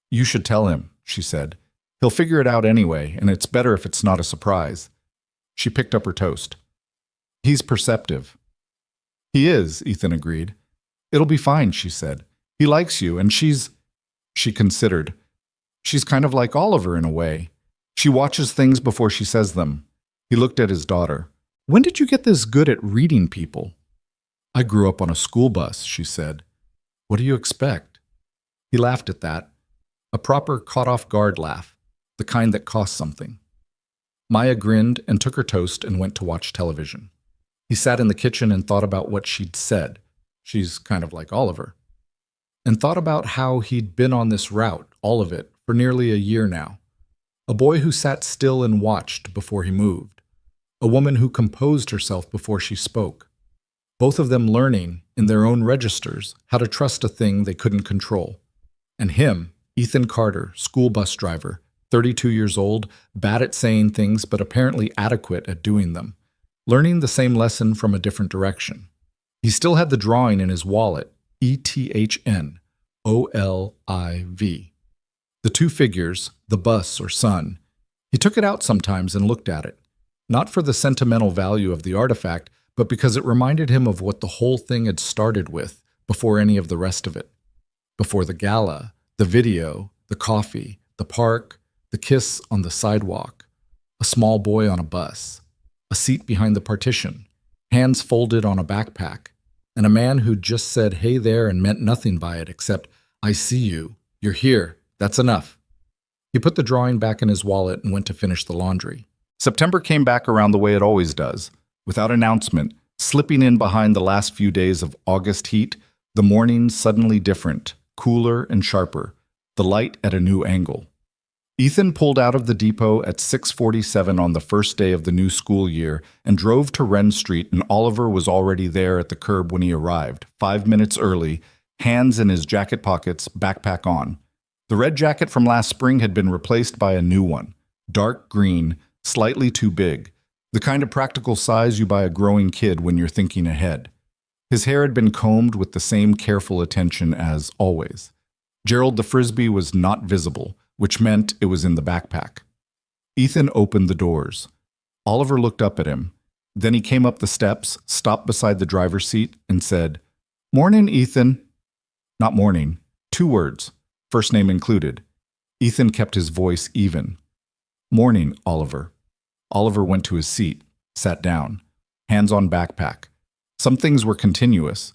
You should tell him, she said. He'll figure it out anyway, and it's better if it's not a surprise. She picked up her toast. He's perceptive. He is, Ethan agreed. It'll be fine, she said. He likes you, and she considered. She's kind of like Oliver in a way. She watches things before she says them. He looked at his daughter. When did you get this good at reading people? I grew up on a school bus, she said. What do you expect? He laughed at that. A proper caught-off-guard laugh, the kind that cost something. Maya grinned and took her toast and went to watch television. He sat in the kitchen and thought about what she'd said. She's kind of like Oliver. And thought about how he'd been on this route, all of it, for nearly a year now. A boy who sat still and watched before he moved. A woman who composed herself before she spoke. Both of them learning, in their own registers, how to trust a thing they couldn't control. And him, Ethan Carter, school bus driver, 32 years old, bad at saying things but apparently adequate at doing them, learning the same lesson from a different direction. He still had the drawing in his wallet, ETHN, OLIV. The two figures, the bus or sun. He took it out sometimes and looked at it, not for the sentimental value of the artifact, but because it reminded him of what the whole thing had started with before any of the rest of it. Before the gala, the video, the coffee, the park, the kiss on the sidewalk, a small boy on a bus, a seat behind the partition, hands folded on a backpack, and a man who just said hey there and meant nothing by it except, I see you, you're here, that's enough. He put the drawing back in his wallet and went to finish the laundry. September came back around the way it always does, without announcement, slipping in behind the last few days of August heat, the mornings suddenly different, cooler and sharper, the light at a new angle. Ethan pulled out of the depot at 6:47 on the first day of the new school year and drove to Wren Street, and Oliver was already there at the curb when he arrived, 5 minutes early, hands in his jacket pockets, backpack on. The red jacket from last spring had been replaced by a new one, dark green, slightly too big, the kind of practical size you buy a growing kid when you're thinking ahead. His hair had been combed with the same careful attention as always. Gerald the Frisbee was not visible, which meant it was in the backpack. Ethan opened the doors. Oliver looked up at him. Then he came up the steps, stopped beside the driver's seat, and said, Morning, Ethan. Not morning. 2 words, first name included. Ethan kept his voice even. Morning, Oliver. Oliver went to his seat, sat down, hands on backpack. Some things were continuous.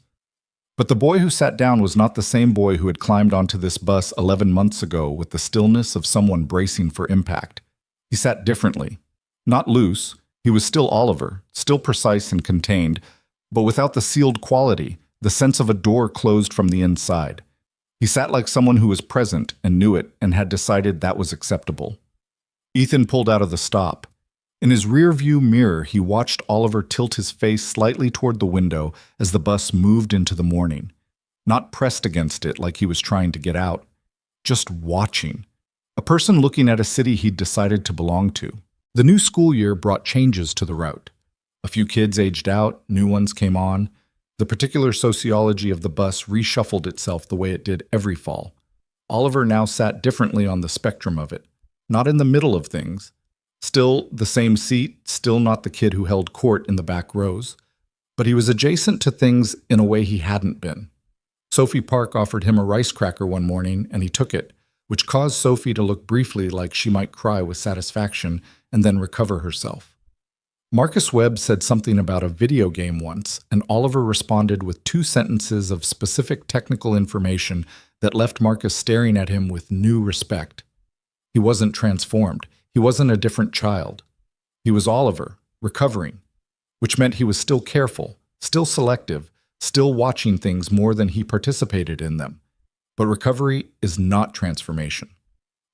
But the boy who sat down was not the same boy who had climbed onto this bus 11 months ago with the stillness of someone bracing for impact. He sat differently. Not loose. He was still Oliver, still precise and contained, but without the sealed quality, the sense of a door closed from the inside. He sat like someone who was present and knew it and had decided that was acceptable. Ethan pulled out of the stop. In his rear-view mirror, he watched Oliver tilt his face slightly toward the window as the bus moved into the morning. Not pressed against it like he was trying to get out. Just watching. A person looking at a city he'd decided to belong to. The new school year brought changes to the route. A few kids aged out, new ones came on. The particular sociology of the bus reshuffled itself the way it did every fall. Oliver now sat differently on the spectrum of it, not in the middle of things. Still the same seat, still not the kid who held court in the back rows. But he was adjacent to things in a way he hadn't been. Sophie Park offered him a rice cracker one morning, and he took it, which caused Sophie to look briefly like she might cry with satisfaction and then recover herself. Marcus Webb said something about a video game once, and Oliver responded with 2 sentences of specific technical information that left Marcus staring at him with new respect. He wasn't transformed. He wasn't a different child. He was Oliver, recovering, which meant he was still careful, still selective, still watching things more than he participated in them. But recovery is not transformation.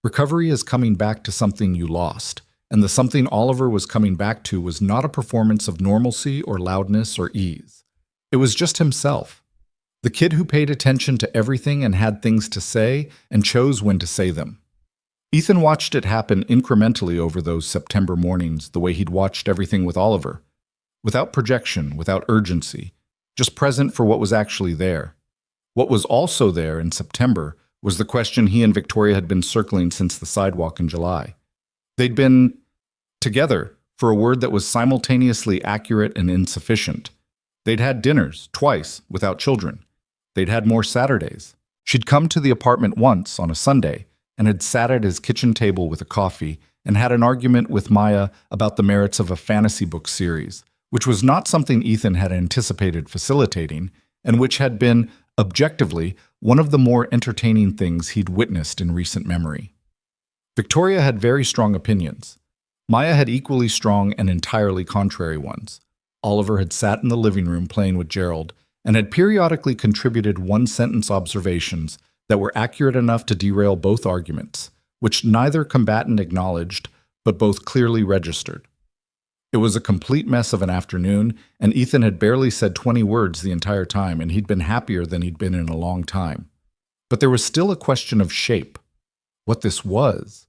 Recovery is coming back to something you lost, and the something Oliver was coming back to was not a performance of normalcy or loudness or ease. It was just himself. The kid who paid attention to everything and had things to say and chose when to say them. Ethan watched it happen incrementally over those September mornings, the way he'd watched everything with Oliver. Without projection, without urgency, just present for what was actually there. What was also there in September was the question he and Victoria had been circling since the sidewalk in July. They'd been together for a word that was simultaneously accurate and insufficient. They'd had dinners, twice, without children. They'd had more Saturdays. She'd come to the apartment once on a Sunday and had sat at his kitchen table with a coffee and had an argument with Maya about the merits of a fantasy book series, which was not something Ethan had anticipated facilitating, and which had been, objectively, one of the more entertaining things he'd witnessed in recent memory. Victoria had very strong opinions. Maya had equally strong and entirely contrary ones. Oliver had sat in the living room playing with Gerald and had periodically contributed one-sentence observations that were accurate enough to derail both arguments, which neither combatant acknowledged, but both clearly registered. It was a complete mess of an afternoon, and Ethan had barely said 20 words the entire time, and he'd been happier than he'd been in a long time. But there was still a question of shape. What this was,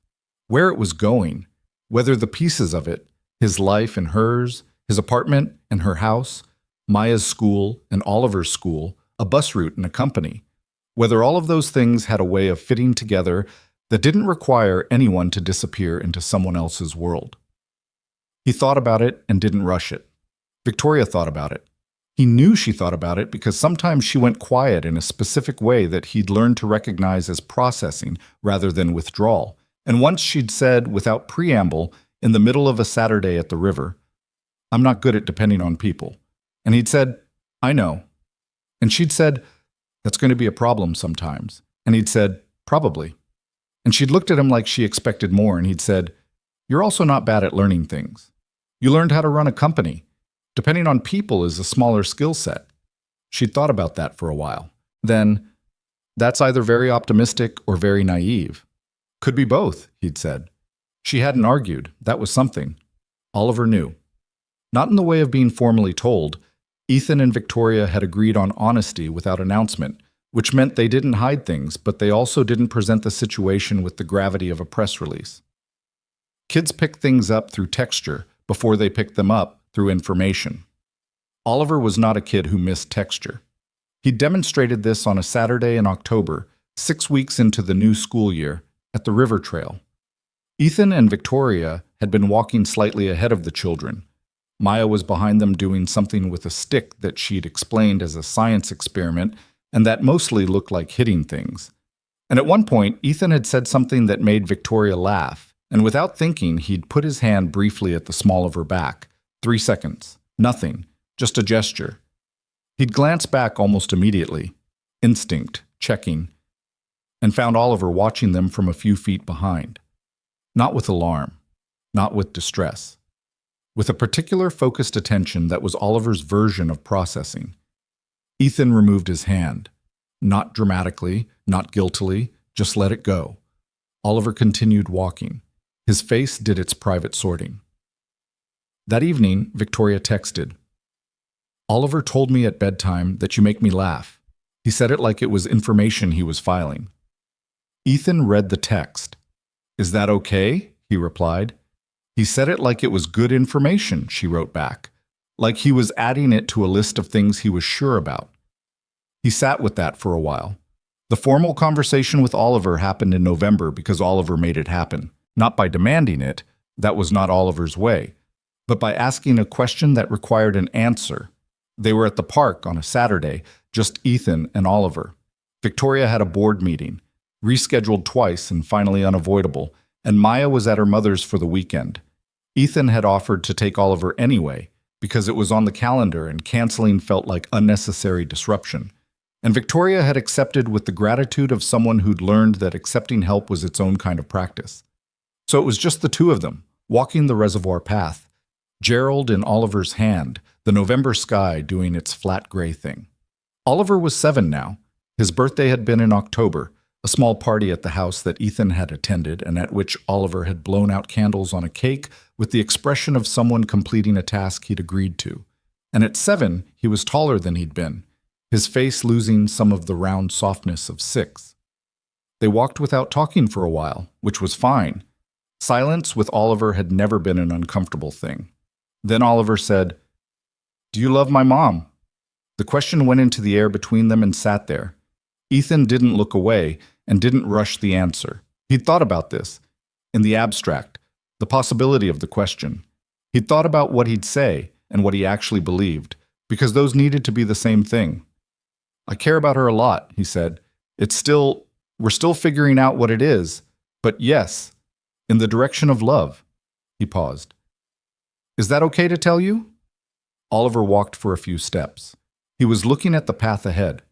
where it was going, whether the pieces of it, his life and hers, his apartment and her house, Maya's school and Oliver's school, a bus route and a company, whether all of those things had a way of fitting together that didn't require anyone to disappear into someone else's world. He thought about it and didn't rush it. Victoria thought about it. He knew she thought about it because sometimes she went quiet in a specific way that he'd learned to recognize as processing rather than withdrawal. And once she'd said, without preamble, in the middle of a Saturday at the river, "I'm not good at depending on people." And he'd said, "I know." And she'd said, "That's going to be a problem sometimes." And he'd said, "Probably." And she'd looked at him like she expected more, and he'd said, "You're also not bad at learning things. You learned how to run a company. Depending on people is a smaller skill set." She'd thought about that for a while. Then, "That's either very optimistic or very naive." "Could be both," he'd said. She hadn't argued. That was something. Oliver knew. Not in the way of being formally told. Ethan and Victoria had agreed on honesty without announcement, which meant they didn't hide things, but they also didn't present the situation with the gravity of a press release. Kids pick things up through texture before they pick them up through information. Oliver was not a kid who missed texture. He demonstrated this on a Saturday in October, 6 weeks into the new school year, at the river trail. Ethan and Victoria had been walking slightly ahead of the children. Maya was behind them doing something with a stick that she'd explained as a science experiment and that mostly looked like hitting things. And at one point, Ethan had said something that made Victoria laugh, and without thinking, he'd put his hand briefly at the small of her back. 3 seconds. Nothing. Just a gesture. He'd glance back almost immediately. Instinct, checking, and found Oliver watching them from a few feet behind. Not with alarm. Not with distress. With a particular focused attention that was Oliver's version of processing. Ethan removed his hand. Not dramatically, not guiltily, just let it go. Oliver continued walking. His face did its private sorting. That evening, Victoria texted, "Oliver told me at bedtime that you make me laugh. He said it like it was information he was filing." Ethan read the text. "Is that okay?" he replied. "He said it like it was good information," she wrote back, like he was adding it to a list of things he was sure about. He sat with that for a while. The formal conversation with Oliver happened in November because Oliver made it happen, not by demanding it, that was not Oliver's way, but by asking a question that required an answer. They were at the park on a Saturday, just Ethan and Oliver. Victoria had a board meeting, rescheduled twice and finally unavoidable, and Maya was at her mother's for the weekend. Ethan had offered to take Oliver anyway, because it was on the calendar and canceling felt like unnecessary disruption. And Victoria had accepted with the gratitude of someone who'd learned that accepting help was its own kind of practice. So it was just the two of them, walking the reservoir path, Gerald in Oliver's hand, the November sky doing its flat gray thing. Oliver was 7 now. His birthday had been in October, a small party at the house that Ethan had attended and at which Oliver had blown out candles on a cake with the expression of someone completing a task he'd agreed to. And at 7, he was taller than he'd been, his face losing some of the round softness of 6. They walked without talking for a while, which was fine. Silence with Oliver had never been an uncomfortable thing. Then Oliver said, "Do you love my mom?" The question went into the air between them and sat there. Ethan didn't look away and didn't rush the answer. He'd thought about this, in the abstract, the possibility of the question. He'd thought about what he'd say and what he actually believed, because those needed to be the same thing. "I care about her a lot," he said. We're still figuring out what it is, but yes, in the direction of love." He paused. "Is that okay to tell you?" Oliver walked for a few steps. He was looking at the path ahead.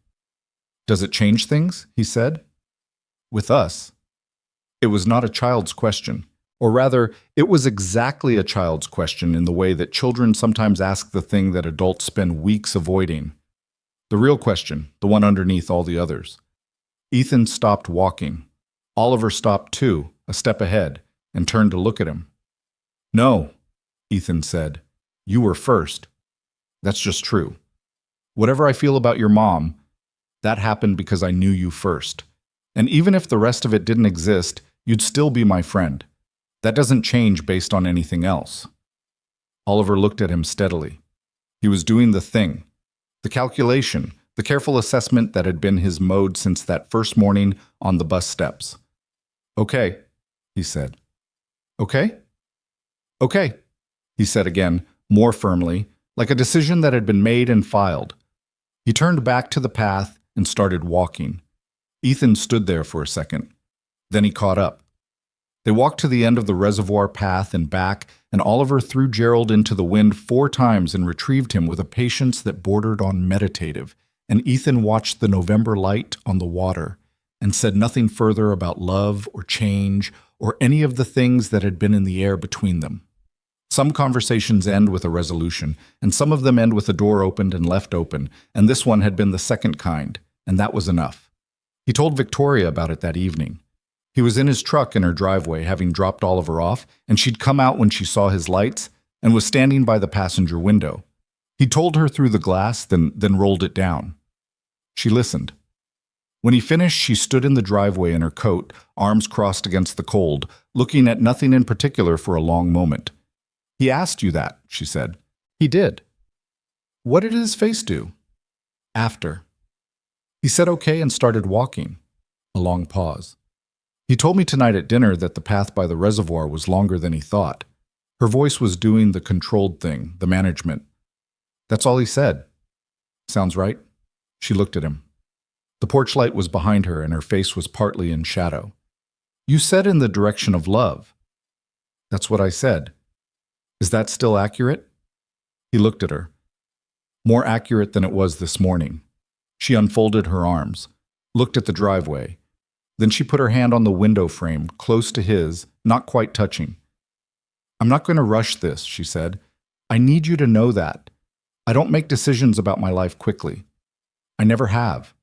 "Does it change things?" he said. "With us." It was not a child's question, or rather, it was exactly a child's question in the way that children sometimes ask the thing that adults spend weeks avoiding. The real question, the one underneath all the others. Ethan stopped walking. Oliver stopped too, a step ahead, and turned to look at him. "No," Ethan said. "You were first. That's just true. Whatever I feel about your mom, that happened because I knew you first. And even if the rest of it didn't exist, you'd still be my friend. That doesn't change based on anything else." Oliver looked at him steadily. He was doing the thing. The calculation, the careful assessment that had been his mode since that first morning on the bus steps. "Okay," he said. "Okay?" "Okay," he said again, more firmly, like a decision that had been made and filed. He turned back to the path and started walking. Ethan stood there for a second. Then he caught up. They walked to the end of the reservoir path and back, and Oliver threw Gerald into the wind 4 times and retrieved him with a patience that bordered on meditative, and Ethan watched the November light on the water and said nothing further about love or change or any of the things that had been in the air between them. Some conversations end with a resolution, and some of them end with a door opened and left open, and this one had been the second kind, and that was enough. He told Victoria about it that evening. He was in his truck in her driveway, having dropped Oliver off, and she'd come out when she saw his lights and was standing by the passenger window. He told her through the glass, then rolled it down. She listened. When he finished, she stood in the driveway in her coat, arms crossed against the cold, looking at nothing in particular for a long moment. "He asked you that," she said. "He did." "What did his face do?" "After." "He said okay and started walking." A long pause. "He told me tonight at dinner that the path by the reservoir was longer than he thought." Her voice was doing the controlled thing, the management. "That's all he said." "Sounds right." She looked at him. The porch light was behind her and her face was partly in shadow. "You said in the direction of love." "That's what I said." "Is that still accurate?" He looked at her. More accurate than it was this morning. She unfolded her arms, looked at the driveway. Then she put her hand on the window frame, close to his, not quite touching. "I'm not going to rush this," she said. "I need you to know that. I don't make decisions about my life quickly. I never have."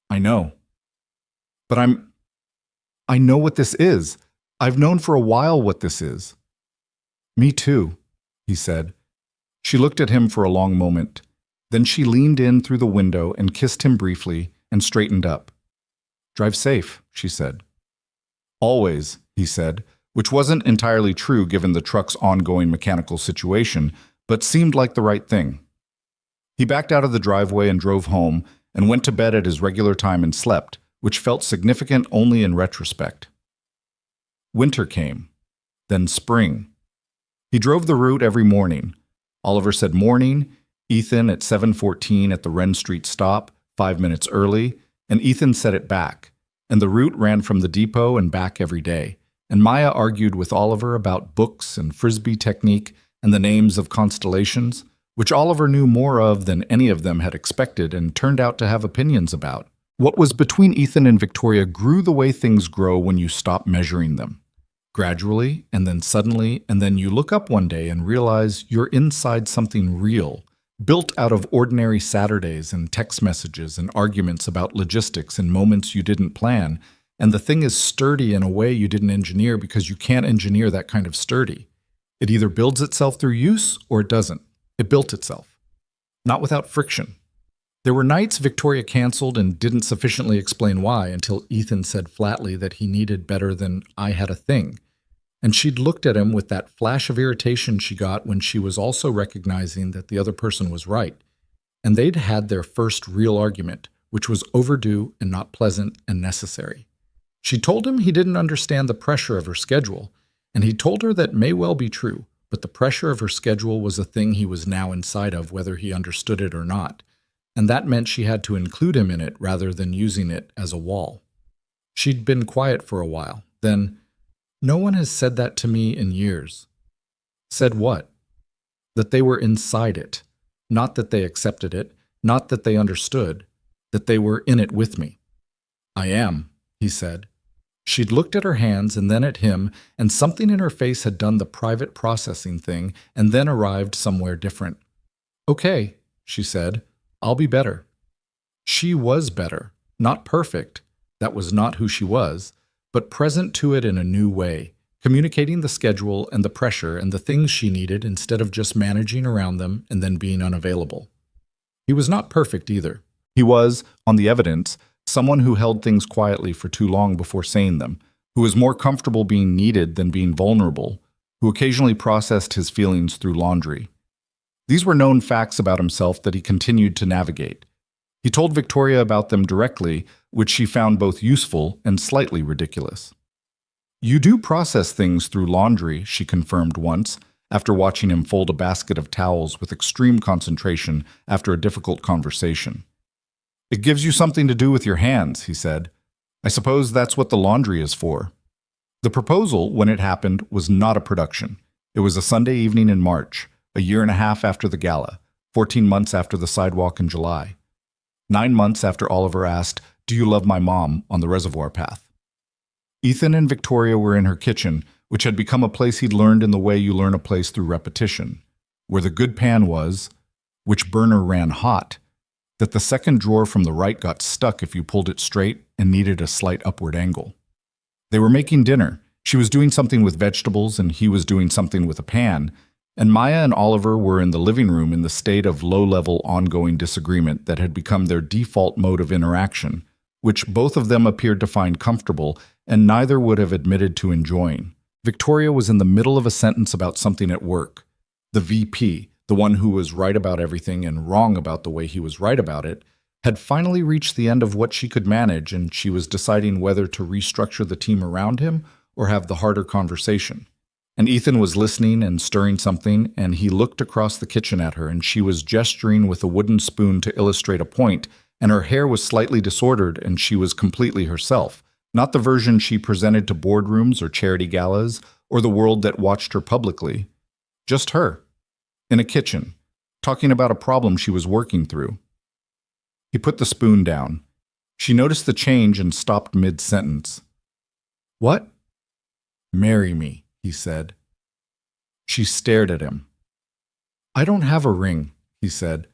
I know. But I know what this is. I've known for a while what this is. Me too, he said. She looked at him for a long moment. Then she leaned in through the window and kissed him briefly and straightened up. Drive safe, she said. Always, he said, which wasn't entirely true given the truck's ongoing mechanical situation, but seemed like the right thing. He backed out of the driveway and drove home and went to bed at his regular time and slept, which felt significant only in retrospect. Winter came, then spring. He drove the route every morning. Oliver said morning, Ethan at 7:14 at the Wren Street stop, 5 minutes early, and Ethan said it back, and the route ran from the depot and back every day. And Maya argued with Oliver about books and frisbee technique and the names of constellations, which Oliver knew more of than any of them had expected and turned out to have opinions about. What was between Ethan and Victoria grew the way things grow when you stop measuring them. Gradually, and then suddenly, and then you look up one day and realize you're inside something real, built out of ordinary Saturdays and text messages and arguments about logistics and moments you didn't plan, and the thing is sturdy in a way you didn't engineer because you can't engineer that kind of sturdy. It either builds itself through use or it doesn't. It built itself. Not without friction. There were nights Victoria canceled and didn't sufficiently explain why until Ethan said flatly that he needed better than I had a thing. And she'd looked at him with that flash of irritation she got when she was also recognizing that the other person was right. And they'd had their first real argument, which was overdue and not pleasant and necessary. She told him he didn't understand the pressure of her schedule, and he told her that may well be true, but the pressure of her schedule was a thing he was now inside of whether he understood it or not, and that meant she had to include him in it rather than using it as a wall. She'd been quiet for a while, then, "No one has said that to me in years." Said what? That they were inside it, not that they accepted it, not that they understood, that they were in it with me. "I am," he said. She'd looked at her hands and then at him, and something in her face had done the private processing thing and then arrived somewhere different. "Okay," she said, "I'll be better." She was better, not perfect, that was not who she was, but present to it in a new way, communicating the schedule and the pressure and the things she needed instead of just managing around them and then being unavailable. He was not perfect either. He was, on the evidence, someone who held things quietly for too long before saying them, who was more comfortable being needed than being vulnerable, who occasionally processed his feelings through laundry. These were known facts about himself that he continued to navigate. He told Victoria about them directly, which she found both useful and slightly ridiculous. "You do process things through laundry," she confirmed once, after watching him fold a basket of towels with extreme concentration after a difficult conversation. "It gives you something to do with your hands," he said. "I suppose that's what the laundry is for." The proposal, when it happened, was not a production. It was a Sunday evening in March, a year and a half after the gala, 14 months after the sidewalk in July. 9 months after Oliver asked, "Do you love my mom?" on the reservoir path. Ethan and Victoria were in her kitchen, which had become a place he'd learned in the way you learn a place through repetition, where the good pan was, which burner ran hot, that the second drawer from the right got stuck if you pulled it straight and needed a slight upward angle. They were making dinner. She was doing something with vegetables and he was doing something with a pan, and Maya and Oliver were in the living room in the state of low-level ongoing disagreement that had become their default mode of interaction, which both of them appeared to find comfortable and neither would have admitted to enjoying. Victoria was in the middle of a sentence about something at work. The VP, the one who was right about everything and wrong about the way he was right about it, had finally reached the end of what she could manage, and she was deciding whether to restructure the team around him or have the harder conversation. And Ethan was listening and stirring something, and he looked across the kitchen at her, and she was gesturing with a wooden spoon to illustrate a point, and her hair was slightly disordered, and she was completely herself, not the version she presented to boardrooms or charity galas or the world that watched her publicly. Just her. In a kitchen, talking about a problem she was working through. He put the spoon down. She noticed the change and stopped mid-sentence. "What?" "Marry me," he said. She stared at him. "I don't have a ring," he said.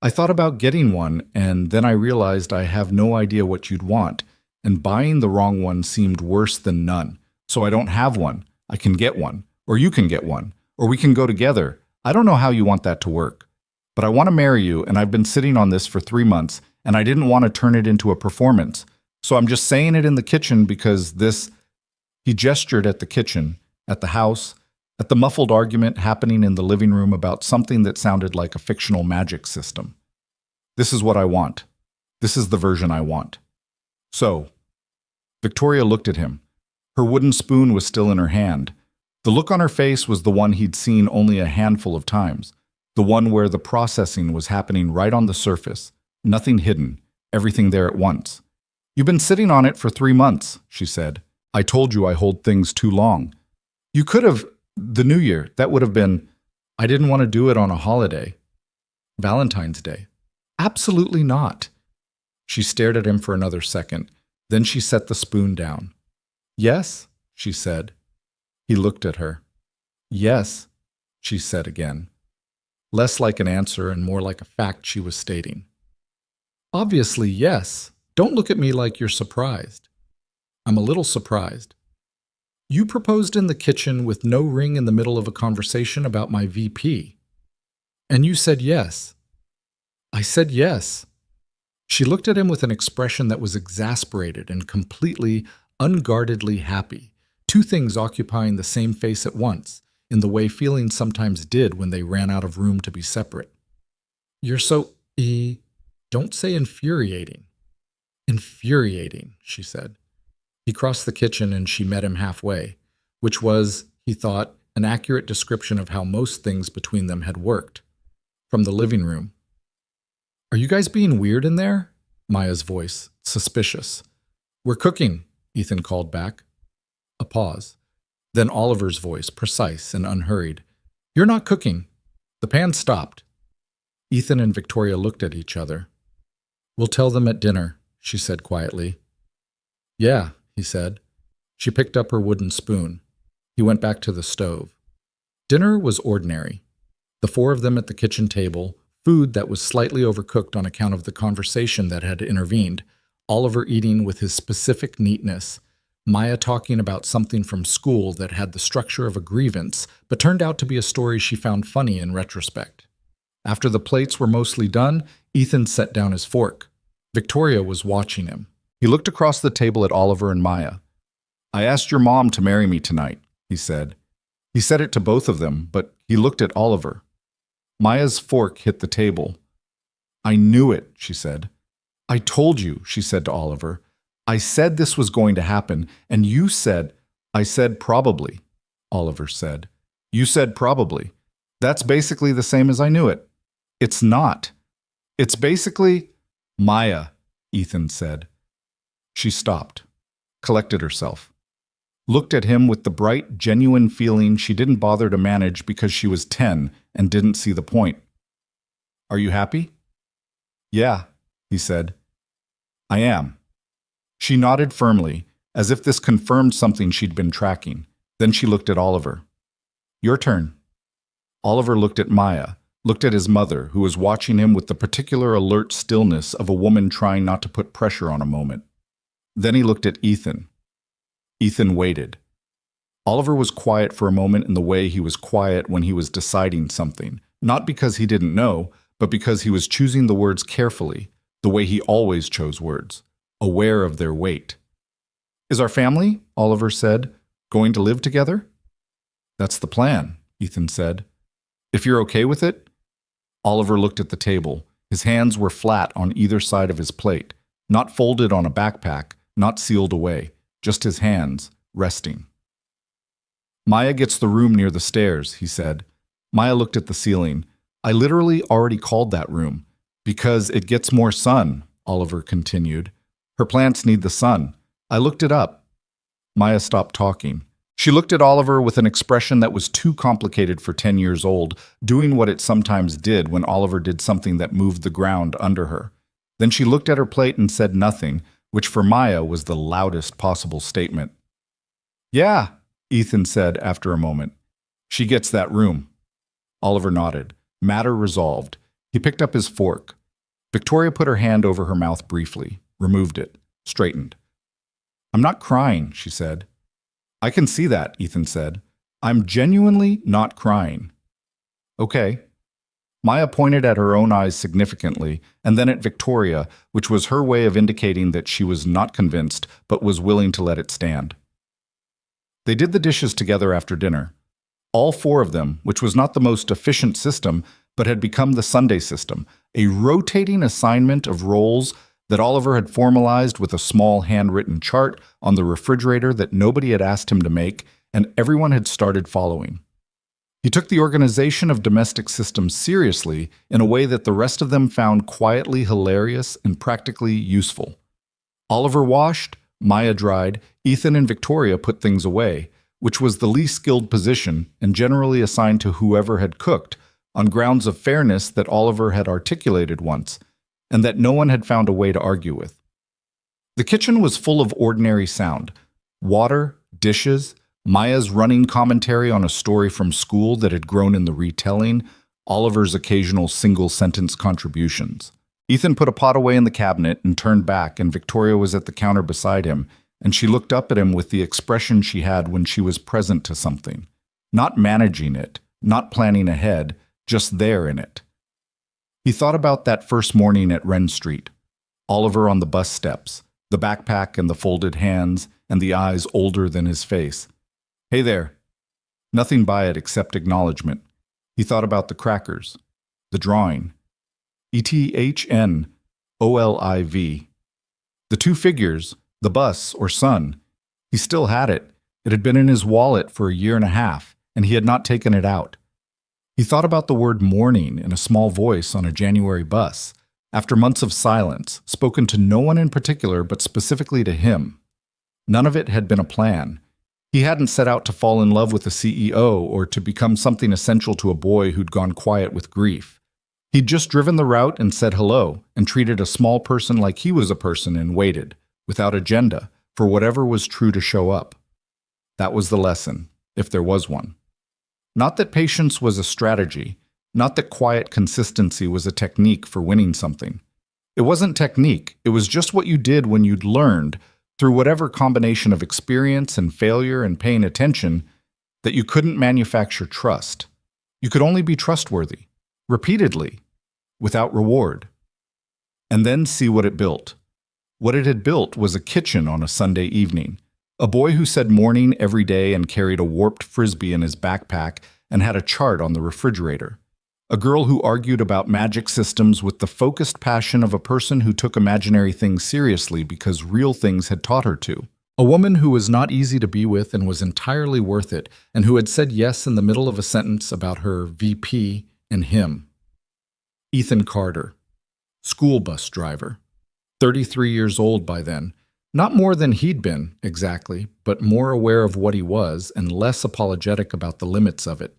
I thought about getting one, and then I realized I have no idea what you'd want, and buying the wrong one seemed worse than none. So I don't have one. I can get one, or you can get one, or we can go together. I don't know how you want that to work. But I want to marry you, and I've been sitting on this for 3 months, and I didn't want to turn it into a performance. So I'm just saying it in the kitchen because this. He gestured at the kitchen, at the house, at the muffled argument happening in the living room about something that sounded like a fictional magic system. This is what I want. This is the version I want. So, Victoria looked at him. Her wooden spoon was still in her hand. The look on her face was the one he'd seen only a handful of times, the one where the processing was happening right on the surface, nothing hidden, everything there at once. You've been sitting on it for 3 months, she said. I told you I hold things too long. You could have, the New Year, that would have been, I didn't want to do it on a holiday. Valentine's Day. Absolutely not. She stared at him for another second. Then she set the spoon down. Yes, she said. He looked at her. Yes, she said again. Less like an answer and more like a fact she was stating. Obviously, yes. Don't look at me like you're surprised. I'm a little surprised. You proposed in the kitchen with no ring in the middle of a conversation about my VP. And you said yes. I said yes. She looked at him with an expression that was exasperated and completely, unguardedly happy, two things occupying the same face at once, in the way feelings sometimes did when they ran out of room to be separate. You're so, don't say infuriating. Infuriating, she said. He crossed the kitchen and she met him halfway, which was, he thought, an accurate description of how most things between them had worked. From the living room. Are you guys being weird in there? Maya's voice, suspicious. We're cooking, Ethan called back. A pause. Then Oliver's voice, precise and unhurried. You're not cooking. The pan stopped. Ethan and Victoria looked at each other. We'll tell them at dinner, she said quietly. Yeah, he said. She picked up her wooden spoon. He went back to the stove. Dinner was ordinary. The four of them at the kitchen table, food that was slightly overcooked on account of the conversation that had intervened, Oliver eating with his specific neatness, Maya talking about something from school that had the structure of a grievance, but turned out to be a story she found funny in retrospect. After the plates were mostly done, Ethan set down his fork. Victoria was watching him. He looked across the table at Oliver and Maya. I asked your mom to marry me tonight, he said. He said it to both of them, but he looked at Oliver. Maya's fork hit the table. I knew it, she said. I told you, she said to Oliver. I said this was going to happen, and you said, I said probably, Oliver said. You said probably. That's basically the same as I knew it. It's not. It's basically, Maya, Ethan said. She stopped, collected herself, looked at him with the bright, genuine feeling she didn't bother to manage because she was 10 and didn't see the point. Are you happy? Yeah, he said. I am. She nodded firmly, as if this confirmed something she'd been tracking. Then she looked at Oliver. Your turn. Oliver looked at Maya, looked at his mother, who was watching him with the particular alert stillness of a woman trying not to put pressure on a moment. Then he looked at Ethan. Ethan waited. Oliver was quiet for a moment in the way he was quiet when he was deciding something, not because he didn't know, but because he was choosing the words carefully, the way he always chose words, aware of their weight. Is our family, Oliver said, going to live together? That's the plan, Ethan said. If you're okay with it? Oliver looked at the table. His hands were flat on either side of his plate, not folded on a backpack, not sealed away, just his hands, resting. Maya gets the room near the stairs, he said. Maya looked at the ceiling. I literally already called that room. Because it gets more sun, Oliver continued. Her plants need the sun. I looked it up. Maya stopped talking. She looked at Oliver with an expression that was too complicated for 10 years old, doing what it sometimes did when Oliver did something that moved the ground under her. Then she looked at her plate and said nothing, which for Maya was the loudest possible statement. Yeah, Ethan said after a moment. She gets that room. Oliver nodded. Matter resolved. He picked up his fork. Victoria put her hand over her mouth briefly, removed it, straightened. "I'm not crying," she said. "I can see that," Ethan said. "I'm genuinely not crying." "Okay." Maya pointed at her own eyes significantly, and then at Victoria, which was her way of indicating that she was not convinced, but was willing to let it stand. They did the dishes together after dinner. All four of them, which was not the most efficient system, but had become the Sunday system, a rotating assignment of roles that Oliver had formalized with a small handwritten chart on the refrigerator that nobody had asked him to make, and everyone had started following. He took the organization of domestic systems seriously in a way that the rest of them found quietly hilarious and practically useful. Oliver washed, Maya dried, Ethan and Victoria put things away, which was the least skilled position and generally assigned to whoever had cooked, on grounds of fairness that Oliver had articulated once, and that no one had found a way to argue with. The kitchen was full of ordinary sound: water, dishes, Maya's running commentary on a story from school that had grown in the retelling, Oliver's occasional single-sentence contributions. Ethan put a pot away in the cabinet and turned back, and Victoria was at the counter beside him, and she looked up at him with the expression she had when she was present to something. Not managing it, not planning ahead, just there in it. He thought about that first morning at Wren Street. Oliver on the bus steps, the backpack and the folded hands, and the eyes older than his face. "Hey there." Nothing by it except acknowledgement. He thought about the crackers, the drawing. ETHNOLIV. The two figures, the bus or sun. He still had it. It had been in his wallet for a year and a half, and he had not taken it out. He thought about the word morning in a small voice on a January bus, after months of silence, spoken to no one in particular but specifically to him. None of it had been a plan. He hadn't set out to fall in love with a CEO or to become something essential to a boy who'd gone quiet with grief. He'd just driven the route and said hello and treated a small person like he was a person and waited, without agenda, for whatever was true to show up. That was the lesson, if there was one. Not that patience was a strategy, not that quiet consistency was a technique for winning something. It wasn't technique, it was just what you did when you'd learned, through whatever combination of experience and failure and paying attention, that you couldn't manufacture trust. You could only be trustworthy, repeatedly, without reward. And then see what it built. What it had built was a kitchen on a Sunday evening, a boy who said morning every day and carried a warped frisbee in his backpack and had a chart on the refrigerator. A girl who argued about magic systems with the focused passion of a person who took imaginary things seriously because real things had taught her to. A woman who was not easy to be with and was entirely worth it, and who had said yes in the middle of a sentence about her VP and him. Ethan Carter, school bus driver, 33 years old by then. Not more than he'd been, exactly, but more aware of what he was and less apologetic about the limits of it.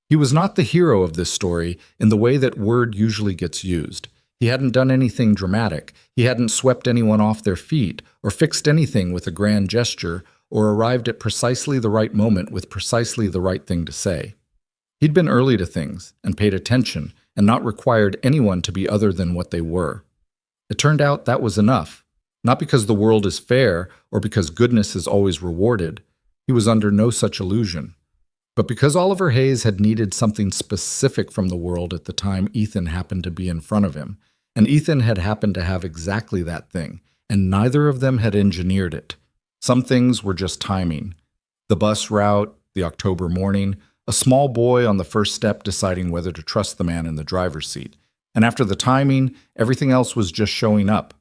He was not the hero of this story in the way that word usually gets used. He hadn't done anything dramatic. He hadn't swept anyone off their feet or fixed anything with a grand gesture or arrived at precisely the right moment with precisely the right thing to say. He'd been early to things and paid attention and not required anyone to be other than what they were. It turned out that was enough, not because the world is fair or because goodness is always rewarded. He was under no such illusion. But because Oliver Hayes had needed something specific from the world at the time Ethan happened to be in front of him, and Ethan had happened to have exactly that thing, and neither of them had engineered it. Some things were just timing. The bus route, the October morning, a small boy on the first step deciding whether to trust the man in the driver's seat. And after the timing, everything else was just showing up.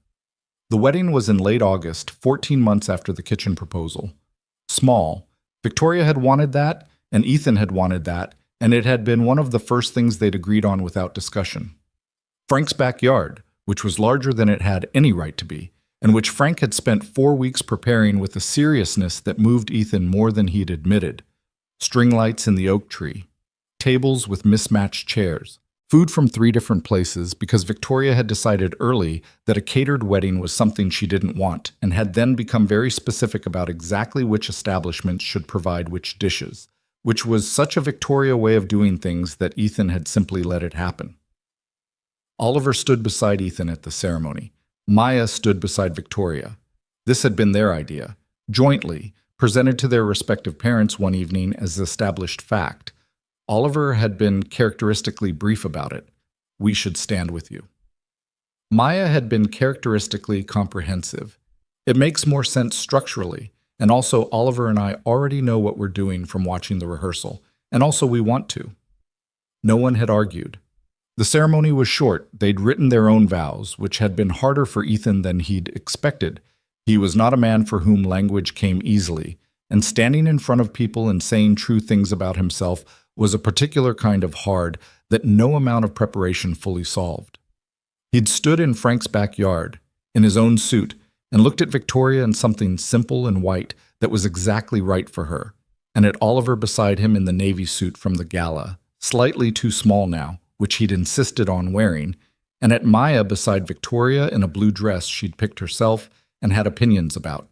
The wedding was in late August, 14 months after the kitchen proposal. Small. Victoria had wanted that, and Ethan had wanted that, and it had been one of the first things they'd agreed on without discussion. Frank's backyard, which was larger than it had any right to be, and which Frank had spent 4 weeks preparing with a seriousness that moved Ethan more than he'd admitted. String lights in the oak tree, tables with mismatched chairs, food from 3 different places because Victoria had decided early that a catered wedding was something she didn't want and had then become very specific about exactly which establishments should provide which dishes, which was such a Victoria way of doing things that Ethan had simply let it happen. Oliver stood beside Ethan at the ceremony. Maya stood beside Victoria. This had been their idea, jointly, presented to their respective parents one evening as established fact. Oliver had been characteristically brief about it. We should stand with you. Maya had been characteristically comprehensive. It makes more sense structurally, and also Oliver and I already know what we're doing from watching the rehearsal, and also we want to. No one had argued. The ceremony was short. They'd written their own vows, which had been harder for Ethan than he'd expected. He was not a man for whom language came easily, and standing in front of people and saying true things about himself was a particular kind of hard that no amount of preparation fully solved. He'd stood in Frank's backyard, in his own suit, and looked at Victoria in something simple and white that was exactly right for her, and at Oliver beside him in the navy suit from the gala, slightly too small now, which he'd insisted on wearing, and at Maya beside Victoria in a blue dress she'd picked herself and had opinions about.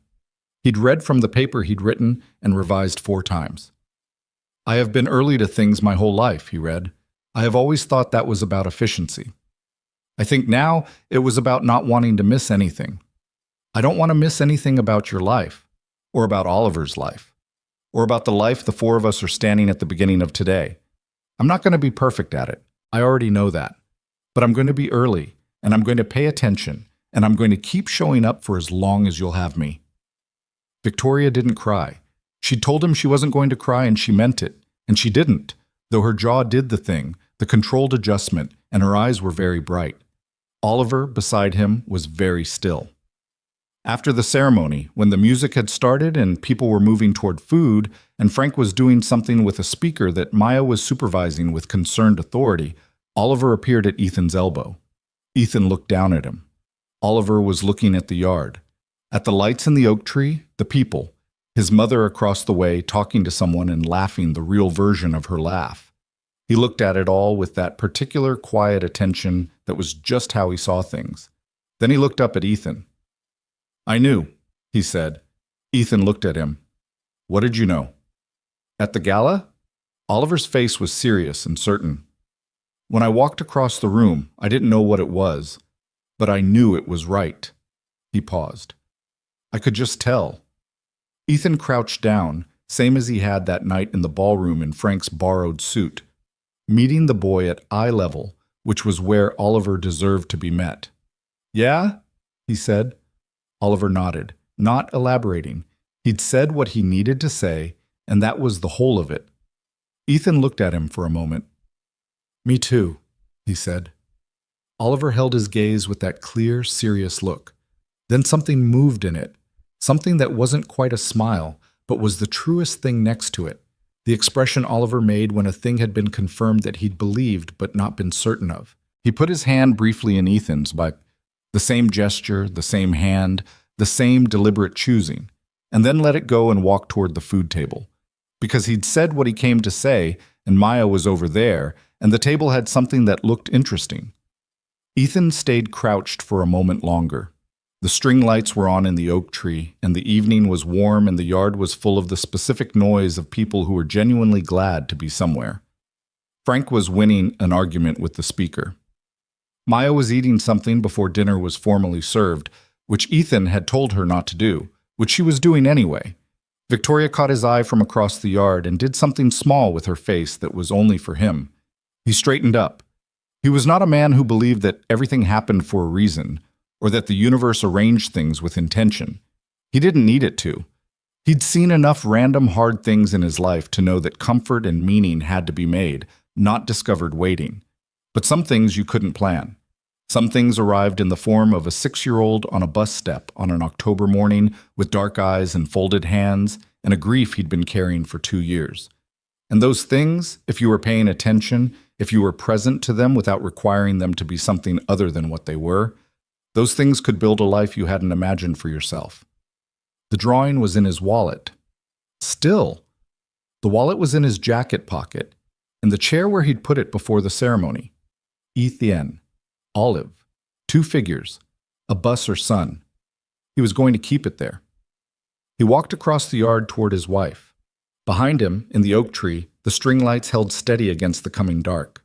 He'd read from the paper he'd written and revised 4 times. "I have been early to things my whole life," he read. "I have always thought that was about efficiency. I think now it was about not wanting to miss anything. I don't want to miss anything about your life, or about Oliver's life, or about the life the 4 of us are standing at the beginning of today. I'm not going to be perfect at it. I already know that. But I'm going to be early, and I'm going to pay attention, and I'm going to keep showing up for as long as you'll have me." Victoria didn't cry. She told him she wasn't going to cry, and she meant it. And she didn't, though her jaw did the thing, the controlled adjustment, and her eyes were very bright. Oliver, beside him, was very still. After the ceremony, when the music had started and people were moving toward food, and Frank was doing something with a speaker that Maya was supervising with concerned authority, Oliver appeared at Ethan's elbow. Ethan looked down at him. Oliver was looking at the yard. At the lights in the oak tree, the people, his mother across the way talking to someone and laughing the real version of her laugh. He looked at it all with that particular quiet attention that was just how he saw things. Then he looked up at Ethan. "I knew," he said. Ethan looked at him. "What did you know?" "At the gala?" Oliver's face was serious and certain. "When I walked across the room, I didn't know what it was, but I knew it was right." He paused. "I could just tell." Ethan crouched down, same as he had that night in the ballroom in Frank's borrowed suit, meeting the boy at eye level, which was where Oliver deserved to be met. "Yeah?" he said. Oliver nodded, not elaborating. He'd said what he needed to say, and that was the whole of it. Ethan looked at him for a moment. "Me too," he said. Oliver held his gaze with that clear, serious look. Then something moved in it, something that wasn't quite a smile, but was the truest thing next to it, the expression Oliver made when a thing had been confirmed that he'd believed but not been certain of. He put his hand briefly in Ethan's, but the same gesture, the same hand, the same deliberate choosing, and then let it go and walk toward the food table. Because he'd said what he came to say, and Maya was over there, and the table had something that looked interesting. Ethan stayed crouched for a moment longer. The string lights were on in the oak tree, and the evening was warm, and the yard was full of the specific noise of people who were genuinely glad to be somewhere. Frank was winning an argument with the speaker. Maya was eating something before dinner was formally served, which Ethan had told her not to do, which she was doing anyway. Victoria caught his eye from across the yard and did something small with her face that was only for him. He straightened up. He was not a man who believed that everything happened for a reason, or that the universe arranged things with intention. He didn't need it to. He'd seen enough random hard things in his life to know that comfort and meaning had to be made, not discovered waiting. But some things you couldn't plan. Some things arrived in the form of a 6-year-old on a bus step on an October morning with dark eyes and folded hands and a grief he'd been carrying for 2 years. And those things, if you were paying attention, if you were present to them without requiring them to be something other than what they were, those things could build a life you hadn't imagined for yourself. The drawing was in his wallet. Still, the wallet was in his jacket pocket, and the chair where he'd put it before the ceremony. Ethan, Olive, 2 figures, a bus or sun. He was going to keep it there. He walked across the yard toward his wife. Behind him, in the oak tree, the string lights held steady against the coming dark.